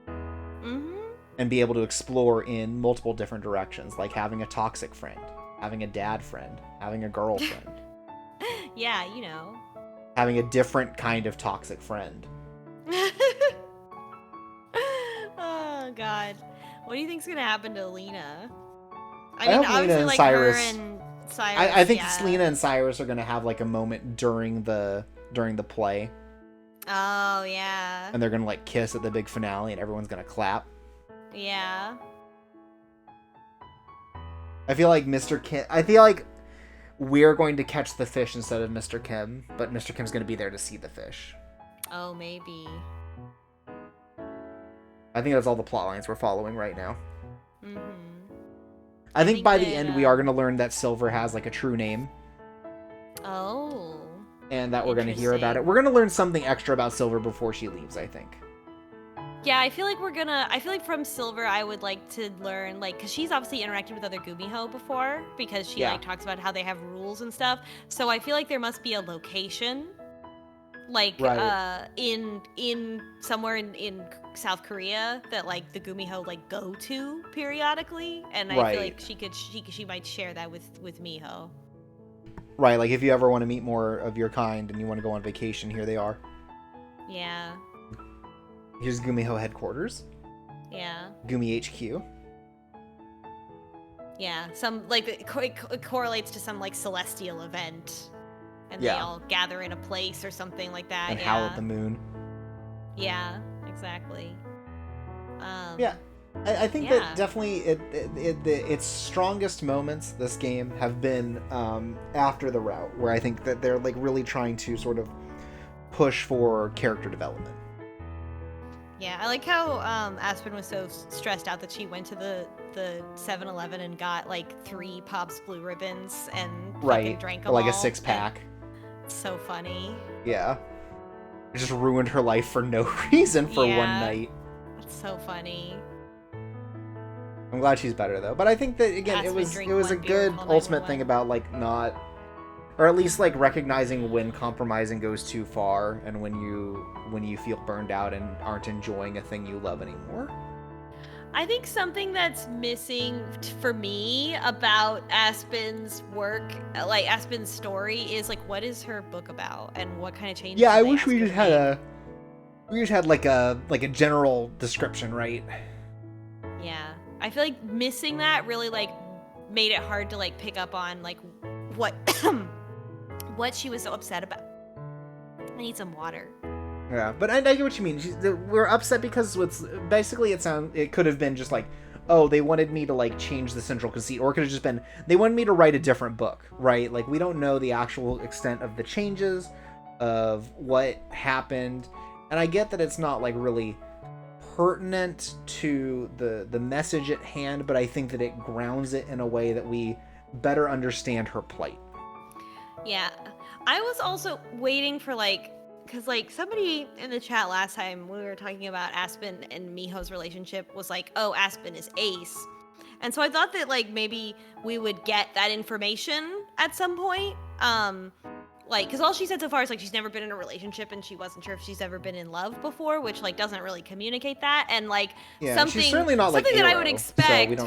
Mm-hmm. And be able to explore in multiple different directions, like having a toxic friend, having a dad friend, having a girlfriend, Yeah, you know. having a different kind of toxic friend. Oh god. What do you think's gonna happen to Lena? I hope Lena obviously, and like, Cyrus. her and Cyrus. I think yeah. Lena and Cyrus are gonna have like a moment during the play, Oh yeah. and they're gonna like kiss at the big finale, and everyone's gonna clap. Yeah. I feel like Mr. Kim. I feel like we're going to catch the fish instead of Mr. Kim, but Mr. Kim's gonna be there to see the fish. Oh, maybe. I think that's all the plot lines we're following right now. Mm-hmm. I think by the that, end we are gonna learn that Silver has like a true name, Oh. and that we're gonna hear about it. We're gonna learn something extra about Silver before she leaves, I think. Yeah, I feel like from Silver I would like to learn, like, because she's obviously interacted with other Gumiho before, because she like talks about how they have rules and stuff. So I feel like there must be a location, like in somewhere in South Korea that like the Gumiho like go to periodically, and I feel like she might share that with Miho. Right, like if you ever want to meet more of your kind and you want to go on vacation, here they are. Yeah. Here's Gumiho headquarters. Yeah. Gumi HQ. Yeah, some like it correlates to some like celestial event, and they all gather in a place or something like that. And howl at the moon. Yeah, exactly. Yeah, I think that definitely its strongest moments this game have been after the route, where I think that they're like really trying to sort of push for character development. Yeah, I like how Aspen was so stressed out that she went to the 7-Eleven and got like 3 Pops Blue Ribbons and fucking drank them like all. a 6-pack. It's so funny. Yeah. It just ruined her life for no reason for one night. It's so funny. I'm glad she's better though. But I think that again it was a good ultimate thing about like not, or at least like recognizing when compromising goes too far and when you feel burned out and aren't enjoying a thing you love anymore. I think something that's missing for me about Aspen's work, like Aspen's story, is like what is her book about and what kind of changes. Yeah, I wish we just had like a general description, right? Yeah, I feel like missing that really like made it hard to like pick up on like what what she was so upset about. I need some water. Yeah, but I get what you mean. We're upset because it could have been just like, oh, they wanted me to like change the central conceit, or it could have just been they wanted me to write a different book, right? Like we don't know the actual extent of the changes, of what happened, and I get that it's not like really pertinent to the message at hand, but I think that it grounds it in a way that we better understand her plight. Yeah, I was also waiting for like. Because, like, somebody in the chat last time when we were talking about Aspen and Miho's relationship was like, oh, Aspen is Ace. And so I thought that, like, maybe we would get that information at some point. Like, because all she said so far is, like, she's never been in a relationship and she wasn't sure if she's ever been in love before, which, like, doesn't really communicate that. And, like, something, she's certainly not, something like, that I Arrow, would expect so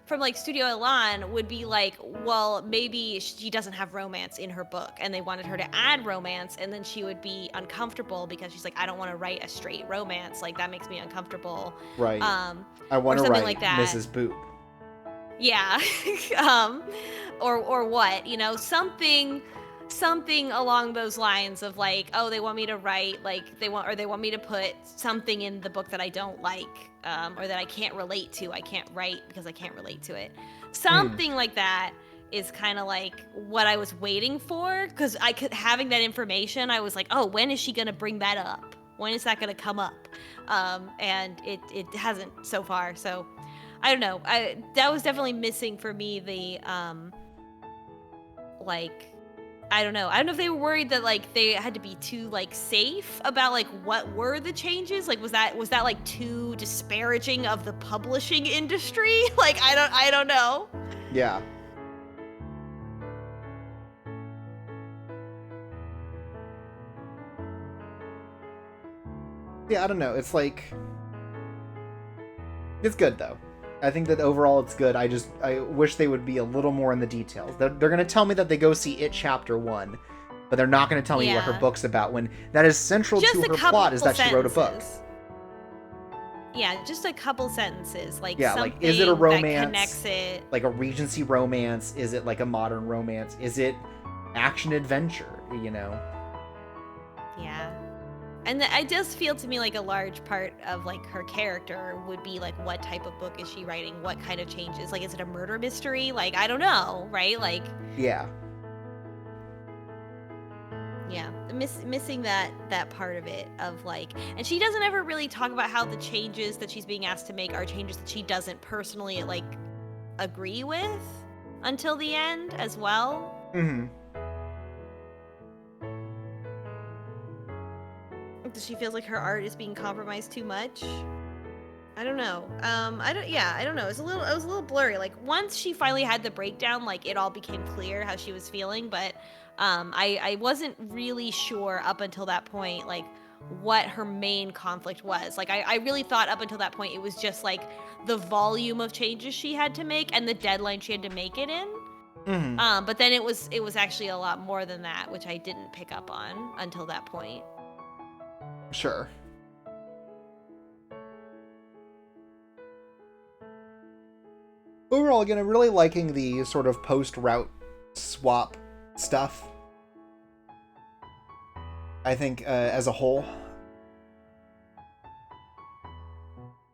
from Studio Elan would be like, well, maybe she doesn't have romance in her book and they wanted her to add romance, and then she would be uncomfortable because she's like, I don't want to write a straight romance, like that makes me uncomfortable. Right. I want to write like that. Mrs. Boop. Yeah. or what, you know, something along those lines of like, oh, they want me to write like they want me to put something in the book that I don't like, or that I can't relate to. I can't write because I can't relate to it. Something like that is kind of like what I was waiting for, because having that information, I was like, oh, when is she gonna bring that up? When is that gonna come up? And it hasn't so far. So I don't know. That was definitely missing for me. The like. I don't know if they were worried that like they had to be too like safe about like what were the changes. Like was that like too disparaging of the publishing industry? Like I don't know. Yeah. Yeah, I don't know. It's like it's good though. I think that overall it's good. I wish they would be a little more in the details. They're going to tell me that they go see It Chapter 1, but they're not going to tell me what her book's about, when that is central just to her plot is that she wrote a book. Yeah, just a couple sentences, like Yeah, something like, is it a romance? that connects it. Like a Regency romance? Is it like a modern romance? Is it action adventure? You know? Yeah. And it does feel to me like a large part of like her character would be like, what type of book is she writing? What kind of changes? Like, is it a murder mystery? Like, I don't know, right? Like, Yeah. yeah, missing that part of it of like, and she doesn't ever really talk about how the changes that she's being asked to make are changes that she doesn't personally like agree with until the end as well. Mm-hmm. She feels like her art is being compromised too much. I don't know. I don't know. It was a little blurry. Like once she finally had the breakdown, like it all became clear how she was feeling, but I wasn't really sure up until that point, like what her main conflict was. Like I really thought up until that point it was just like the volume of changes she had to make and the deadline she had to make it in. Mm-hmm. But then it was actually a lot more than that, which I didn't pick up on until that point. Sure. Overall, again, I'm really liking the sort of post-route swap stuff. I think, as a whole.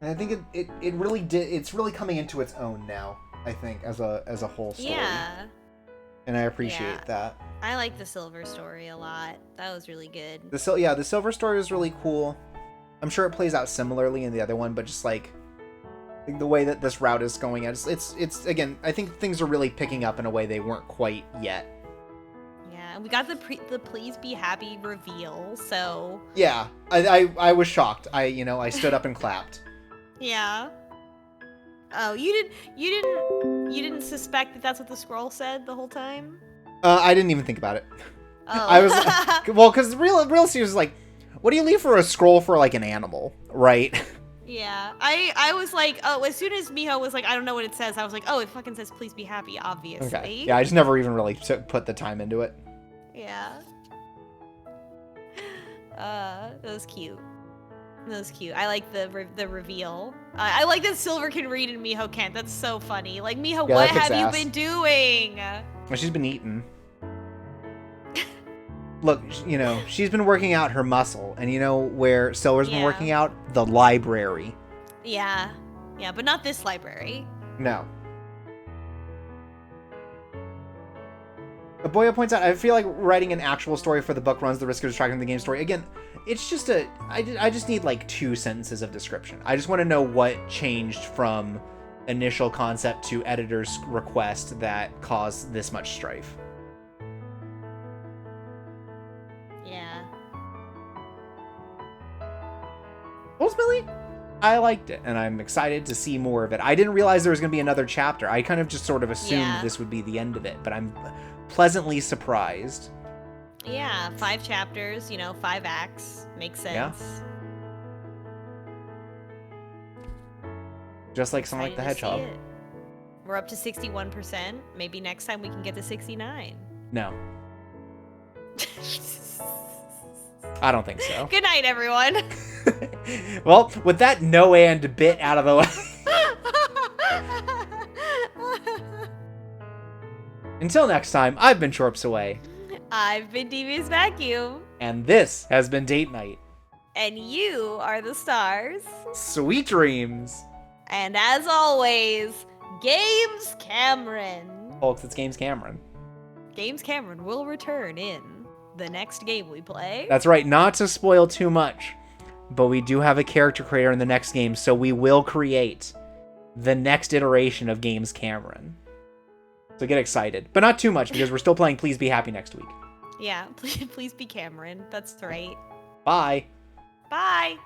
And I think it really did. It's really coming into its own now. I think as a whole story. Yeah. And I appreciate that. I like the Silver story a lot. That was really good. The Silver story was really cool. I'm sure it plays out similarly in the other one, but just like the way that this route is going at, it's again, I think things are really picking up in a way they weren't quite yet. Yeah, and we got the Please Be Happy reveal, so yeah, I was shocked. I stood up and clapped. Yeah. Oh, you didn't suspect that that's what the scroll said the whole time? I didn't even think about it. Oh. I was well, because real serious is like, what do you leave for a scroll for like an animal, right? Yeah, I was like, oh, as soon as Miho was like, I don't know what it says, I was like, oh, it fucking says Please Be Happy, obviously. Okay. Yeah, I just never even really put the time into it. Yeah. That was cute. That was cute. I like the reveal. I like that Silver can read and Miho can't. That's so funny. Like, Miho, Yeah, what that kicks have you ass. been doing? Well, she's been eating. Look, she's been working out her muscle, and where Silver's been working out? The library. Yeah. Yeah, but not this library. No. But Boya points out, I feel like writing an actual story for the book runs the risk of distracting the game story. Again, it's just I just need like 2 sentences of description. I just want to know what changed from initial concept to editor's request that caused this much strife. Yeah. Ultimately, I liked it, and I'm excited to see more of it. I didn't realize there was going to be another chapter. I kind of just sort of assumed this would be the end of it, but I'm pleasantly surprised. Yeah, 5 chapters, 5 acts. Makes sense. Yeah. Just like Sonic the Hedgehog. We're up to 61%. Maybe next time we can get to 69. No. I don't think so. Good night, everyone. Well, with that no and bit out of the way. Until next time, I've been Chorps Away. I've been Devious Vacuum. And this has been Date Night. And you are the stars. Sweet dreams. And as always, Games Cameron. Folks, it's Games Cameron. Games Cameron will return in the next game we play. That's right, not to spoil too much, but we do have a character creator in the next game, so we will create the next iteration of Games Cameron. So get excited, but not too much because we're still playing Please Be Happy next week. Yeah, please be Cameron. That's right. Bye. Bye.